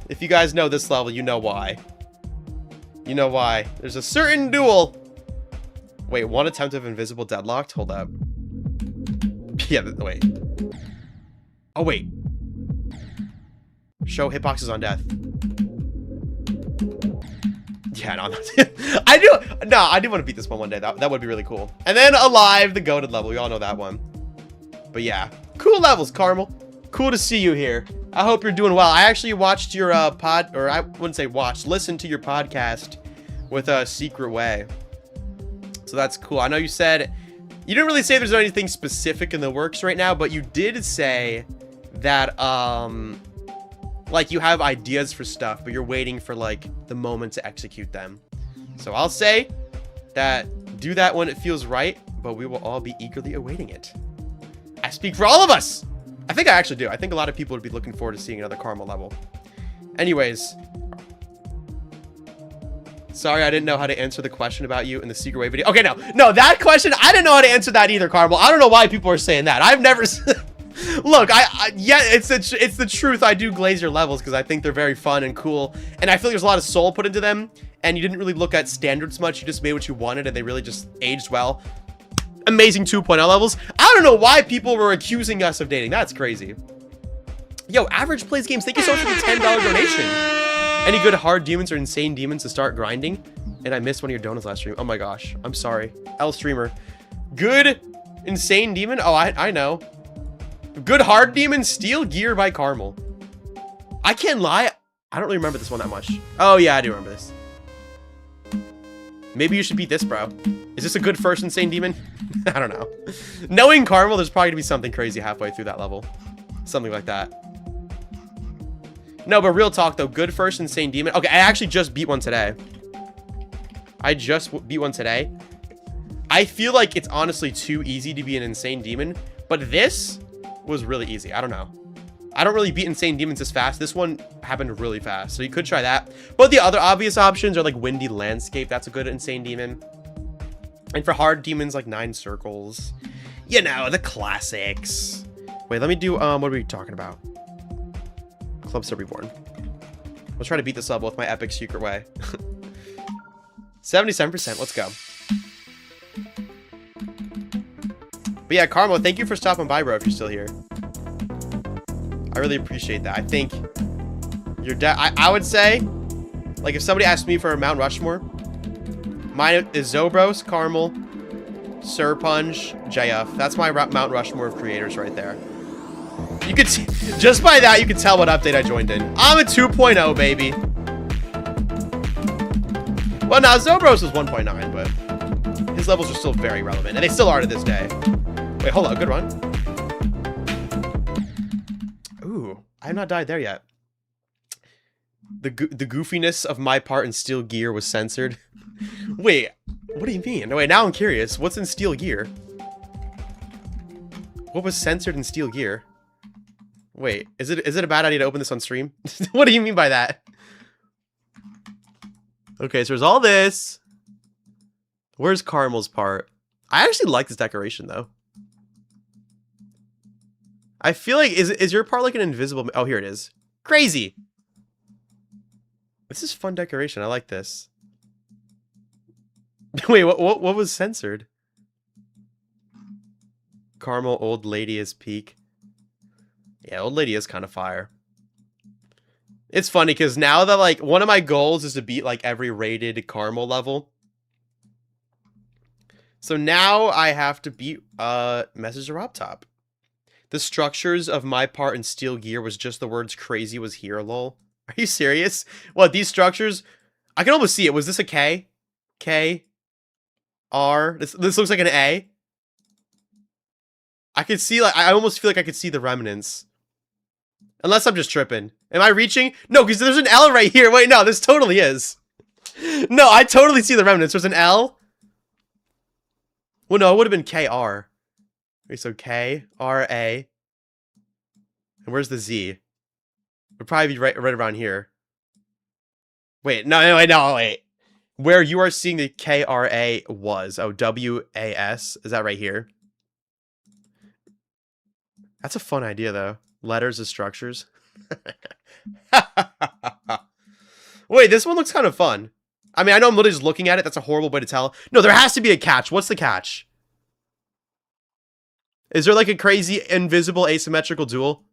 If you guys know this level, you know why. You know why. There's a certain duel. Wait, one attempt of invisible deadlocked? Hold up. Yeah, wait. Oh, wait. Show hitboxes on death. Yeah, no, I do want to beat this one day. That would be really cool. And then Alive, the goated level. We all know that one. But yeah, cool levels, Carmel. Cool to see you here. I hope you're doing well. I actually watched your or I wouldn't say watched, listened to your podcast with Secret Way. So that's cool. I know you said you didn't really say there's anything specific in the works right now, but you did say that like you have ideas for stuff, but you're waiting for like the moment to execute them. So I'll say that do that when it feels right, but we will all be eagerly awaiting it. I speak for all of us. I think I actually do. I think a lot of people would be looking forward to seeing another Carmel level. Anyways. Sorry, I didn't know how to answer the question about you in the Secret Way video. Okay, no, that question, I didn't know how to answer that either, Carmel. I don't know why people are saying that. I've never... Look, yeah, it's the truth. I do glaze your levels because I think they're very fun and cool, and I feel like there's a lot of soul put into them, and you didn't really look at standards much. You just made what you wanted, and they really just aged well. Amazing 2.0 levels. I don't know why people were accusing us of dating. That's crazy. Yo, Average Plays Games, thank you so much for the $10 donation. Any good hard demons or insane demons to start grinding? And I missed one of your donuts last stream. Oh my gosh, I'm sorry. L streamer. Good insane demon? Oh, I know. Good hard demon, Steel Gear by Carmel. I can't lie, I don't really remember this one that much. Oh yeah, I do remember this. Maybe you should beat this, bro. Is this a good first insane demon? I don't know. Knowing Carmel, there's probably gonna be something crazy halfway through that level. Something like that. No, but real talk though, good first insane demon. Okay, I actually just beat one today. I just beat one today. I feel like it's honestly too easy to be an insane demon, but this was really easy. I don't know. I don't really beat insane demons this fast. This one happened really fast, so you could try that. But the other obvious options are like Windy Landscape. That's a good insane demon. And for hard demons, like 9 Circles. You know, the classics. Wait, let me do, what are we talking about? Clubstep Reborn. Let's try to beat this level with my epic Secret Way. 77%, let's go. But yeah, Carmel, thank you for stopping by, bro, if you're still here. I really appreciate that. I think you're I would say, like, if somebody asked me for a Mount Rushmore, mine is Zobros, Carmel, Sirpunch, JF. That's my Mount Rushmore of creators right there. You could see, just by that, you can tell what update I joined in. I'm a 2.0, baby. Well, now Zobros was 1.9, but his levels are still very relevant, and they still are to this day. Wait, hold on, good run. Ooh, I have not died there yet. The goofiness of my part in Steel Gear was censored. Wait, what do you mean? Wait, now I'm curious. What's in Steel Gear? What was censored in Steel Gear? Wait, is it a bad idea to open this on stream? What do you mean by that? Okay, so there's all this. Where's Carmel's part? I actually like this decoration though. I feel like is your part like an invisible? Oh, here it is. Crazy. This is fun decoration. I like this. Wait, what was censored? Carmel old lady is peak. Yeah, old lady is kind of fire. It's funny because now that like one of my goals is to beat like every rated Carmel level. So now I have to beat Message to Rob Top. The structures of my part in Steel Gear was just the words crazy was here, lol. Are you serious? What, these structures? I can almost see it. Was this a K? K? R? This looks like an A. I could see, like, I almost feel like I could see the remnants. Unless I'm just tripping. Am I reaching? No, because there's an L right here. Wait, no, this totally is. No, I totally see the remnants. There's an L. Well, no, it would have been KR. Okay, so KRA. And where's the Z? Would probably be right around here. Wait, wait. Where you are seeing the KRA was. Oh, WAS. Is that right here? That's a fun idea, though. Letters as structures. Wait, this one looks kind of fun. I mean, I know I'm literally just looking at it. That's a horrible way to tell. No, there has to be a catch. What's the catch? Is there like a crazy invisible asymmetrical dual?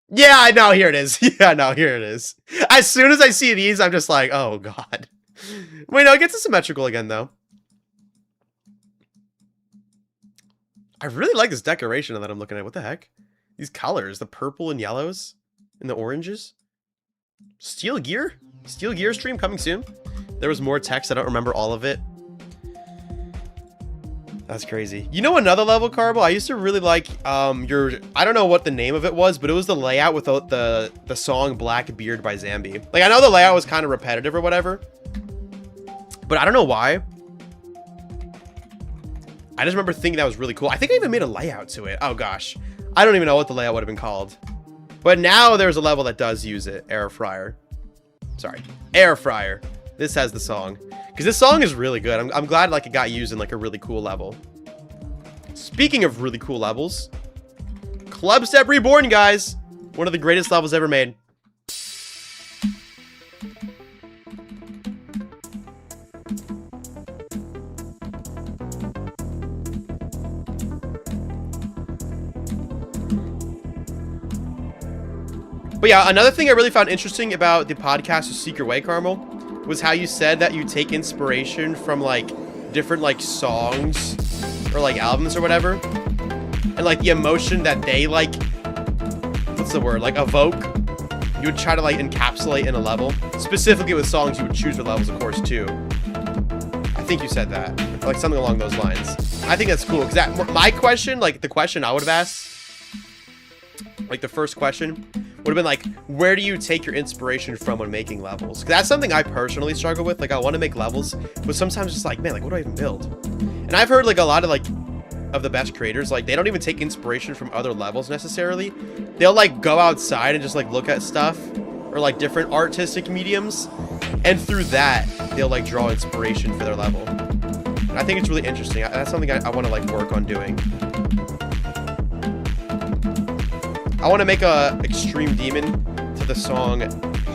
Yeah, I know. Here it is. Yeah, no, here it is. As soon as I see these, I'm just like, oh, God. Wait, no, it gets asymmetrical again, though. I really like this decoration that I'm looking at. What the heck? These colors, the purple and yellows and the oranges. Steel Gear? Steel Gear stream coming soon. There was more text. I don't remember all of it. That's crazy. You know another level, Carbo? I used to really like I don't know what the name of it was, but it was the layout without the song Black Beard by Zambi. Like, I know the layout was kind of repetitive or whatever, but I don't know why. I just remember thinking that was really cool. I think I even made a layout to it. Oh gosh. I don't even know what the layout would have been called. But now there's a level that does use it. Air Fryer. Sorry. Air Fryer. This has the song. Because this song is really good. I'm glad like it got used in like a really cool level. Speaking of really cool levels, Clubstep Reborn, guys. One of the greatest levels ever made. But yeah, another thing I really found interesting about the podcast of Secret Way, Carmel, was how you said that you take inspiration from like different like songs or like albums or whatever, and like the emotion that they like, what's the word, like evoke, you would try to like encapsulate in a level. Specifically with songs, you would choose for levels, of course, too. I think you said that, or like something along those lines. I think that's cool because that my question, like the question I would have asked, like the first question would have been like, where do you take your inspiration from when making levels? Because that's something I personally struggle with. Like, I want to make levels, but sometimes it's like, man, like, what do I even build? And I've heard like a lot of like of the best creators, like they don't even take inspiration from other levels necessarily. They'll like go outside and just like look at stuff or like different artistic mediums, and through that they'll like draw inspiration for their level. And I think it's really interesting. That's something I want to like work on doing. I want to make a Extreme Demon to the song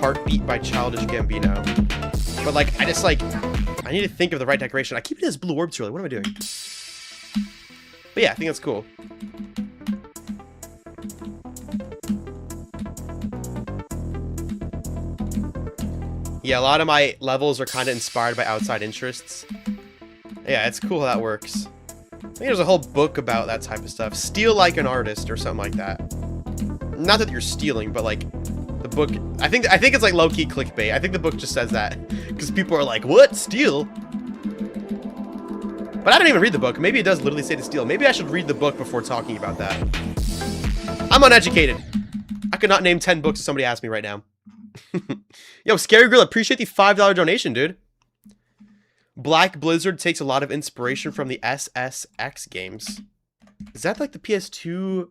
Heartbeat by Childish Gambino. But like, I just like, I need to think of the right decoration. I keep it as blue orbs really. What am I doing? But yeah, I think that's cool. Yeah, a lot of my levels are kind of inspired by outside interests. Yeah, it's cool how that works. I think there's a whole book about that type of stuff. Steal like an artist or something like that. Not that you're stealing, but like the book, I think it's like low-key clickbait. I think the book just says that because people are like, what, steal? But I don't even read the book. Maybe it does literally say to steal. Maybe I should read the book before talking about that. I'm uneducated. I could not name 10 books if somebody asked me right now. Yo, Scary Grill, appreciate the $5 donation, dude. Black Blizzard takes a lot of inspiration from the SSX games. Is that like the PS2?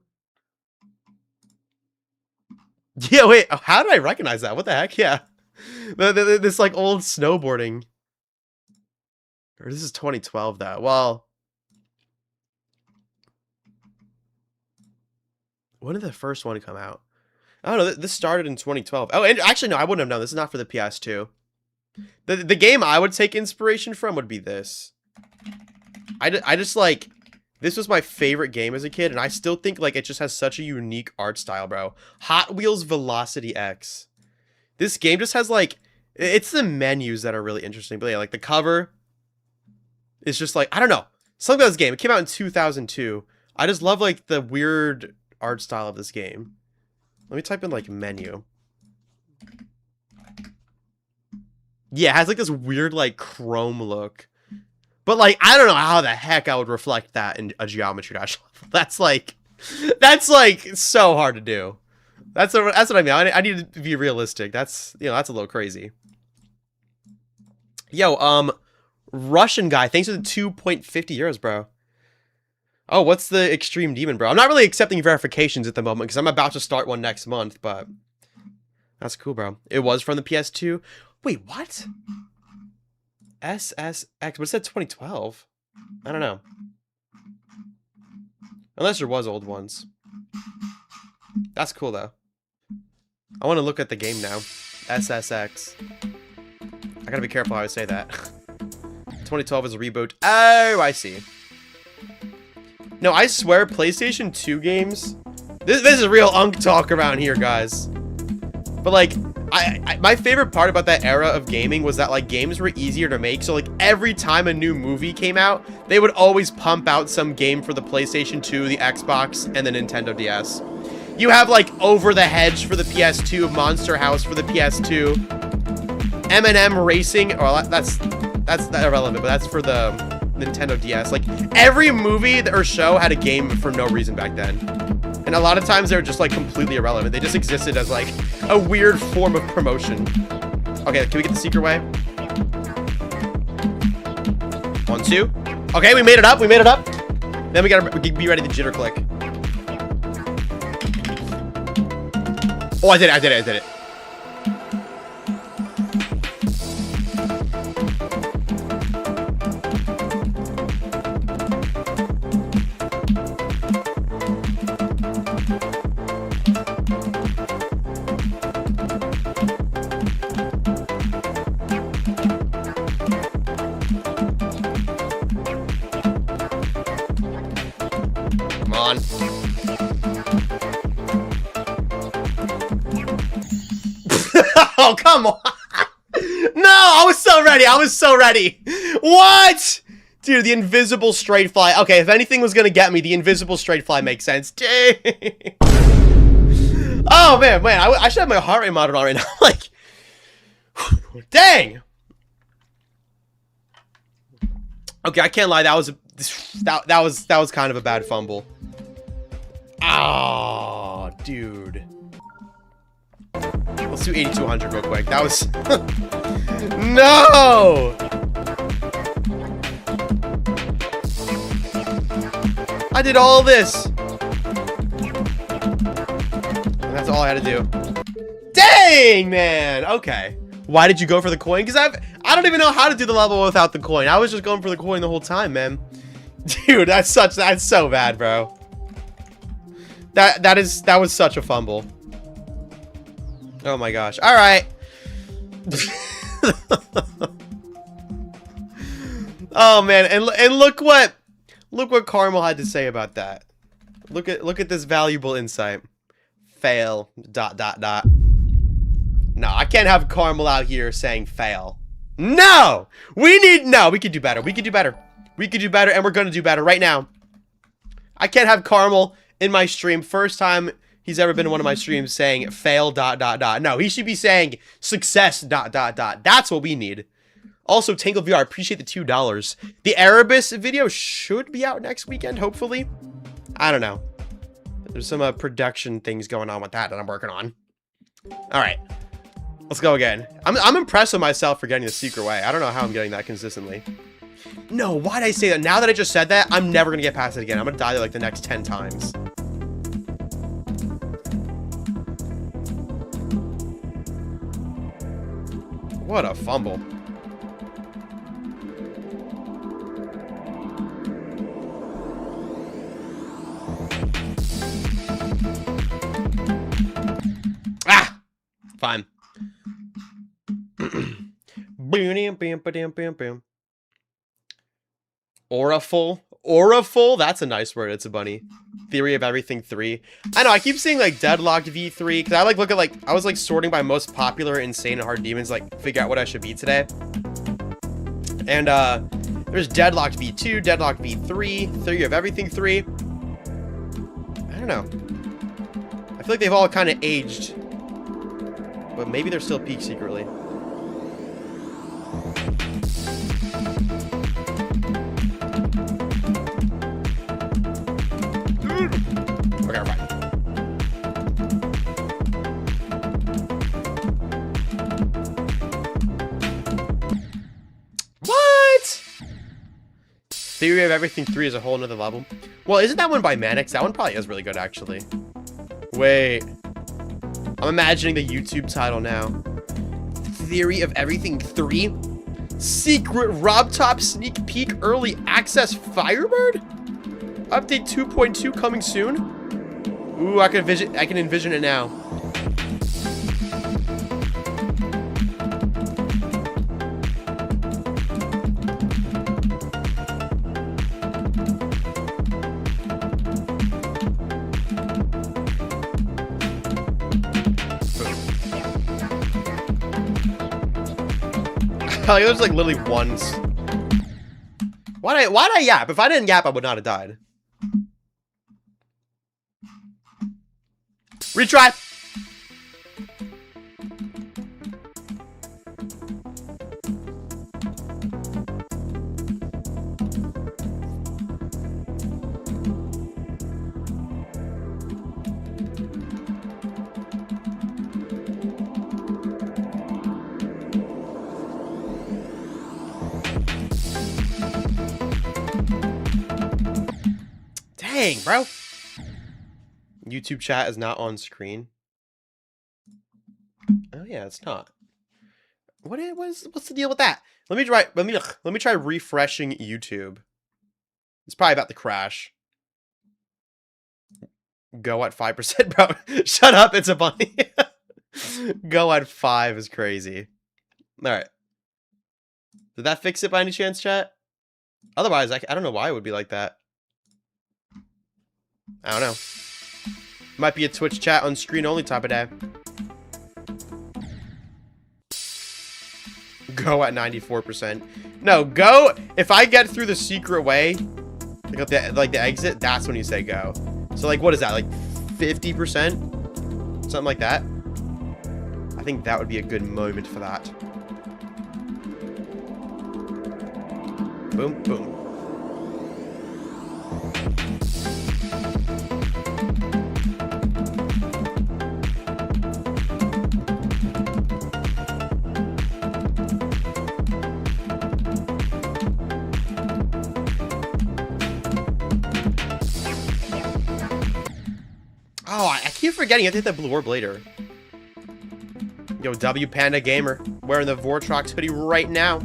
Yeah, wait, how did I recognize that? What the heck? Yeah. This like old snowboarding. Or this is 2012 though. Well, when did the first one come out? I don't know. This started in 2012. Oh, and actually, no, I wouldn't have known. This is not for the PS2. The game I would take inspiration from would be this. I just like, this was my favorite game as a kid, and I still think like it just has such a unique art style, bro. Hot Wheels Velocity X. This game just has like, it's the menus that are really interesting. But yeah, like the cover is just like, I don't know. Something about this game. It came out in 2002. I just love like the weird art style of this game. Let me type in like menu. Yeah, it has like this weird like chrome look. But like, I don't know how the heck I would reflect that in a Geometry Dash level. That's like so hard to do. That's what I mean. I need to be realistic. That's, you know, that's a little crazy. Yo, Russian guy. Thanks for the 2.50 euros, bro. Oh, what's the extreme demon, bro? I'm not really accepting verifications at the moment because I'm about to start one next month, but that's cool, bro. It was from the PS2. Wait, what? SSX, but it said 2012. I don't know. Unless there was old ones. That's cool, though. I want to look at the game now. SSX. I gotta be careful how I say that. 2012 is a reboot. Oh, I see. No, I swear, PlayStation 2 games... This is real unk talk around here, guys. But, like, my favorite part about that era of gaming was that, like, games were easier to make. So, like, every time a new movie came out, they would always pump out some game for the PlayStation 2, the Xbox, and the Nintendo DS. You have, like, Over the Hedge for the PS2, Monster House for the PS2, M&M Racing... Oh, that's irrelevant, but that's for the Nintendo DS. Like, every movie or show had a game for no reason back then. And a lot of times they were just, like, completely irrelevant. They just existed as, like, a weird form of promotion. Okay, can we get the secret way? 1, 2. Okay, we made it up. We made it up. Then we gotta be ready to jitter click. Oh, I did it. I did it. I did it. On. Oh, come on. No, I was so ready. I was so ready. What? Dude, the invisible straight fly. Okay, if anything was going to get me, the invisible straight fly makes sense. Dang. Oh, man. I should have my heart rate monitor on right now. Like, dang. Okay, I can't lie. That was kind of a bad fumble. Oh, dude. Let's do 8200 real quick. That was... No! I did all this. And that's all I had to do. Dang, man. Okay. Why did you go for the coin? Because I don't even know how to do the level without the coin. I was just going for the coin the whole time, man. Dude, that's so bad, bro. That was such a fumble. Oh my gosh. All right. Oh man, and look what Carmel had to say about that. Look at this valuable insight. Fail. ... No, I can't have Carmel out here saying fail. No! We could do better. We could do better. We could do better, and we're gonna do better right now. I can't have Carmel in my stream. First time he's ever been in one of my streams saying fail ... No, he should be saying success ... That's what we need. Also, Tangle VR, I appreciate the $2. The Erebus video should be out next weekend, hopefully. I don't know. There's some production things going on with that I'm working on. All right. Let's go again. I'm impressed with myself for getting the secret way. I don't know how I'm getting that consistently. No, why'd I say that? Now that I just said that, I'm never going to get past it again. I'm going to die there like the next 10 times. What a fumble. Ah! Fine. Auraful? That's a nice word. It's a bunny. Theory of Everything 3. I know, I keep saying like Deadlocked V3 because I like look at like I was like sorting by most popular, insane, and hard demons, like figure out what I should beat today. And there's Deadlocked V2, Deadlocked V3, Theory of Everything 3. I don't know. I feel like they've all kind of aged. But maybe they're still peak secretly. Okay, we're fine. What? Theory of Everything 3 is a whole nother level. Well, isn't that one by Mannix? That one probably is really good, actually. Wait. I'm imagining the YouTube title now. Theory of Everything 3? Secret Robtop Sneak Peek Early Access Firebird? Update 2.2 coming soon? Ooh, I can envision it now. Like, there's like literally one. Why'd I yap? If I didn't yap, I would not have died. Retry. Dang, bro. YouTube chat is not on screen. Oh yeah, it's not. What's the deal with that? Let me try refreshing YouTube. It's probably about to crash. Go at 5%, bro. Shut up, it's a bunny. Go at 5 is crazy. All right. Did that fix it by any chance, chat? Otherwise, I don't know why it would be like that. I don't know. Might be a Twitch chat on screen only type of day. Go at 94%. No, go. If I get through the secret way, like the exit, that's when you say go. So like, what is that? Like 50%? Something like that. I think that would be a good moment for that. Boom, boom. Oh, I keep forgetting you have to hit that blue orb later. Yo, W Panda Gamer, wearing the Vortrox hoodie right now.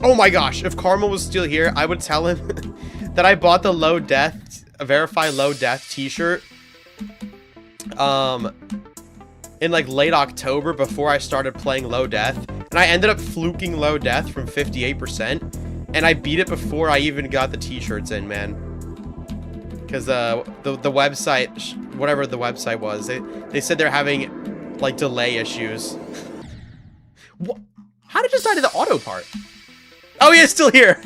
Oh my gosh, if Karma was still here, I would tell him that I bought the low death, verify low death t-shirt in like late October before I started playing low death. And I ended up fluking low death from 58%. And I beat it before I even got the t-shirts in, man. Because the website, whatever the website was, they said they're having like delay issues. What? How did it just die to the auto part? Oh, yeah, it's still here.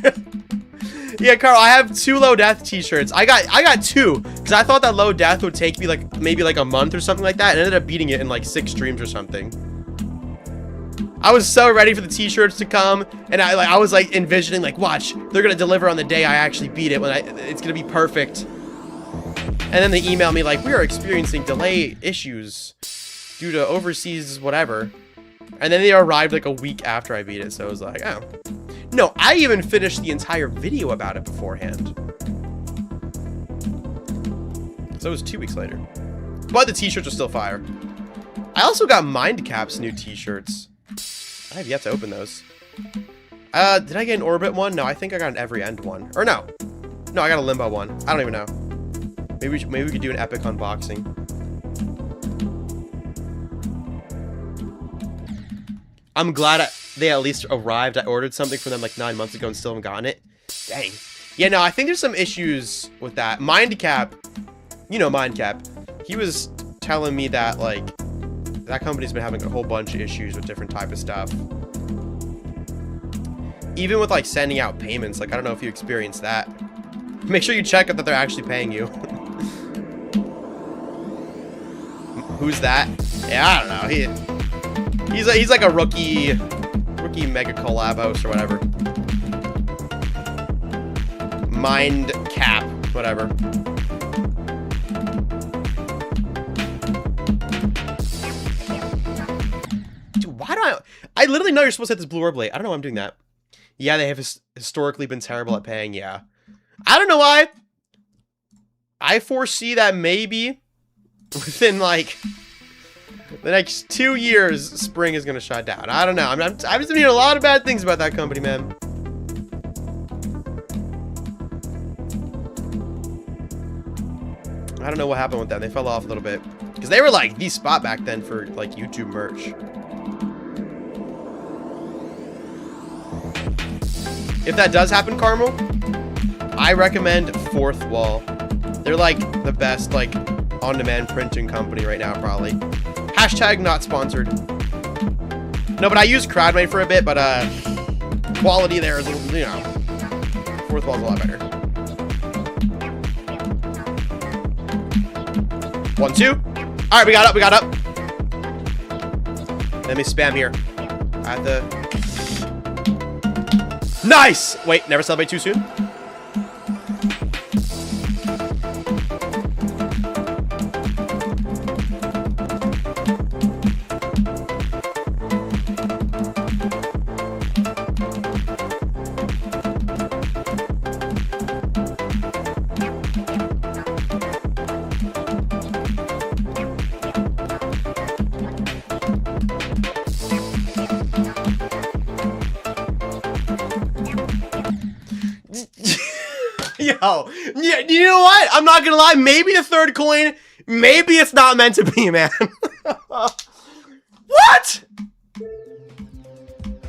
Yeah, Carl, I have 2 low death t-shirts. I got 2 because I thought that low death would take me like maybe like a month or something like that, and I ended up beating it in like 6 streams or something. I was so ready for the t-shirts to come, and I was like envisioning like, watch, they're gonna deliver on the day I actually beat it, when it's gonna be perfect. And then they email me like, we are experiencing delay issues due to overseas whatever. And then they arrived like a week after I beat it, so I was like, oh. No, I even finished the entire video about it beforehand. So it was 2 weeks later. But the t-shirts are still fire. I also got Mindcap's new t-shirts. I have yet to open those. Did I get an Orbit one? No, I think I got an Every End one. Or no. No, I got a Limbo one. I don't even know. Maybe we could do an epic unboxing. I'm glad they at least arrived. I ordered something for them like 9 months ago and still haven't gotten it. Dang. Yeah, no, I think there's some issues with that. Mindcap, you know Mindcap, he was telling me that like that company's been having a whole bunch of issues with different type of stuff. Even with like sending out payments, like I don't know if you experienced that. Make sure you check out that they're actually paying you. Who's that? Yeah, I don't know. He's like a rookie mega collab host or whatever. Mind cap, whatever. Dude, why do I literally know you're supposed to hit this blue orb late. I don't know why I'm doing that. Yeah, they have historically been terrible at paying. Yeah. I don't know why. I foresee that maybe within, like, the next 2 years, Spring is going to shut down. I don't know. I've just been hearing a lot of bad things about that company, man. I don't know what happened with them. They fell off a little bit. Because they were, like, the spot back then for, like, YouTube merch. If that does happen, Carmel, I recommend Fourth Wall. They're, like, the best, like, on-demand printing company right now, probably. Hashtag not sponsored. No, but I used CrowdMate for a bit, but, quality there is, you know, Fourth Wall's a lot better. 1, 2. All right, we got up. Let me spam here. At the... Nice! Wait, never celebrate too soon. Yo, yeah, you know what? I'm not gonna lie. Maybe the third coin. Maybe it's not meant to be, man. What?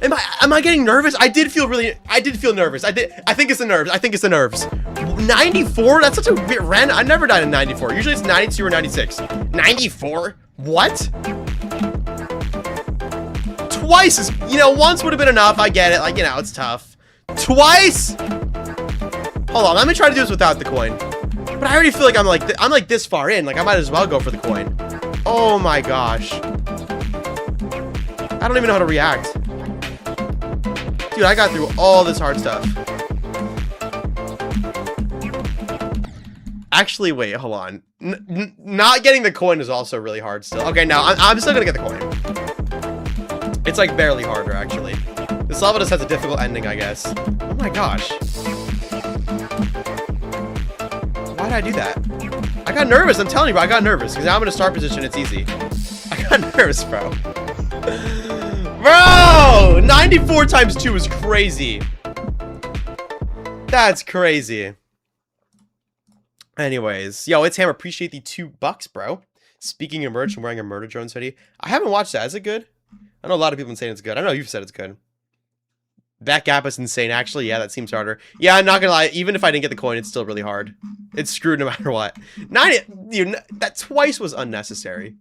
Am I getting nervous? I did feel nervous. I think it's the nerves. 94? That's such a weird random. I never died in 94. Usually it's 92 or 96. 94? What? Twice is, you know, once would have been enough. I get it. Like, you know, it's tough. Twice? Hold on, let me try to do this without the coin. But I already feel like I'm like this far in. Like, I might as well go for the coin. Oh my gosh. I don't even know how to react. Dude, I got through all this hard stuff. Actually, wait, hold on. Not getting the coin is also really hard still. Okay, no, I'm still gonna get the coin. It's like barely harder, actually. This level just has a difficult ending, I guess. Oh my gosh. Why did I do that? I got nervous, I'm telling you, bro. I got nervous. Because now I'm in a start position, it's easy. I got nervous, bro. Bro! 94 times 2 is crazy. That's crazy. Anyways. Yo, it's Ham. Appreciate the $2, bro. Speaking of merch, I'm wearing a Murder Drones hoodie. I haven't watched that. Is it good? I know a lot of people have been saying it's good. I know you've said it's good. That gap is insane, actually. Yeah, that seems harder. Yeah, I'm not gonna lie. Even if I didn't get the coin, it's still really hard. It's screwed no matter what. That twice was unnecessary.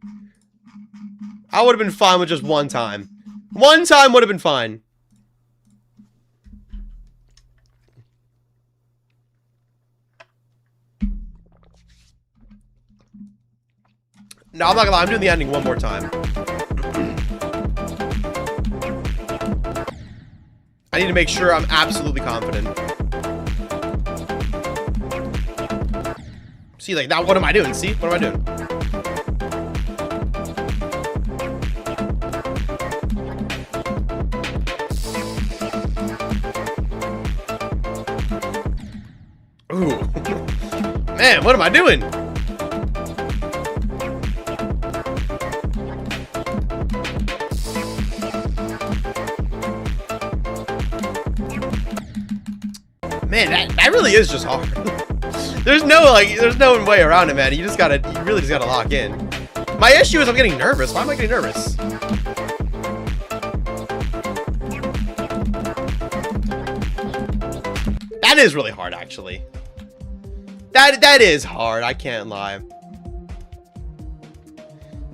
I would have been fine with just one time. One time would have been fine. No, I'm not gonna lie. I'm doing the ending one more time. I need to make sure I'm absolutely confident. See, like, now what am I doing? See? What am I doing? Ooh. Man, what am I doing? Man, that really is just hard. There's no way around it, man. You really just gotta lock in. My issue is I'm getting nervous. Why am I getting nervous? That is really hard, actually. That is hard. I can't lie.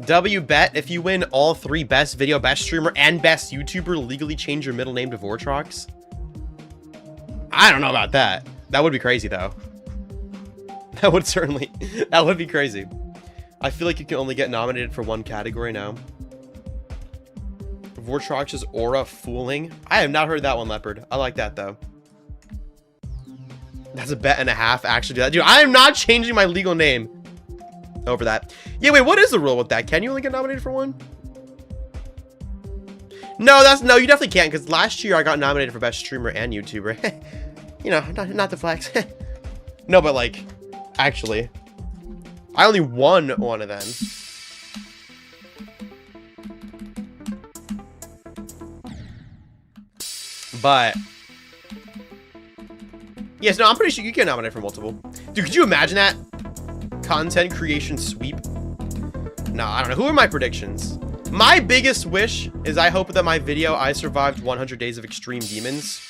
W bet if you win all 3 best video, best streamer, and best YouTuber, legally change your middle name to Vortrox. I don't know about that. That would be crazy, though. That would be crazy. I feel like you can only get nominated for 1 category now. Vortrox's Aura Fooling. I have not heard that one, Leopard. I like that, though. That's a bet and a half, actually. Dude, I am not changing my legal name over that. Yeah, wait, what is the rule with that? Can you only get nominated for 1? No, no, you definitely can't, because last year I got nominated for Best Streamer and YouTuber. You know, not the flex. No, but like, actually, I only won one of them. But yes, no, I'm pretty sure you get nominated for multiple. Dude, could you imagine that? Content creation sweep? No, I don't know. Who are my predictions? My biggest wish is I hope that my video, I survived 100 days of extreme demons,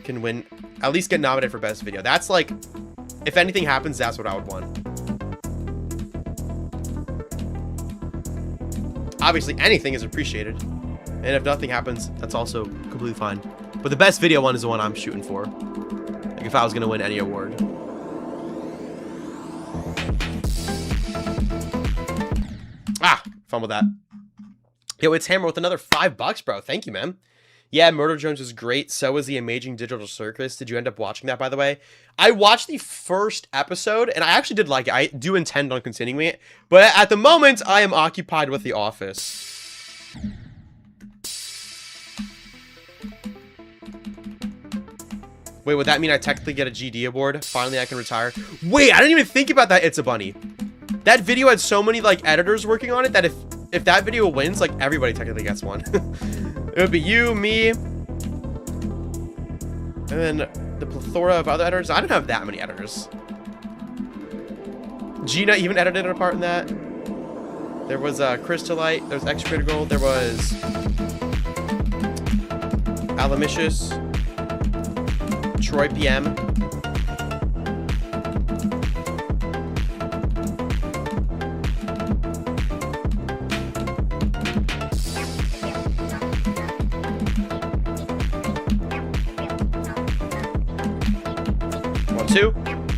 can win, at least get nominated for best video. That's like, if anything happens, that's what I would want. Obviously, anything is appreciated. And if nothing happens, that's also completely fine. But the best video one is the one I'm shooting for. Like if I was going to win any award. Ah, fun with that. Yo, it's Hammer with another $5, bro. Thank you, man. Yeah, Murder Jones is great. So is The Amazing Digital Circus. Did you end up watching that, by the way? I watched the first episode, and I actually did like it. I do intend on continuing it. But at the moment, I am occupied with The Office. Wait, would that mean I technically get a GD award? Finally, I can retire. Wait, I didn't even think about that. It's a bunny. That video had so many, like, editors working on it that if that video wins, like, everybody technically gets one. It would be you, me, and then the plethora of other editors. I don't have that many editors. Gina even edited a part in that. There was Crystallite. There was X-Critical. There was Alamicious. Troy PM. Two.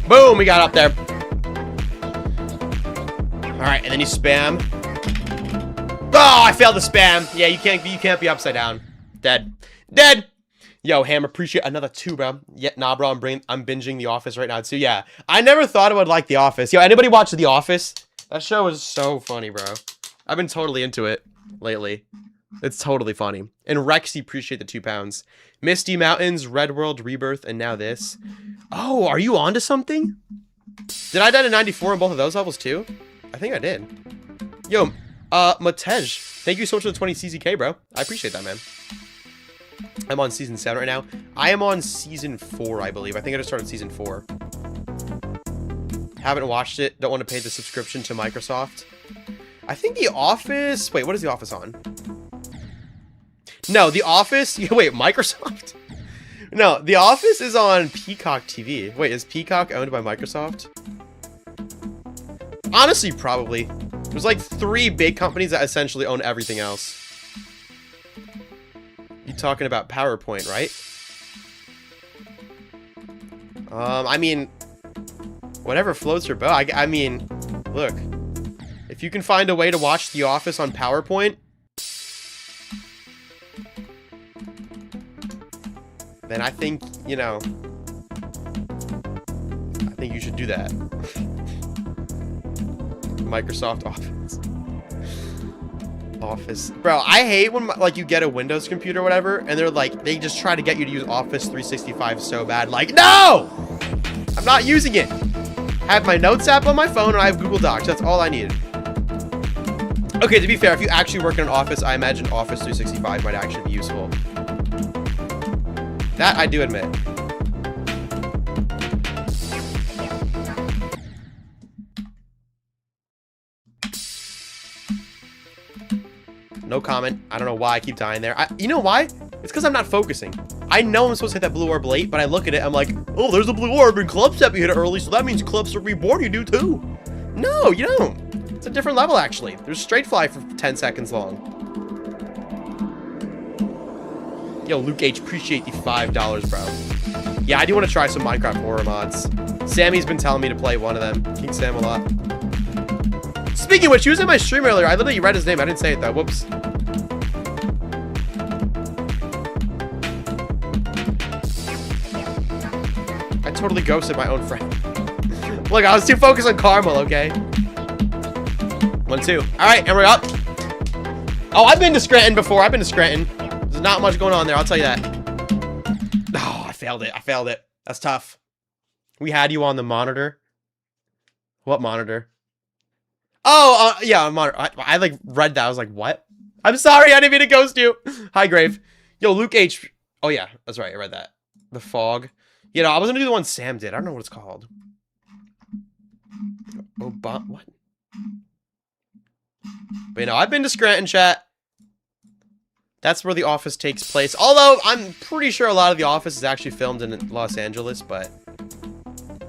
Boom, we got up there. Alright, and then you spam. Oh, I failed the spam. Yeah, you can't be upside down. Dead. Dead! Yo, Ham, appreciate another 2, bro. Yeah, nah, bro, I'm binging The Office right now, too. Yeah, I never thought I would like The Office. Yo, anybody watch The Office? That show is so funny, bro. I've been totally into it lately. It's totally funny. And Rexy, appreciate the 2 pounds. Misty Mountains, Red World, Rebirth, and now this. Oh, are you onto something? Did I die to 94 on both of those levels too? I think I did. Yo, Matej, thank you so much for the 20 CZK, bro. I appreciate that, man. I'm on season 7 right now. I am on season 4, I believe. I think I just started season 4. Haven't watched it. Don't want to pay the subscription to Microsoft. I think The Office... Wait, what is The Office on? No, The Office... Wait, Microsoft? No, The Office is on Peacock TV. Wait, is Peacock owned by Microsoft? Honestly, probably. There's like 3 big companies that essentially own everything else. You talking about PowerPoint, right? I mean, whatever floats your boat. I mean, look. If you can find a way to watch The Office on PowerPoint, then I think, you know, I think you should do that. Microsoft Office. Bro, I hate when, like, you get a Windows computer or whatever, and they're like, they just try to get you to use Office 365 so bad. Like, no! I'm not using it. I have my Notes app on my phone, and I have Google Docs. That's all I needed. Okay, to be fair, if you actually work in an office, I imagine Office 365 might actually be useful. That I do admit. No comment. I don't know why I keep dying there. You know why? It's because I'm not focusing. I know I'm supposed to hit that blue orb late, but I look at it, I'm like, oh, there's a blue orb in Clubstep. You hit it early, so that means Clubstep Reborn you do too. No, you don't. It's a different level, actually. There's straight fly for 10 seconds long. Yo, Luke H, appreciate the $5, bro. Yeah, I do want to try some Minecraft horror mods. Sammy's been telling me to play one of them. King Sam a lot. Speaking of which, he was in my stream earlier. I literally read his name. I didn't say it, though. Whoops. I totally ghosted my own friend. Look, I was too focused on Carmel, okay? 1, 2. All right, and we're up. Oh, I've been to Scranton before. I've been to Scranton. There's not much going on there, I'll tell you that. Oh, I failed it. I failed it. That's tough. We had you on the monitor. What monitor? Oh, yeah, monitor. I like read that. I was like, what? I'm sorry, I didn't mean to ghost you. Hi, Grave. Yo, Luke H. Oh, yeah, that's right. I read that. The Fog. You know, I was gonna do the one Sam did. I don't know what it's called. What? But you know, I've been to Scranton, chat. That's where The Office takes place. Although, I'm pretty sure a lot of The Office is actually filmed in Los Angeles, but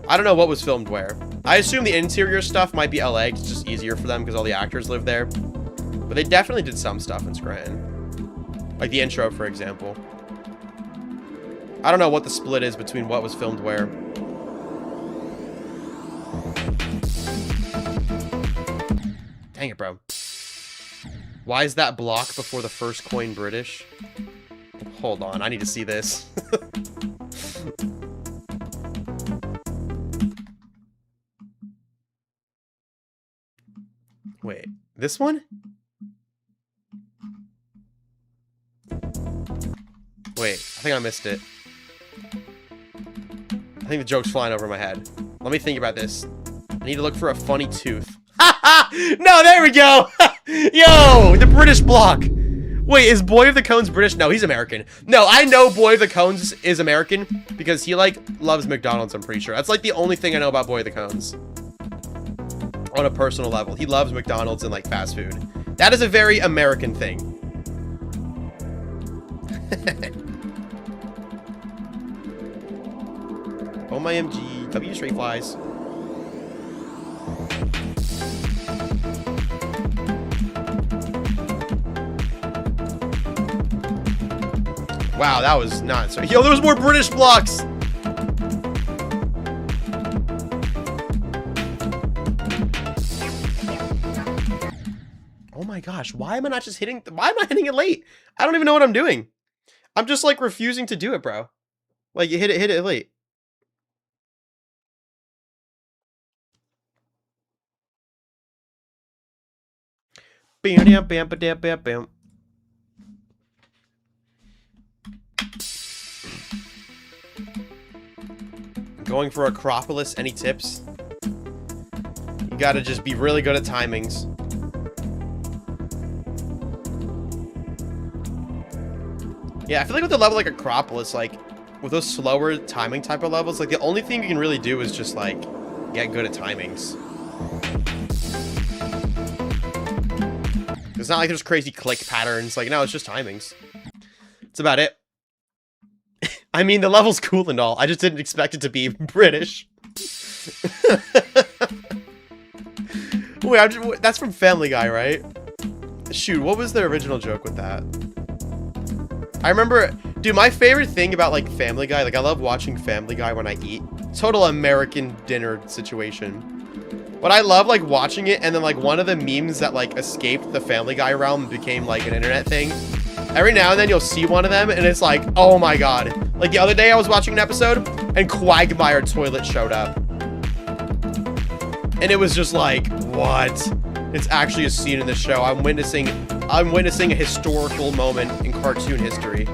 I don't know what was filmed where. I assume the interior stuff might be LA, 'cause it's just easier for them because all the actors live there. But they definitely did some stuff in Scranton. Like the intro, for example. I don't know what the split is between what was filmed where. Dang it, bro. Why is that block before the first coin British? Hold on, I need to see this. Wait, this one? Wait, I think I missed it. I think the joke's flying over my head. Let me think about this. I need to look for a funny tooth. No, there we go! Yo, the British block. Wait, is Boy of the Cones British? No, he's American. No, I know Boy of the Cones is American because he, like, loves McDonald's, I'm pretty sure. That's, like, the only thing I know about Boy of the Cones. On a personal level. He loves McDonald's and, like, fast food. That is a very American thing. Oh my MG. W straight flies. Wow, that was nuts. Yo, there was more British blocks! Oh my gosh, why am I not just hitting... Why am I hitting it late? I don't even know what I'm doing. I'm just, like, refusing to do it, bro. Like, you hit it late. Bam, bam, bam, bam, bam, bam. Going for Acropolis, any tips? You gotta just be really good at timings. Yeah, I feel like with a level like Acropolis, like, with those slower timing type of levels, like, the only thing you can really do is just, like, get good at timings. It's not like there's crazy click patterns. Like, no, it's just timings. That's about it. I mean, the level's cool and all. I just didn't expect it to be British. Wait, that's from Family Guy, right? Shoot, what was the original joke with that? I remember... Dude, my favorite thing about, like, Family Guy... Like, I love watching Family Guy when I eat. Total American dinner situation. But I love, like, watching it, and then, like, one of the memes that, like, escaped the Family Guy realm and became, like, an internet thing. Every now and then you'll see one of them, and it's like, oh my god. Like, the other day I was watching an episode, and Quagmire Toilet showed up. And it was just like, what? It's actually a scene in the show. I'm witnessing a historical moment in cartoon history.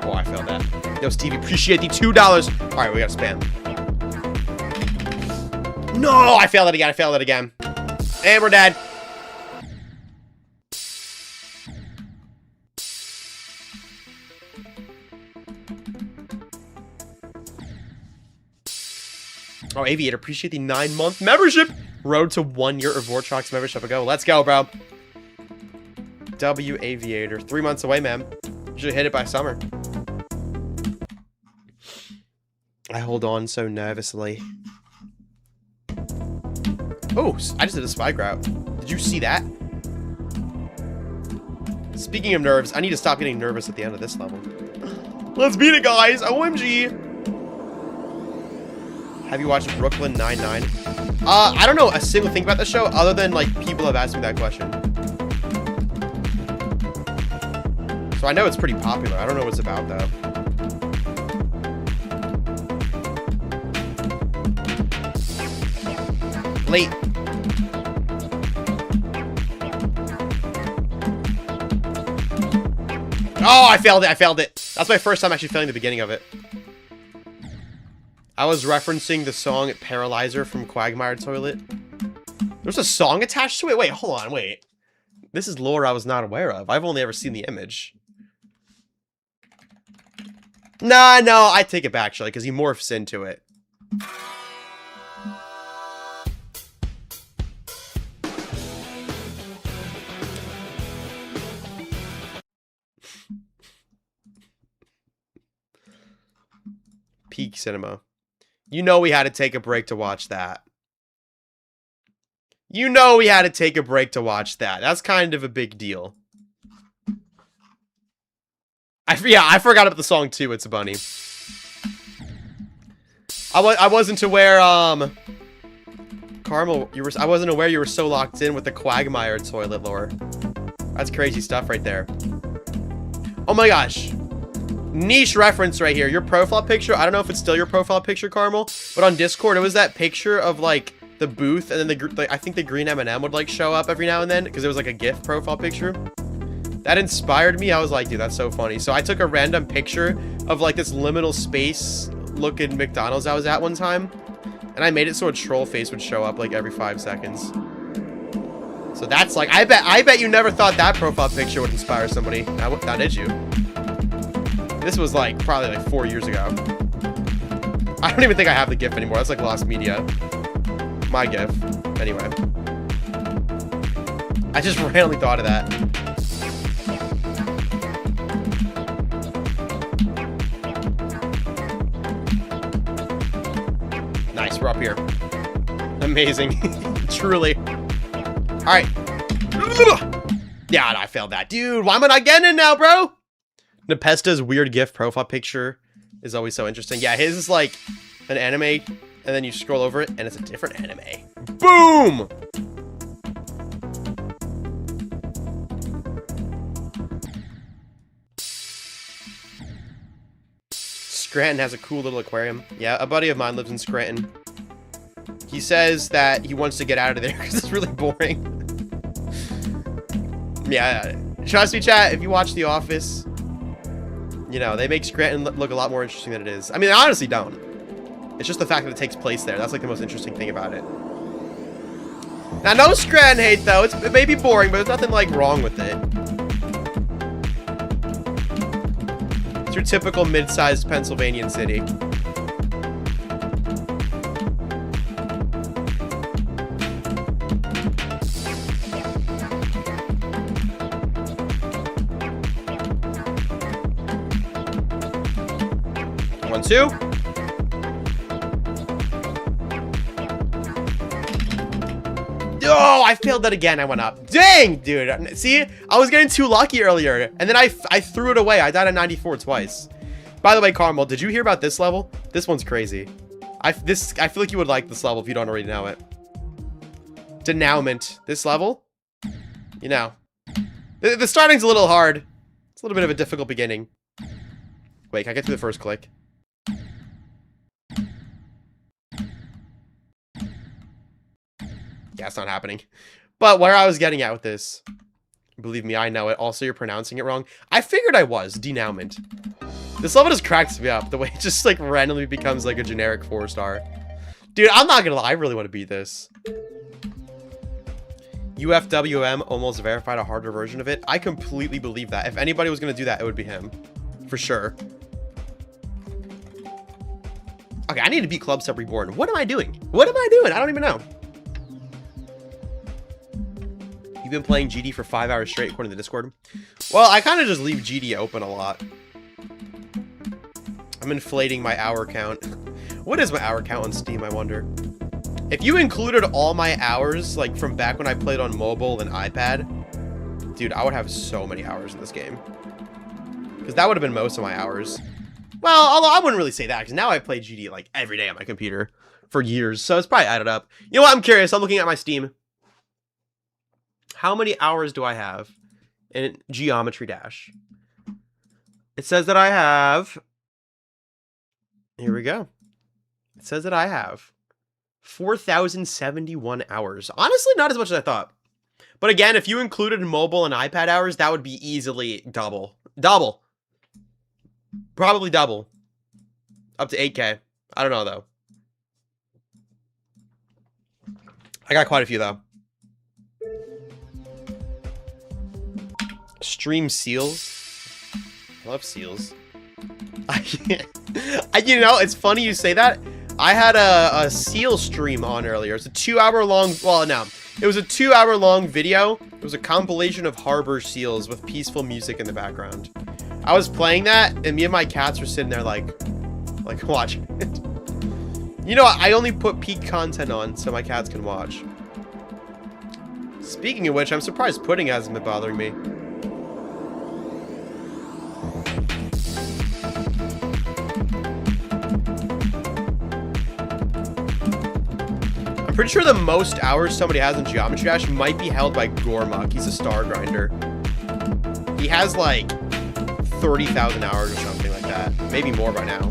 Oh, I failed that. Yo, Stevie, appreciate the $2. Alright, we gotta spam. No! I failed it again. I failed it again. And we're dead. Oh, Aviator, appreciate the 9-month membership. Road to 1 year of Vortrox membership ago. Let's go, bro. W Aviator. 3 months away, man. You should hit it by summer. I hold on so nervously. Oh, I just did a spike route. Did you see that? Speaking of nerves, I need to stop getting nervous at the end of this level. Let's beat it, guys! OMG! Have you watched Brooklyn Nine-Nine? I don't know a single thing about the show other than, like, people have asked me that question. So I know it's pretty popular. I don't know what it's about, though. late. Oh, I failed it. I failed it. That's my first time actually failing the beginning of it. I was referencing the song Paralyzer from Quagmire Toilet. There's a song attached to it? Wait, hold on, wait. This is lore I was not aware of. I've only ever seen the image. Nah, no, I take it back, actually, because he morphs into it. Peak cinema. You know we had to take a break to watch that. You know we had to take a break to watch that. That's kind of a big deal. I forgot about the song too. It's a bunny. I wasn't aware. Carmel, I wasn't aware you were so locked in with the Quagmire Toilet lore. That's crazy stuff right there. Oh my gosh. Niche reference right here. Your profile picture. I don't know if it's still your profile picture, Carmel, but on Discord it was that picture of like the booth, and then I think the green M&M would like show up every now and then because it was like a GIF profile picture. That inspired me. I was like, dude, that's so funny. So I took a random picture of like this liminal space looking McDonald's I was at one time, and I made it so a troll face would show up like every 5 seconds. So that's like, I bet you never thought that profile picture would inspire somebody. Now did you? This was like probably like 4 years ago. I don't even think I have the GIF anymore. That's like lost media. My GIF. Anyway. I just randomly thought of that. Nice, we're up here. Amazing. Truly. Alright. Yeah, I failed that. Dude, why am I not getting it now, bro? Nepesta's weird GIF profile picture is always so interesting. Yeah, his is like an anime, and then you scroll over it, and it's a different anime. Boom! Scranton has a cool little aquarium. Yeah, a buddy of mine lives in Scranton. He says that he wants to get out of there because it's really boring. Yeah, trust me, chat, if you watch The Office, you know, they make Scranton look a lot more interesting than it is. I mean, they honestly don't. It's just the fact that it takes place there. That's like the most interesting thing about it. Now, no Scranton hate, though. It may be boring, but there's nothing, like, wrong with it. It's your typical mid-sized Pennsylvanian city. One, two. Oh, I failed that again. I went up. Dang, dude. See, I was getting too lucky earlier, and then I threw it away. I died at 94 twice. By the way, Carmel, did you hear about this level? This one's crazy. I feel like you would like this level if you don't already know it. Denouement. This level, you know, the starting's a little hard. It's a little bit of a difficult beginning. Wait, can I get through the first click? Yeah, it's not happening. But where I was getting at with this, believe me, I know it. Also, you're pronouncing it wrong. I figured I was. Denouement. This level just cracks me up. The way it just, like, randomly becomes, like, a generic 4-star. Dude, I'm not gonna lie. I really want to beat this. UFWM almost verified a harder version of it. I completely believe that. If anybody was gonna do that, it would be him. For sure. Okay, I need to beat Clubstep Reborn. What am I doing? What am I doing? I don't even know. You've been playing GD for 5 hours straight, according to the Discord. Well, I kind of just leave GD open a lot. I'm inflating my hour count. What is my hour count on Steam, I wonder? If you included all my hours, like, from back when I played on mobile and iPad, dude, I would have so many hours in this game. Because that would have been most of my hours. Well, although I wouldn't really say that, because now I play GD, like, every day on my computer for years, so it's probably added up. You know what? I'm curious. I'm looking at my Steam. How many hours do I have in Geometry Dash? It says that I have... Here we go. It says that I have 4,071 hours. Honestly, not as much as I thought. But again, if you included mobile and iPad hours, that would be easily double. Double. Probably double. Up to 8K. I don't know, though. I got quite a few, though. Stream seals. I love seals. You know, it's funny you say that. I had a seal stream on earlier. It's a 2-hour long, well, no. It was a 2-hour long video. It was a compilation of harbor seals with peaceful music in the background. I was playing that, and me and my cats were sitting there like watching it. You know, I only put peak content on so my cats can watch. Speaking of which, I'm surprised pudding hasn't been bothering me. I'm pretty sure the most hours somebody has in Geometry Dash might be held by Gormuck. He's a star grinder. He has like 30,000 hours or something like that. Maybe more by now.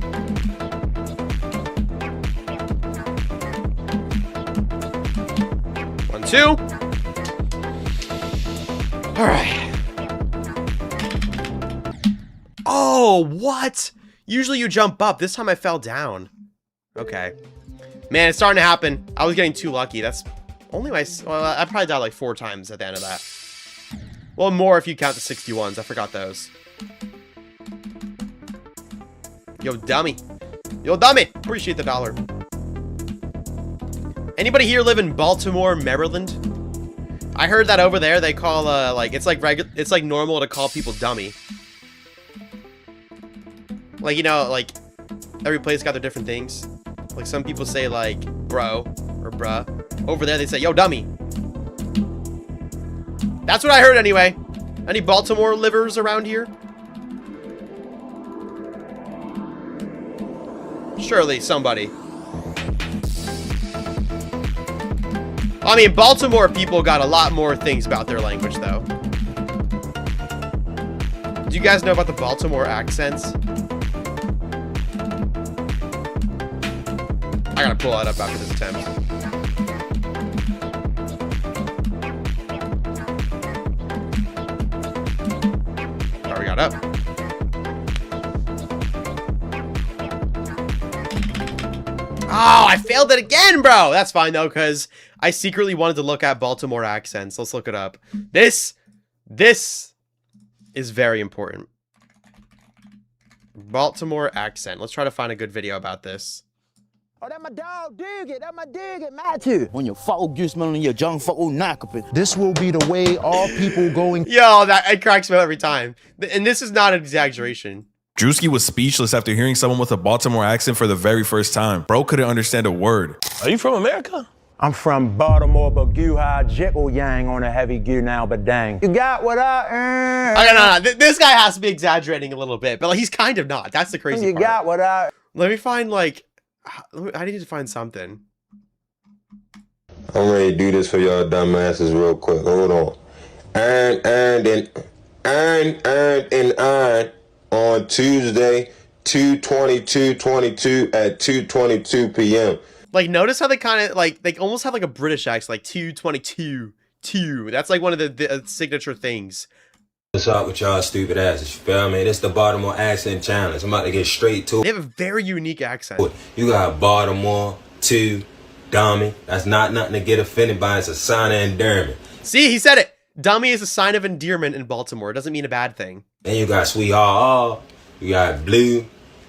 One, two. All right. Oh, what? Usually you jump up. This time I fell down. Okay. Man, it's starting to happen. I was getting too lucky. That's only my... Well, I probably died like 4 times at the end of that. Well, more if you count the 61s. I forgot those. Yo, dummy. Yo, dummy. Appreciate the $1. Anybody here live in Baltimore, Maryland? I heard that over there they call, it's like normal to call people dummy. Like, you know, like, every place got their different things. Like, some people say, like, bro, or bruh. Over there, they say, yo, dummy. That's what I heard, anyway. Any Baltimore livers around here? Surely, somebody. I mean, Baltimore people got a lot more things about their language, though. Do you guys know about the Baltimore accents? I gotta pull that up after this attempt. Oh, we got up. Oh, I failed it again, bro! That's fine, though, because I secretly wanted to look at Baltimore accents. Let's look it up. This is very important. Baltimore accent. Let's try to find a good video about this. Oh, that my dog, dig it. That my dig it, Matthew. When your focus on your junk knock. This will be the way all people going. Yo, that it cracks me up every time. And this is not an exaggeration. Drewski was speechless after hearing someone with a Baltimore accent for the very first time. Bro couldn't understand a word. Are you from America? I'm from Baltimore, but you high jickle yang on a heavy gear now, but dang. You got what I Okay, no. This guy has to be exaggerating a little bit, but like, he's kind of not. That's the crazy part. You got what I... Let me find, like... I need to find something. I'm ready to do this for y'all dumbasses real quick. Hold on. Earned on Tuesday, 2/22/22 at 2:22 p.m. Like, notice how they kind of, like, they almost have, like, a British accent, like, 2/22. That's, like, one of the signature things. What's up with y'all stupid asses, you feel me? This the Baltimore accent challenge. I'm about to get straight to it. They have a very unique accent. You got Baltimore, dummy. That's not nothing to get offended by. It's a sign of endearment. See, he said it. Dummy is a sign of endearment in Baltimore. It doesn't mean a bad thing. Then you got Sweetheart. You got Blue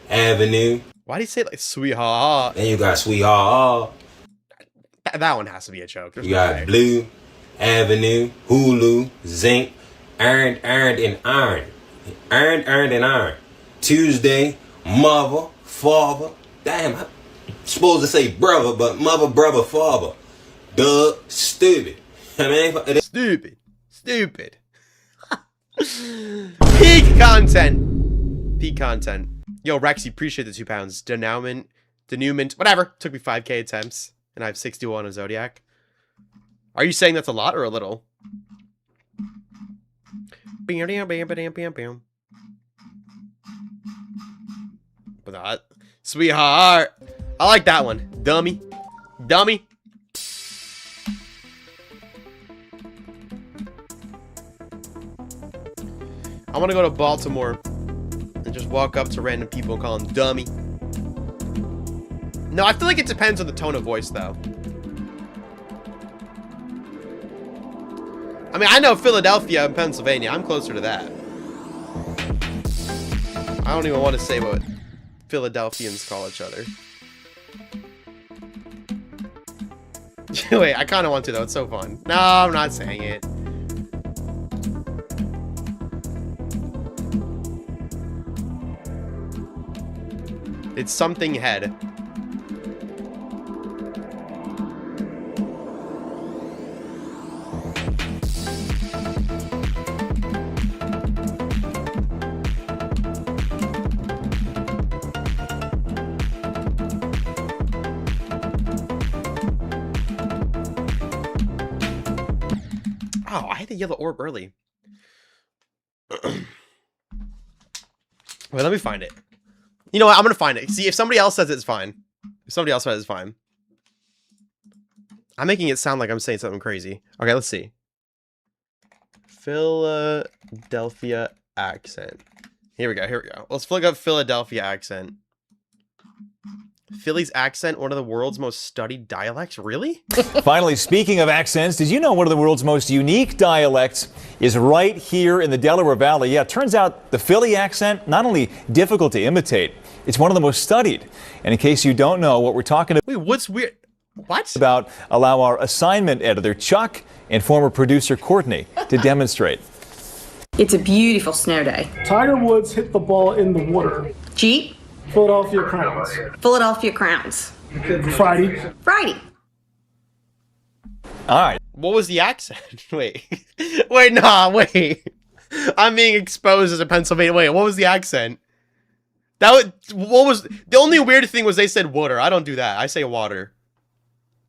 Avenue. Why do you say it like sweetheart? Then you got Sweetheart. That one has to be a joke. There's you no got way. Blue Avenue, Hulu, Zinc, earned, and iron. Earned, and iron. Tuesday, mother, father. Damn, I'm supposed to say brother, but mother, brother, father. Duh, stupid. I mean, Stupid. Peak content. Peak content. Yo, Rexy, appreciate the 2 pounds. Denouement, whatever. Took me 5K attempts, and I have 61 on Zodiac. Are you saying that's a lot or a little? But that, sweetheart. I like that one. Dummy. Dummy. I want to go to Baltimore and just walk up to random people and call them dummy. No, I feel like it depends on the tone of voice, though. I mean, I know Philadelphia and Pennsylvania. I'm closer to that. I don't even want to say what Philadelphians call each other. Wait, I kind of want to, though. It's so fun. No, I'm not saying it. It's something head. Oh, I hit the yellow orb early. Wait, let me find it. You know what? I'm gonna find it. See, if somebody else says it's fine. If somebody else says it's fine. I'm making it sound like I'm saying something crazy. Okay, let's see. Philadelphia accent. Here we go, here we go. Let's look up Philadelphia accent. Philly's accent, one of the world's most studied dialects? Really? Finally, speaking of accents, did you know one of the world's most unique dialects is right here in the Delaware Valley? Yeah, it turns out the Philly accent, not only difficult to imitate, it's one of the most studied. And in case you don't know what we're talking Wait, what's weird? What? about, allow our assignment editor, Chuck, and former producer, Courtney, to demonstrate. It's a beautiful snow day. Tiger Woods hit the ball in the water. Jeep. Philadelphia Crowns. Philadelphia Crowns. Friday. Friday. All right. What was the accent? Wait. Wait, nah, wait. I'm being exposed as a Pennsylvania. Wait, what was the accent? What was the only weird thing was they said water. I don't do that. I say water.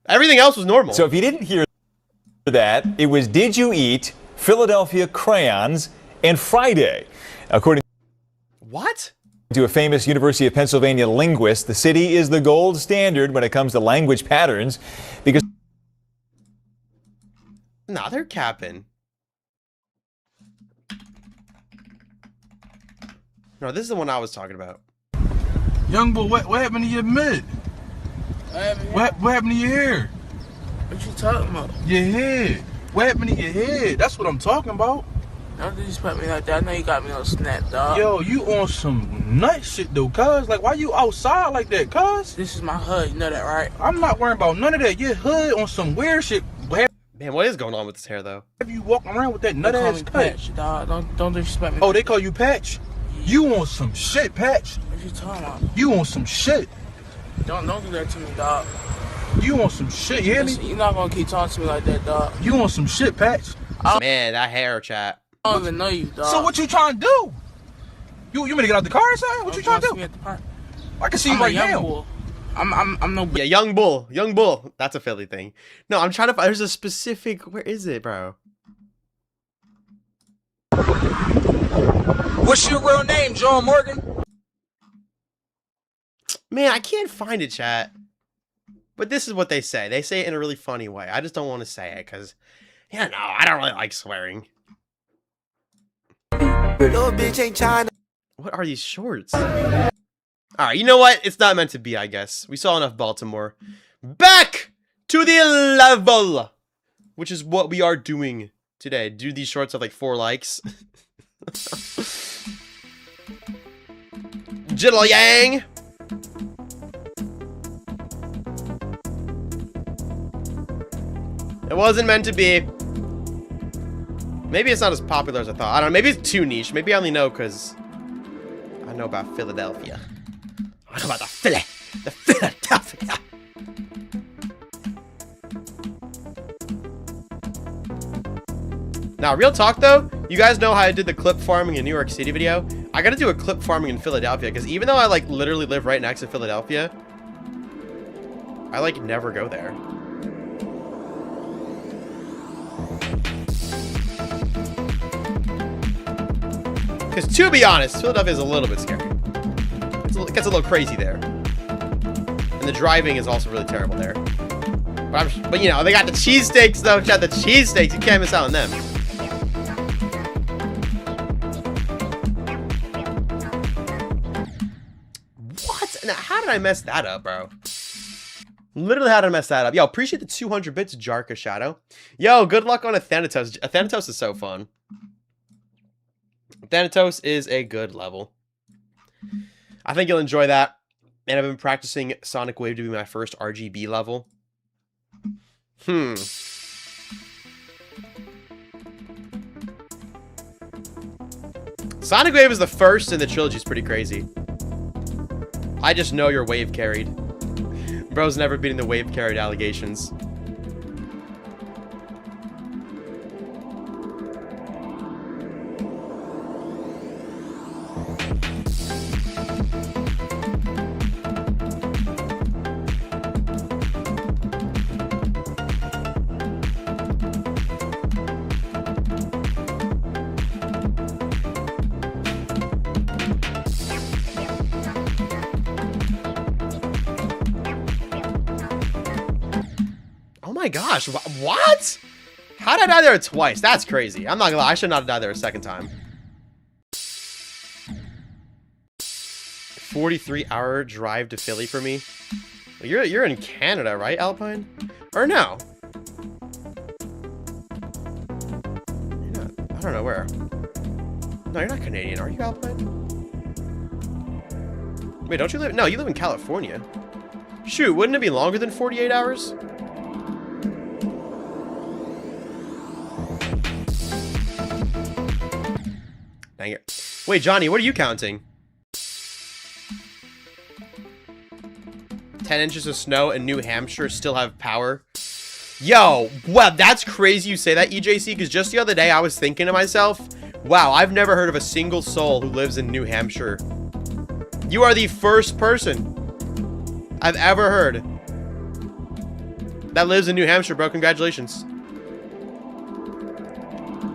Everything else was normal. So if you didn't hear that, it was did you eat Philadelphia crayons and Friday? According What? to a famous University of Pennsylvania linguist, the city is the gold standard when it comes to language patterns because Nah, they're capping. No, this is the one I was talking about. Young boy, what happened to your mid? What happened to your hair? What you talking about? Your head. What happened to your head? That's what I'm talking about. Don't disrespect me like that. I know you got me on snap, dog. Yo, you on some nut shit though, cuz. Like, why you outside like that, cuz? This is my hood, you know that, right? I'm not worrying about none of that. Your hood on some weird shit. Man, what is going on with this hair, though? Have you walking around with that nut They call ass me cut? Patch, dog. Don't disrespect me. Oh, they call you Patch? You on some shit, Patch. What you talking about? You on some shit. Don't do that to me, dog. You on some shit, you hear me? Listen, you're not gonna keep talking to me like that, dog. You on some shit, Patch. Man, that hair, chat. I don't even know you, dog. So what you trying to do? You ready to get out the car or something? What you trying to do? I can see you right now. Bull. I'm no. Yeah, young bull. Young bull. That's a Philly thing. No, I'm trying to find. There's a specific. Where is it, bro? What's your real name, John Morgan? Man, I can't find it, chat. But this is what they say. They say it in a really funny way. I just don't want to say it because, yeah, no, I don't really like swearing. Little bitch ain't China. What are these shorts? Alright, you know what? It's not meant to be, I guess. We saw enough Baltimore. Back to the level! Which is what we are doing today. Do these shorts have like 4 likes? Jiddle Yang! It wasn't meant to be. Maybe it's not as popular as I thought. I don't know. Maybe it's too niche. Maybe I only know because I know about Philadelphia. I know about the Philadelphia. Now, real talk though, you guys know how I did the clip farming in New York City video? I gotta do a clip farming in Philadelphia because even though I like literally live right next to Philadelphia, I like never go there. Because to be honest, Philadelphia is a little bit scary. It gets a little crazy there. And the driving is also really terrible there. But you know, they got the cheesesteaks though. Got the cheesesteaks. You can't miss out on them. What? Now, how did I mess that up, bro? Literally, how did I mess that up? Yo, appreciate the 200 bits, Jarka Shadow. Yo, good luck on a Thanatos. A Thanatos is so fun. Thanatos is a good level. I think you'll enjoy that. And I've been practicing Sonic Wave to be my first RGB level. Sonic Wave is the first in the trilogy. Is pretty crazy. I just know you're wave carried. Bro's never beating the wave carried allegations. Oh my gosh, what? How did I die there twice? That's crazy. I'm not gonna lie, I should not have died there a second time. 43-hour drive to Philly for me. You're in Canada, right, Alpine? Or no? You're not, I don't know where. No, you're not Canadian, are you, Alpine? Wait, don't you live? No, you live in California. Shoot, wouldn't it be longer than 48 hours? Dang it. Wait, Johnny, what are you counting? 10 inches of snow in New Hampshire still have power. Yo, well, that's crazy you say that, EJC, because just the other day I was thinking to myself, wow, I've never heard of a single soul who lives in New Hampshire. You are the first person I've ever heard that lives in New Hampshire, bro. Congratulations.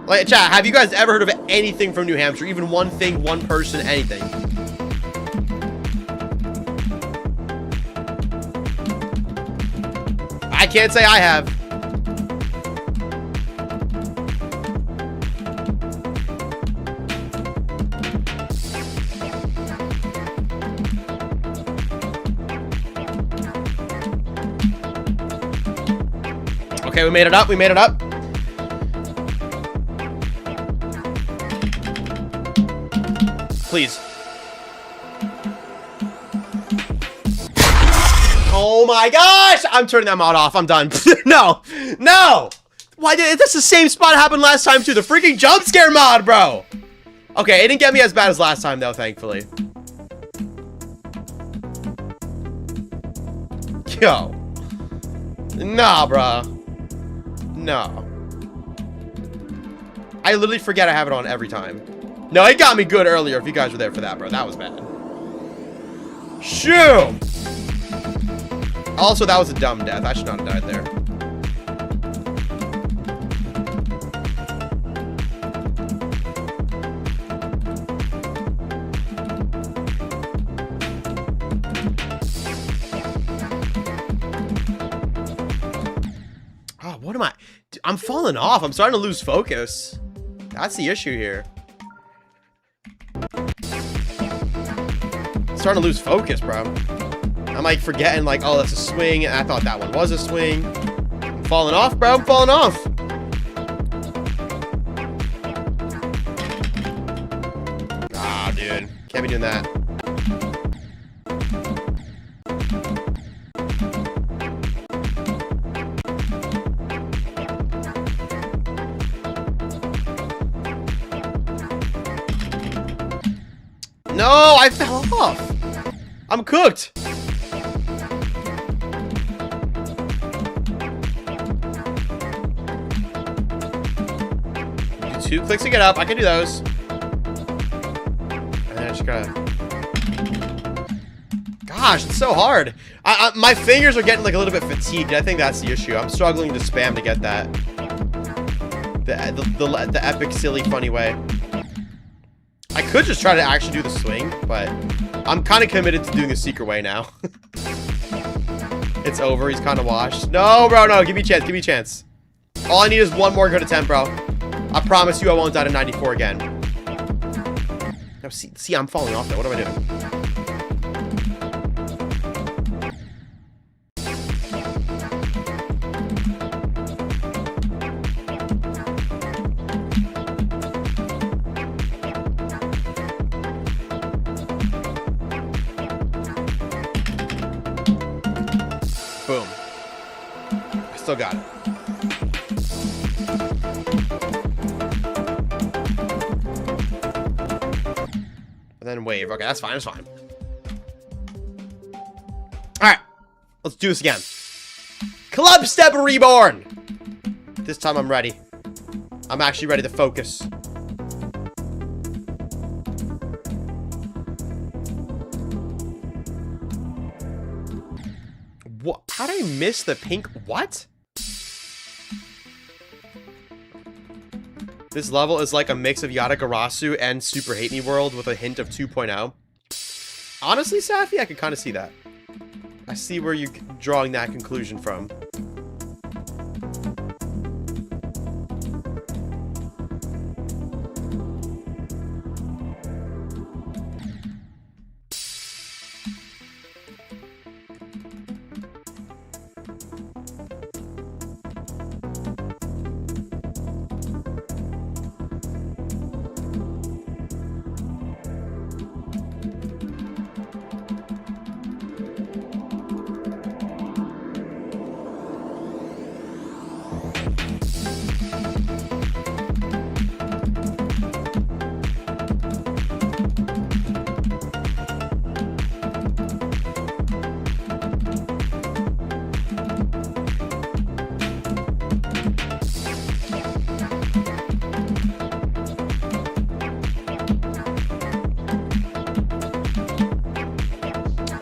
Like, chat, have you guys ever heard of anything from New Hampshire? Even one thing, one person, anything? I can't say I have. Okay, we made it up. We made it up. Please. Oh my gosh! I'm turning that mod off. I'm done. No! No! Why did this the same spot happened last time too? The freaking jump scare mod, bro! Okay, it didn't get me as bad as last time though, thankfully. Yo. Nah, bro. No. I literally forget I have it on every time. No, it got me good earlier if you guys were there for that, bro. That was bad. Shoo! Also, that was a dumb death. I should not have died there. Oh, what am I? I'm falling off. I'm starting to lose focus. That's the issue here. Starting to lose focus, bro. I'm like forgetting like, oh, that's a swing, and I thought that one was a swing. I'm falling off, bro. I'm falling off. Ah, dude. Can't be doing that. No, I fell off. I'm cooked. Do 2 clicks to get up. I can do those. And then I just gotta... Gosh, it's so hard. My fingers are getting like a little bit fatigued. I think that's the issue. I'm struggling to spam to get that. The epic, silly, funny way. I could just try to actually do the swing, but I'm kind of committed to doing the secret way now. It's over. He's kind of washed. No, bro, no. Give me a chance. Give me a chance. All I need is one more good attempt, bro. I promise you I won't die to 94 again. No, see, I'm falling off there. What am I doing? Boom. I still got it. And then wave. Okay, that's fine. That's fine. Alright. Let's do this again. Clubstep Reborn! This time I'm ready. I'm actually ready to focus. What? How did I miss the pink? What? This level is like a mix of Yatagarasu and Super Hate Me World with a hint of 2.0. Honestly, Safi, I can kind of see that. I see where you're drawing that conclusion from.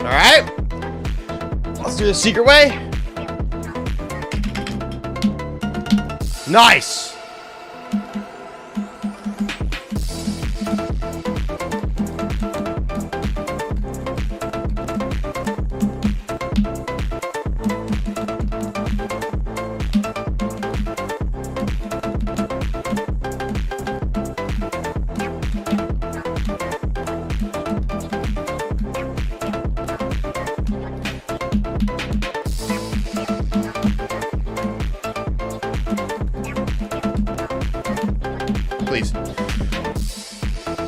Alright. Let's do the secret way. Nice. Please.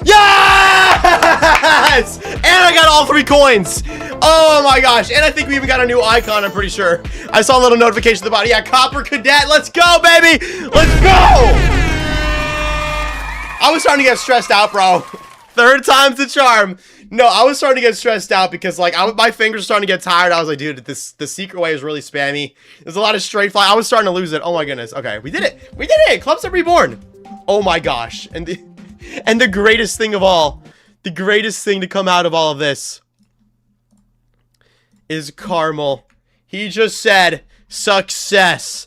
Yes! And I got all 3 coins. Oh my gosh. And I think we even got a new icon, I'm pretty sure. I saw a little notification at the bottom. Yeah, Copper Cadet. Let's go, baby. Let's go. I was starting to get stressed out, bro. 3rd time's the charm. No, I was starting to get stressed out because, like, my fingers were starting to get tired. I was like, dude, the secret way is really spammy. There's a lot of straight fly. I was starting to lose it. Oh my goodness. Okay, we did it. We did it. Clubstep Reborn. Oh my gosh. And the greatest thing of all, the greatest thing to come out of all of this is Carmel. He just said, success, ...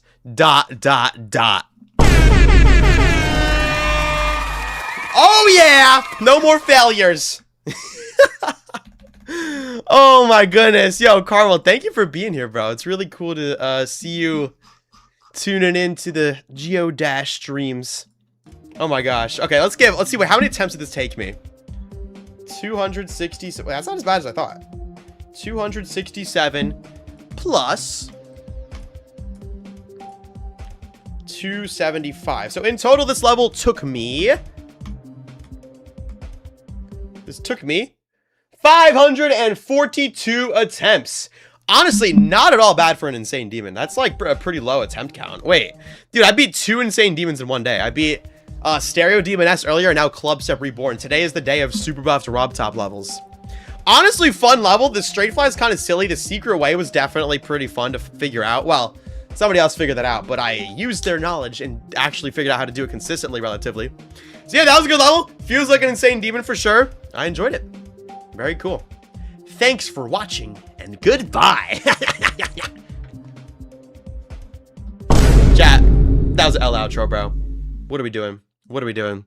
Oh yeah! No more failures. Oh my goodness. Yo, Carmel, thank you for being here, bro. It's really cool to see you tuning into the Geo Dash streams. Oh my gosh. Okay, let's see. Wait, how many attempts did this take me? 260. Wait, that's not as bad as I thought. 267 plus 275. So in total, this level took me. This took me 542 attempts. Honestly, not at all bad for an insane demon. That's like a pretty low attempt count. Wait, dude, I beat 2 insane demons in one day. I beat Stereo Demoness earlier, and now Clubstep Reborn. Today is the day of super buffed Rob top levels. Honestly, fun level. The straight fly is kind of silly. The secret way was definitely pretty fun to figure out. Well, somebody else figured that out, but I used their knowledge and actually figured out how to do it consistently, relatively. So yeah, that was a good level. Feels like an insane demon for sure. I enjoyed it. Very cool. Thanks for watching, and goodbye. Chat, that was L outro, bro. What are we doing? What are we doing?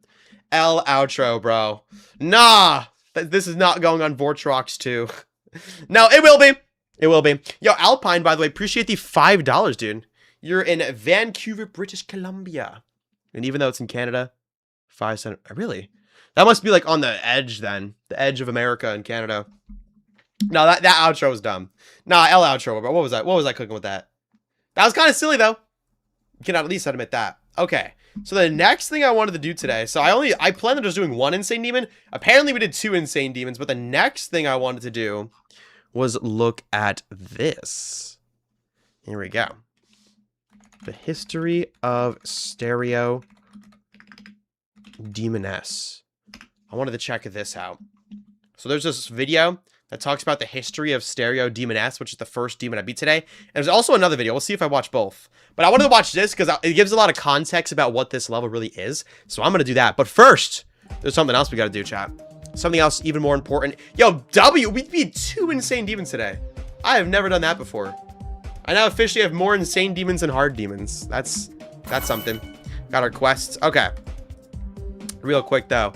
L outro, bro. Nah, this is not going on Vortrox 2. No, it will be. It will be. Yo, Alpine, by the way, appreciate the $5, dude. You're in Vancouver, British Columbia. And even though it's in Canada, 5 cents. Really? That must be like on the edge then. The edge of America and Canada. No, that outro was dumb. Nah, L outro, bro. What was that? What was I cooking with that? That was kind of silly, though. You can at least admit that. Okay. So the next thing I wanted to do today, so I planned on just doing 1 insane demon. Apparently we did 2 insane demons, but the next thing I wanted to do was look at this. Here we go. The history of stereo Demoness. I wanted to check this out. So there's this video that talks about the history of stereo Demoness, which is the first demon I beat today. And there's also another video. We'll see if I watch both. But I wanted to watch this because it gives a lot of context about what this level really is. So I'm going to do that. But first, there's something else we got to do, chat. Something else even more important. Yo, we beat 2 insane demons today. I have never done that before. I now officially have more insane demons than hard demons. That's something. Got our quests. Okay. Real quick, though.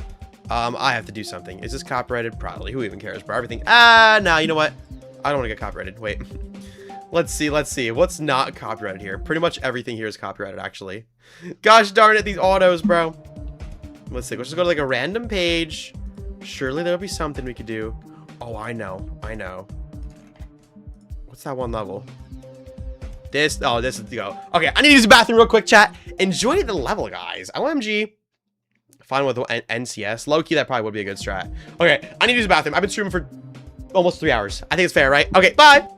I have to do something. Is this copyrighted? Probably. Who even cares, bro? Everything. No, you know what? I don't want to get copyrighted. Wait. Let's see. What's not copyrighted here? Pretty much everything here is copyrighted, actually. Gosh darn it, these autos, bro. Let's see. Let's just go to like a random page. Surely there'll be something we could do. Oh, I know. What's that one level? This is the go. Okay, I need to use the bathroom real quick, chat. Enjoy the level, guys. OMG. Fine with NCS. Low-key, that probably would be a good strat. Okay, I need to use the bathroom. I've been streaming for almost 3 hours. I think it's fair, right? Okay, bye!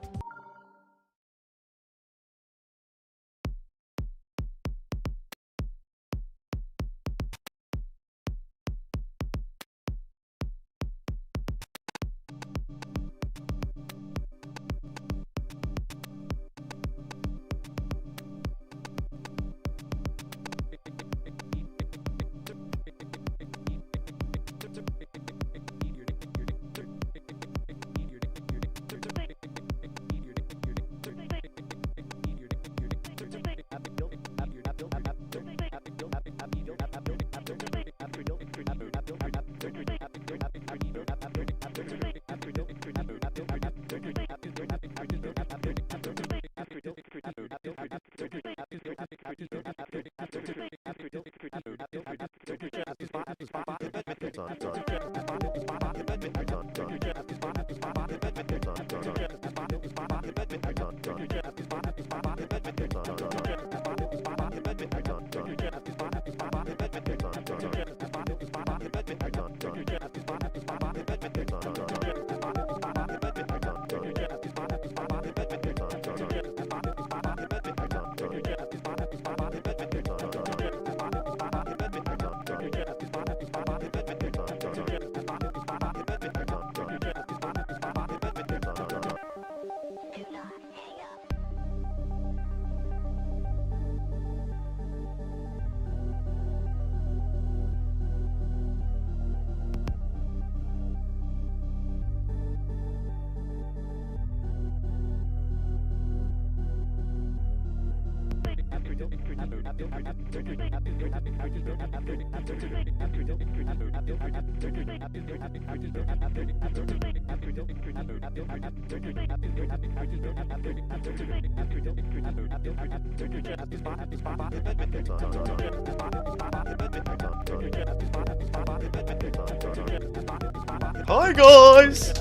Hi guys!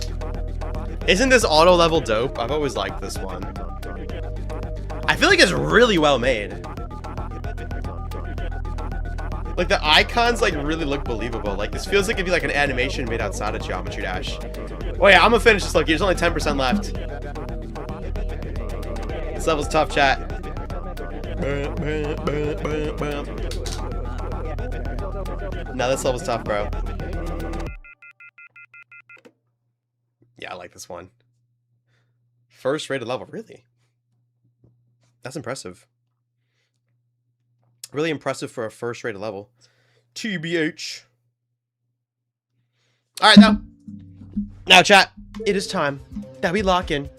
Isn't this auto level dope? I've always liked this one. I feel like it's really well made. Like the icons like really look believable. Like this feels like it'd be like an animation made outside of Geometry Dash. Oh yeah, I'm gonna finish this. Look, there's only 10% left. This level's tough, chat. No, this level's tough, bro. Yeah, I like this one. First rated level, really? That's impressive. Really impressive for a first rated level. TBH. Alright, now, chat, it is time that we lock in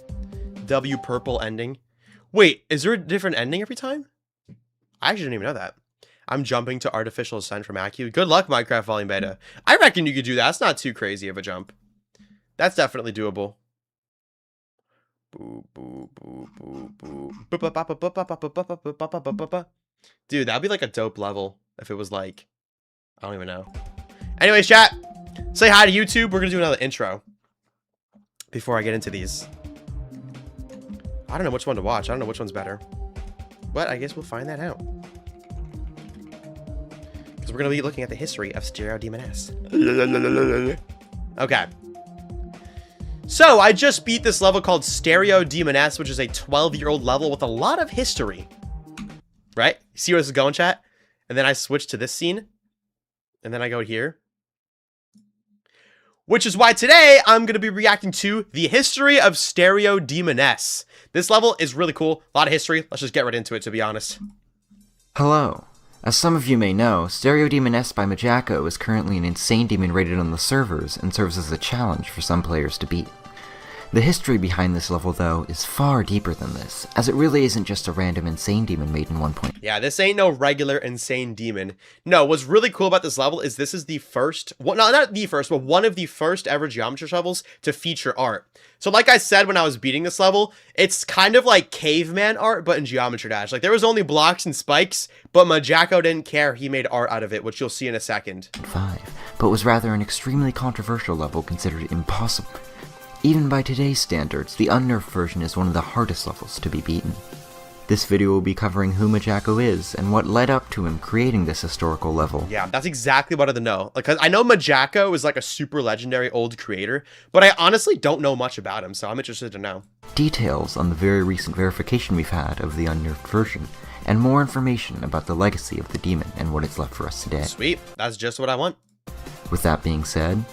W purple ending. Wait, is there a different ending every time? I actually didn't even know that. I'm jumping to Artificial Ascent from Acu. Good luck, Minecraft Volume Beta. I reckon you could do that. That's not too crazy of a jump. That's definitely doable. Dude, that'd be like a dope level if it was like, I don't even know. Anyways, chat, say hi to YouTube. We're gonna do another intro before I get into these. I don't know which one to watch. I don't know which one's better, but I guess we'll find that out. Because we're gonna be looking at the history of Demoness. Okay. So, I just beat this level called Demoness, which is a 12-year-old level with a lot of history. Right? See where this is going, chat? And then I switch to this scene. And then I go here. Which is why today, I'm going to be reacting to the history of Demoness. This level is really cool. A lot of history. Let's just get right into it, to be honest. Hello. As some of you may know, Demoness by Majako is currently an insane demon rated on the servers and serves as a challenge for some players to beat. The history behind this level, though, is far deeper than this, as it really isn't just a random insane demon made in 1.0. Yeah, this ain't no regular insane demon. No, what's really cool about this level is this is the first, well, no, not the first, but one of the first ever Geometry levels to feature art. So like I said when I was beating this level, it's kind of like caveman art, but in Geometry Dash. Like, there was only blocks and spikes, but Majako didn't care. He made art out of it, which you'll see in a second. 5, but was rather an extremely controversial level considered impossible. Even by today's standards, the unnerfed version is one of the hardest levels to be beaten. This video will be covering who Majako is, and what led up to him creating this historical level. Yeah, that's exactly what I know. Like, I know Majako is like a super legendary old creator, but I honestly don't know much about him, so I'm interested to know. Details on the very recent verification we've had of the unnerfed version, and more information about the legacy of the demon and what it's left for us today. Sweet, that's just what I want. With that being said,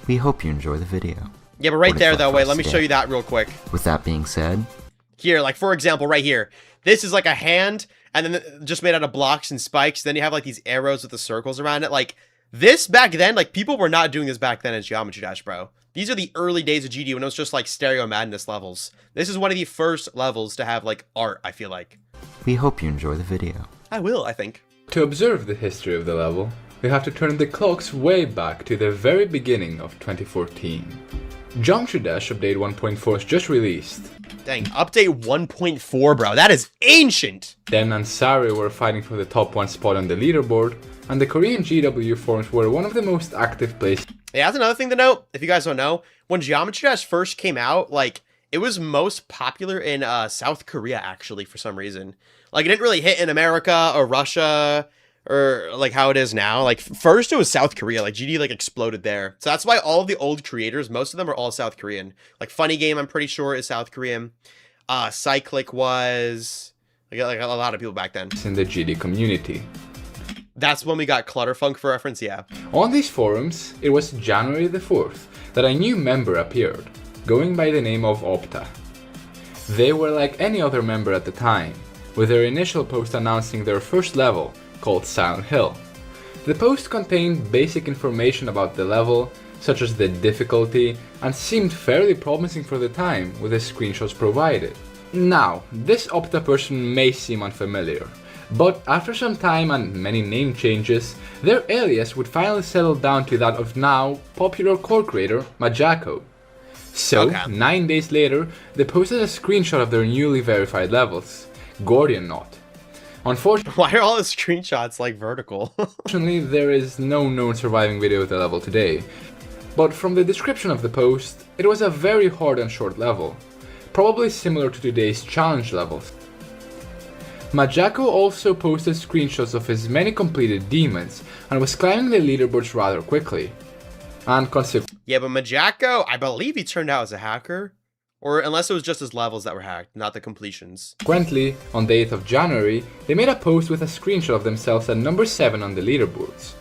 we hope you enjoy the video. Yeah, but right there, though, wait, let me show you that real quick. With that being said... Here, like, for example, right here. This is like a hand, and then just made out of blocks and spikes. Then you have, like, these arrows with the circles around it. Like, this back then, like, people were not doing this back then in Geometry Dash, bro. These are the early days of GD when it was just, like, Stereo Madness levels. This is one of the first levels to have, like, art, I feel like. We hope you enjoy the video. I will, I think. To observe the history of the level, we have to turn the clocks way back to the very beginning of 2014. Geometry Dash Update 1.4 is just released. Dang, Update 1.4, bro. That is ancient! Dem and Sari were fighting for the top 1 spot on the leaderboard, and the Korean GW forums were one of the most active places. Yeah, that's another thing to note, if you guys don't know. When Geometry Dash first came out, like, it was most popular in South Korea, actually, for some reason. Like, it didn't really hit in America or Russia, or like how it is now. Like, first it was South Korea. Like, GD like exploded there, so that's why all of the old creators, most of them are all South Korean. Like, Funny Game, I'm pretty sure, is South Korean. Cyclic was like a lot of people back then in the GD community. That's when we got Clutterfunk for reference. Yeah, on these forums it was January the 4th that a new member appeared, going by the name of Opta. They were like any other member at the time, with their initial post announcing their first level, called Silent Hill. The post contained basic information about the level, such as the difficulty, and seemed fairly promising for the time with the screenshots provided. Now, this Opta person may seem unfamiliar, but after some time and many name changes, their alias would finally settle down to that of now popular core creator Majako. So, 9 days later, they posted a screenshot of their newly verified levels, Gordian Knot. Unfortunately, why are all the screenshots like vertical? Unfortunately, there is no known surviving video of the level today, but from the description of the post, it was a very hard and short level, probably similar to today's challenge levels. Majako also posted screenshots of his many completed demons and was climbing the leaderboards rather quickly. And yeah, but Majako, I believe he turned out as a hacker. Or unless it was just his levels that were hacked, not the completions. Consequently, on the 8th of January, they made a post with a screenshot of themselves at number 7 on the leaderboards.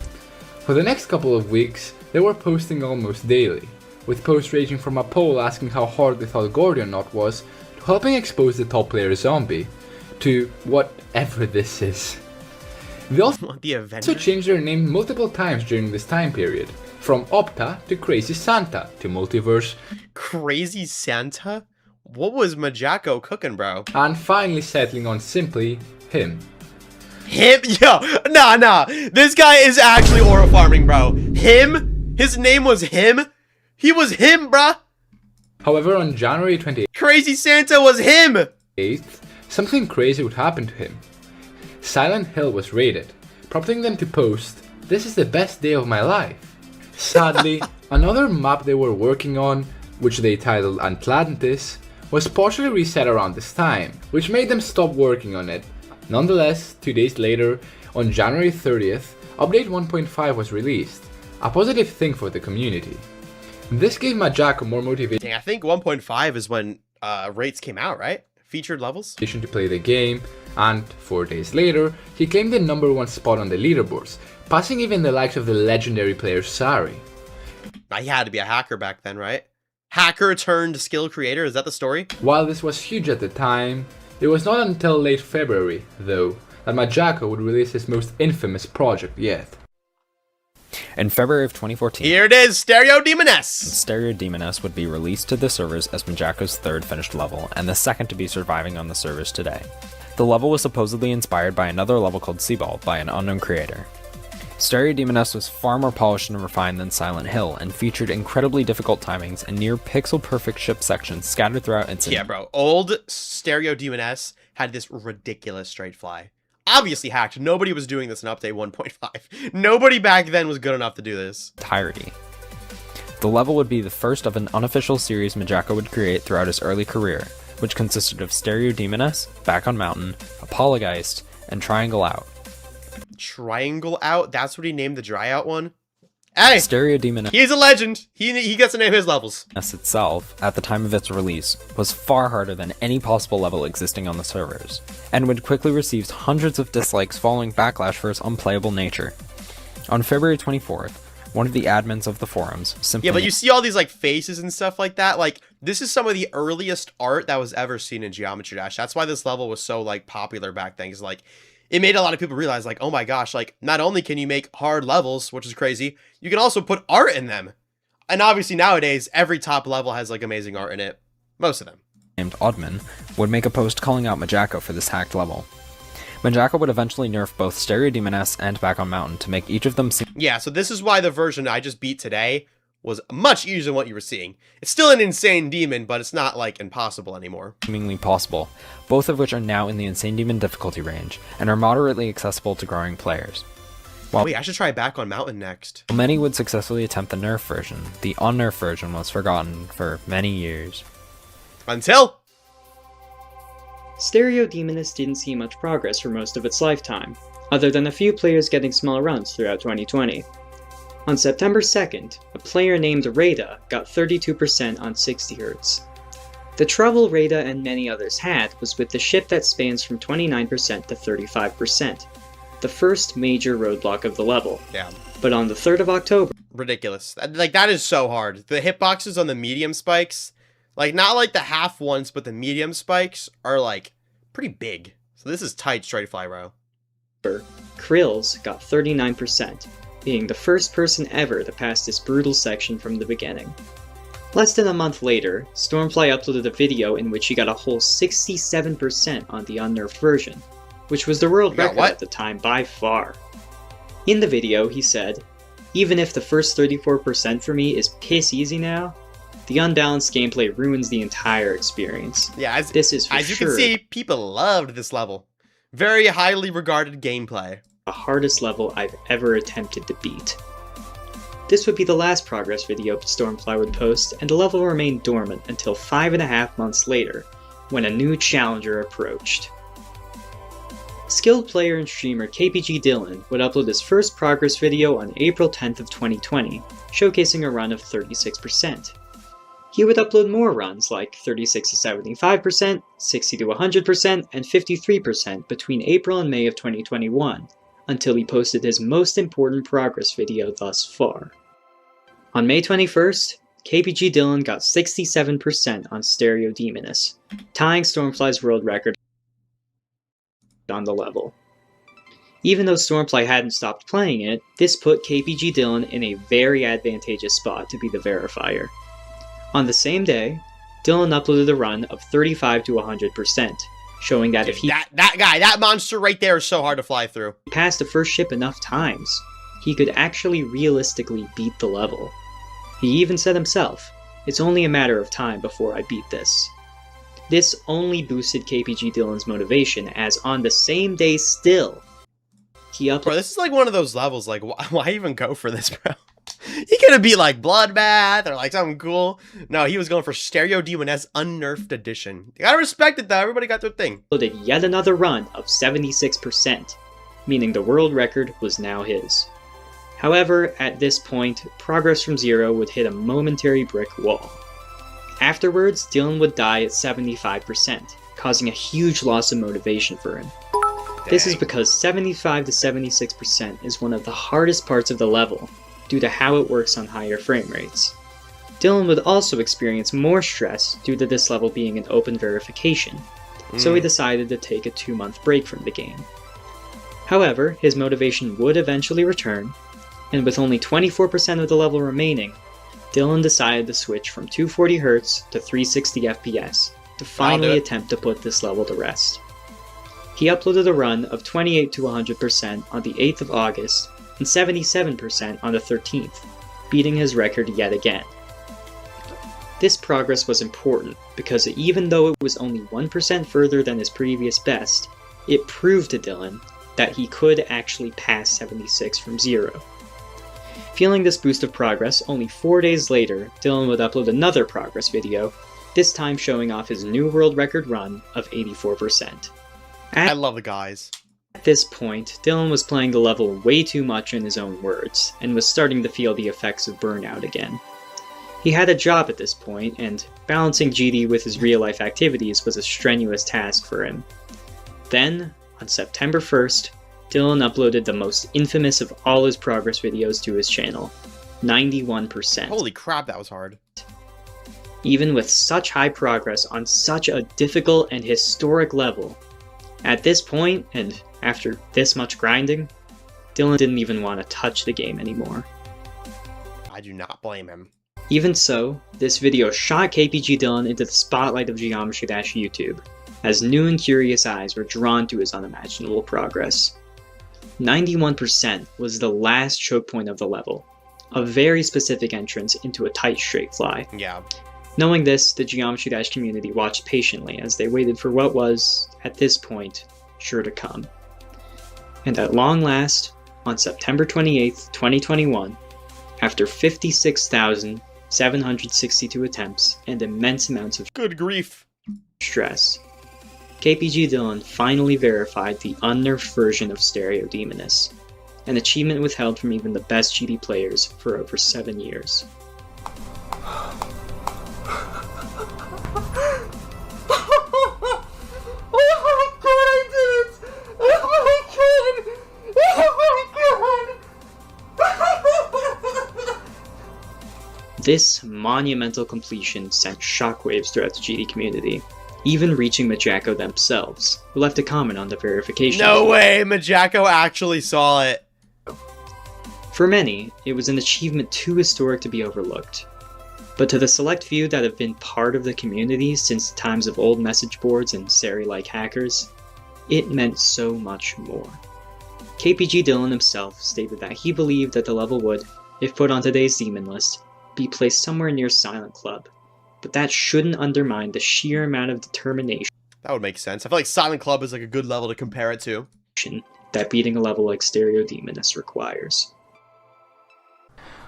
For the next couple of weeks, they were posting almost daily, with posts ranging from a poll asking how hard they thought Gordian Knot was, to helping expose the top player Zombie, to whatever this is. They also changed their name multiple times during this time period, from Opta to Crazy Santa to Multiverse. Crazy Santa? What was Majako cooking, bro? And finally settling on simply him. Him? Yo, nah. This guy is actually aura farming, bro. Him? His name was him? He was him, bruh. However, on January 28th, Crazy Santa was him! something crazy would happen to him. Silent Hill was raided, prompting them to post, "This is the best day of my life." Sadly, another map they were working on, which they titled Atlantis, was partially reset around this time, which made them stop working on it. Nonetheless, 2 days later, on January 30th, Update 1.5 was released, a positive thing for the community. This gave Majako more motivation. Dang, I think 1.5 is when rates came out, right? Featured levels? To play the game, and 4 days later, he claimed the #1 spot on the leaderboards, passing even the likes of the legendary player Sari. He had to be a hacker back then, right? Hacker turned skill creator, is that the story? While this was huge at the time, it was not until late February, though, that Majako would release his most infamous project yet. In February of 2014, here it is, SayoDevice! SayoDevice would be released to the servers as Majako's third finished level, and the second to be surviving on the servers today. The level was supposedly inspired by another level called Seaball by an unknown creator. SayoDevice was far more polished and refined than Silent Hill, and featured incredibly difficult timings and near pixel-perfect ship sections scattered throughout its... Yeah, bro. Old SayoDevice had this ridiculous straight fly. Obviously hacked. Nobody was doing this in Update 1.5. Nobody back then was good enough to do this. Entirety. The level would be the first of an unofficial series Majako would create throughout his early career, which consisted of SayoDevice, Back on Mountain, Apologeist, and Triangle Out. Triangle Out? That's what he named the dry out one? Hey! SayoDevice. He's a legend! He gets to name his levels. Itself, at the time of its release, was far harder than any possible level existing on the servers, and would quickly receive hundreds of dislikes following backlash for its unplayable nature. On February 24th, one of the admins of the forums simply... Yeah, but you see all these like faces and stuff like that, like, this is some of the earliest art that was ever seen in Geometry Dash. That's why this level was so, like, popular back then, because, like, it made a lot of people realize, like, oh my gosh, like, not only can you make hard levels, which is crazy, you can also put art in them. And obviously nowadays, every top level has, like, amazing art in it. Most of them. Named Oddman would make a post calling out Majako for this hacked level. Majako would eventually nerf both SayoDevice and Back on Mountain to make each of them seem... Yeah, so this is why the version I just beat today was much easier than what you were seeing. It's still an insane demon, but it's not, like, impossible anymore. Seemingly possible, both of which are now in the Insane Demon difficulty range, and are moderately accessible to growing players. While wait, I should try Back on Mountain next. Many would successfully attempt the nerf version, the unnerf version was forgotten for many years. Until... SayoDevice didn't see much progress for most of its lifetime, other than a few players getting small runs throughout 2020. On September 2nd, a player named Rada got 32% on 60Hz. The trouble Rada and many others had was with the ship that spans from 29% to 35%, the first major roadblock of the level. Yeah. But on the 3rd of October... Ridiculous. Like, that is so hard. The hitboxes on the medium spikes, like, not like the half ones, but the medium spikes are, like, pretty big. So this is tight straight fly row. Krills got 39%. Being the first person ever to pass this brutal section from the beginning. Less than a month later, Stormfly uploaded a video in which he got a whole 67% on the unnerfed version, which was the world record at the time by far. In the video, he said, "Even if the first 34% for me is piss easy now, the unbalanced gameplay ruins the entire experience." Yeah, this is for as you can see, people loved this level. Very highly regarded gameplay. The hardest level I've ever attempted to beat. This would be the last progress video Stormfly would post, and the level remained dormant until 5.5 months later, when a new challenger approached. Skilled player and streamer KPG Dylan would upload his first progress video on April 10th of 2020, showcasing a run of 36%. He would upload more runs like 36 to 75%, 60 to 100%, and 53% between April and May of 2021, until he posted his most important progress video thus far. On May 21st, KPG Dylan got 67% on SayoDevice, tying Stormfly's world record on the level. Even though Stormfly hadn't stopped playing it, this put KPG Dylan in a very advantageous spot to be the verifier. On the same day, Dylan uploaded a run of 35 to 100%, showing that if he... That monster right there is so hard to fly through. Passed the first ship enough times, he could actually realistically beat the level. He even said himself, It's only a matter of time before I beat this. This only boosted KPG Dylan's motivation, as on the same day still, he uploaded. Bro, this is like one of those levels, like, why even go for this, bro? He could have beat like Bloodbath or like something cool. No, he was going for SayoDevice Unnerfed Edition. You gotta respect it though, everybody got their thing. Yet another run of 76%, meaning the world record was now his. However, at this point, progress from zero would hit a momentary brick wall. Afterwards, Dylan would die at 75%, causing a huge loss of motivation for him. This is because 75 to 76% is one of the hardest parts of the level, due to how it works on higher frame rates. Dylan would also experience more stress due to this level being an open verification, so he decided to take a 2-month break from the game. However, his motivation would eventually return, and with only 24% of the level remaining, Dylan decided to switch from 240Hz to 360 FPS to finally attempt to put this level to rest. He uploaded a run of 28 to 100% on the 8th of August and 77% on the 13th, beating his record yet again. This progress was important because even though it was only 1% further than his previous best, it proved to Dylan that he could actually pass 76 from zero. Feeling this boost of progress, only 4 days later, Dylan would upload another progress video, this time showing off his new world record run of 84%. I love the guys. At this point, Dylan was playing the level way too much in his own words, and was starting to feel the effects of burnout again. He had a job at this point, and balancing GD with his real-life activities was a strenuous task for him. Then, on September 1st, Dylan uploaded the most infamous of all his progress videos to his channel, 91%. Holy crap, that was hard. Even with such high progress on such a difficult and historic level, at this point, and after this much grinding, Dylan didn't even want to touch the game anymore. I do not blame him. Even so, this video shot KPG Dylan into the spotlight of Geometry Dash YouTube, as new and curious eyes were drawn to his unimaginable progress. 91% was the last choke point of the level, a very specific entrance into a tight straight fly. Yeah. Knowing this, the Geometry Dash community watched patiently as they waited for what was, at this point, sure to come. And at long last, on September 28th, 2021, after 56,762 attempts and immense amounts of good grief stress, KPG Dylan finally verified the unnerfed version of Demoness, an achievement withheld from even the best GD players for over 7 years. This monumental completion sent shockwaves throughout the GD community, even reaching Majako themselves, who left a comment on the verification. No way, Majako actually saw it. For many, it was an achievement too historic to be overlooked. But to the select few that have been part of the community since the times of old message boards and Sari-like hackers, it meant so much more. KPG Dylan himself stated that he believed that the level would, if put on today's Demon list, be placed somewhere near Silent Club, but that shouldn't undermine the sheer amount of determination that would make sense. I feel like Silent Club is like a good level to compare it to that beating a level like Demoness requires.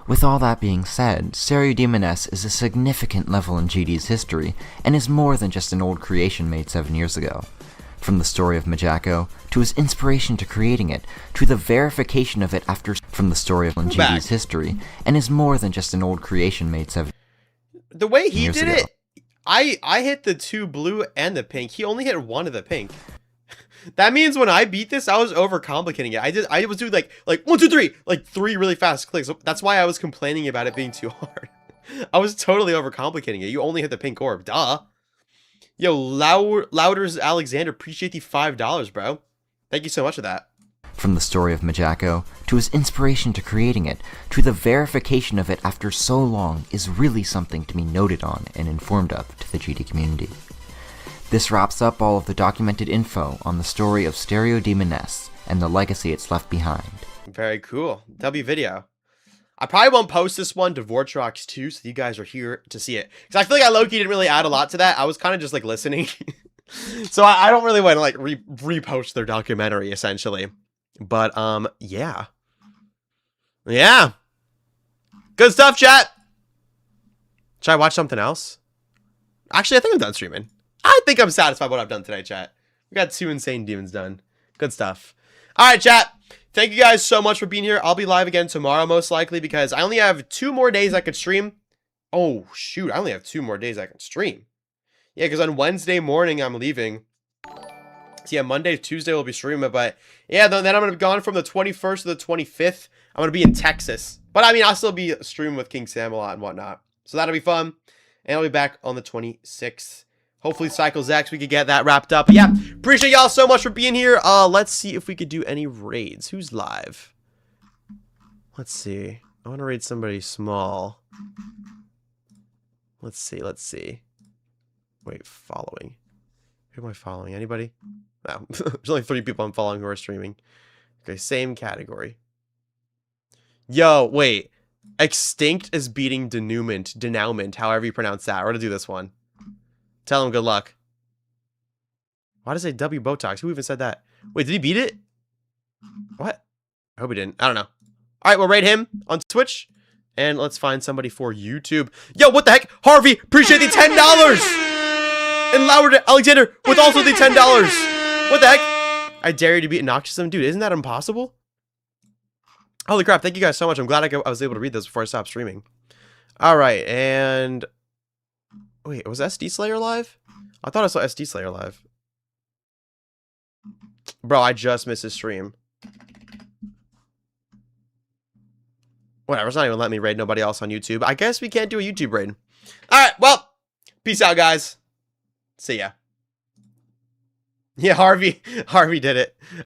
With all that being said, Demoness is a significant level in GD's history, and is more than just an old creation made 7 years ago. From the story of Majako, to his inspiration to creating it, to the verification of it after from the story of GD's history, and is more than just an old creation made 7 the way he years did ago. it, I hit the 2 blue and the pink. He only hit 1 of the pink. That means when I beat this, I was overcomplicating it. I was doing like 1, 2, 3, like 3 really fast clicks. That's why I was complaining about it being too hard. I was totally overcomplicating it. You only hit the pink orb, duh. Yo, Louders Alexander, appreciate the $5, bro. Thank you so much for that. From the story of Majako, to his inspiration to creating it, to the verification of it after so long is really something to be noted on and informed of to the GD community. This wraps up all of the documented info on the story of Demoness and the legacy it's left behind. Very cool. W video. I probably won't post this one to Vortrox too, so you guys are here to see it. Because I feel like I low-key didn't really add a lot to that. I was kind of just like listening. So I don't really want to like repost their documentary essentially. But yeah. Yeah. Good stuff, chat. Should I watch something else? Actually, I think I'm done streaming. I think I'm satisfied with what I've done today, chat. We got 2 insane demons done. Good stuff. All right, chat. Thank you guys so much for being here. I'll be live again tomorrow, most likely, because I only have 2 more days I could stream. Oh, shoot. I only have 2 more days I can stream. Yeah, because on Wednesday morning, I'm leaving. So, yeah, Monday, Tuesday, we'll be streaming. But, yeah, then I'm going to be gone from the 21st to the 25th. I'm going to be in Texas. But, I mean, I'll still be streaming with King Sam a lot and whatnot. So, that'll be fun. And I'll be back on the 26th. Hopefully, Cycles X, we could get that wrapped up. But, yeah, appreciate y'all so much for being here. Let's see if we could do any raids. Who's live? Let's see. I want to raid somebody small. Let's see. Wait, following. Who am I following? Anybody? No. There's only 3 people I'm following who are streaming. Okay, same category. Yo, wait. Extinct is beating Denouement, however you pronounce that. We're gonna do this one. Tell him good luck. Why does it say W Botox? Who even said that? Wait, did he beat it? What? I hope he didn't. I don't know. Alright, we'll raid him on Twitch. And let's find somebody for YouTube. Yo, what the heck? Harvey, appreciate the $10! And Lauer Alexander with also the $10. What the heck? I dare you to beat Noxism. Dude, isn't that impossible? Holy crap, thank you guys so much. I'm glad I was able to read this before I stopped streaming. Alright, and... Wait, was SD Slayer live? I thought I saw SD Slayer live. Bro, I just missed his stream. Whatever, it's not even letting me raid nobody else on YouTube. I guess we can't do a YouTube raid. Alright, well, peace out, guys. See ya. Yeah, Harvey did it.